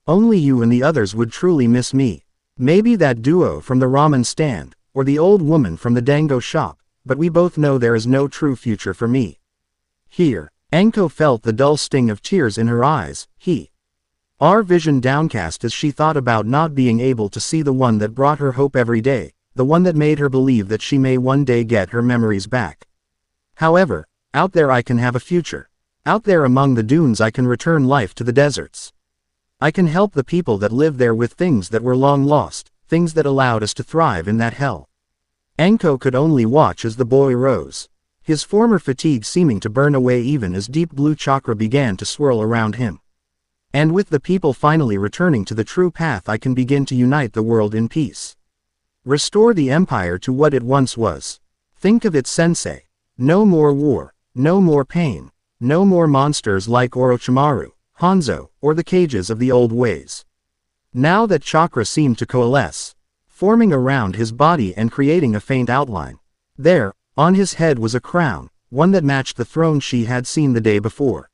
Only you and the others would truly miss me. Maybe that duo from the ramen stand, or the old woman from the dango shop, but we both know there is no true future for me. Here, Anko felt the dull sting of tears in her eyes. Our vision downcast as she thought about not being able to see the one that brought her hope every day, the one that made her believe that she may one day get her memories back. However, out there I can have a future. Out there among the dunes I can return life to the deserts. I can help the people that live there with things that were long lost, things that allowed us to thrive in that hell. Anko could only watch as the boy rose, his former fatigue seeming to burn away even as deep blue chakra began to swirl around him. And with the people finally returning to the true path I can begin to unite the world in peace. Restore the empire to what it once was. Think of it, sensei. No more war, no more pain, no more monsters like Orochimaru, Hanzo, or the cages of the old ways. Now that chakra seemed to coalesce, forming around his body and creating a faint outline. There, on his head was a crown, one that matched the throne she had seen the day before.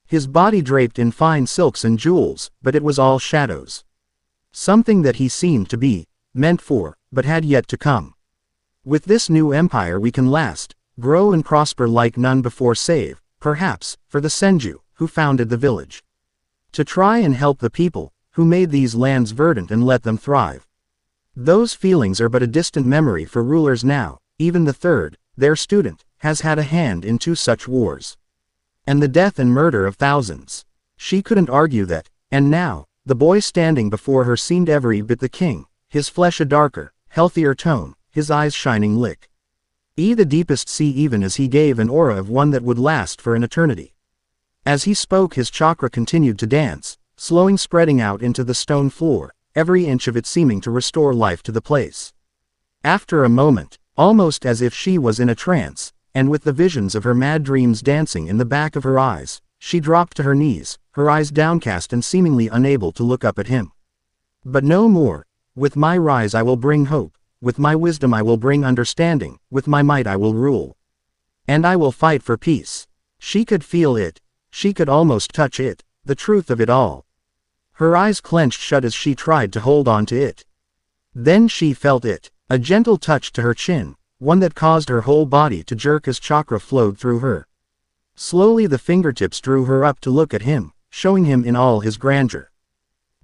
His body draped in fine silks and jewels, but it was all shadows. Something that he seemed to be meant for, but had yet to come. With this new empire we can last, grow and prosper like none before save, perhaps, for the Senju, who founded the village. To try and help the people, who made these lands verdant and let them thrive. Those feelings are but a distant memory for rulers now. Even the third, their student, has had a hand in 2 such wars. And the death and murder of thousands. She couldn't argue that, and now, the boy standing before her seemed every bit the king, his flesh a darker, healthier tone, his eyes shining like the deepest sea even as he gave an aura of one that would last for an eternity. As he spoke his chakra continued to dance, slowing spreading out into the stone floor, every inch of it seeming to restore life to the place. After a moment, almost as if she was in a trance, and with the visions of her mad dreams dancing in the back of her eyes, she dropped to her knees, her eyes downcast and seemingly unable to look up at him. But no more. With my rise I will bring hope, with my wisdom I will bring understanding, with my might I will rule. And I will fight for peace. She could feel it, she could almost touch it, the truth of it all. Her eyes clenched shut as she tried to hold on to it. Then she felt it, a gentle touch to her chin, one that caused her whole body to jerk as chakra flowed through her. Slowly the fingertips drew her up to look at him, showing him in all his grandeur.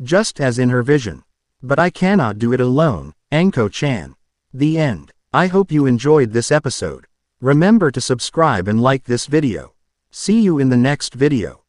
Just as in her vision. But I cannot do it alone, Anko-chan. The end. I hope you enjoyed this episode. Remember to subscribe and like this video. See you in the next video.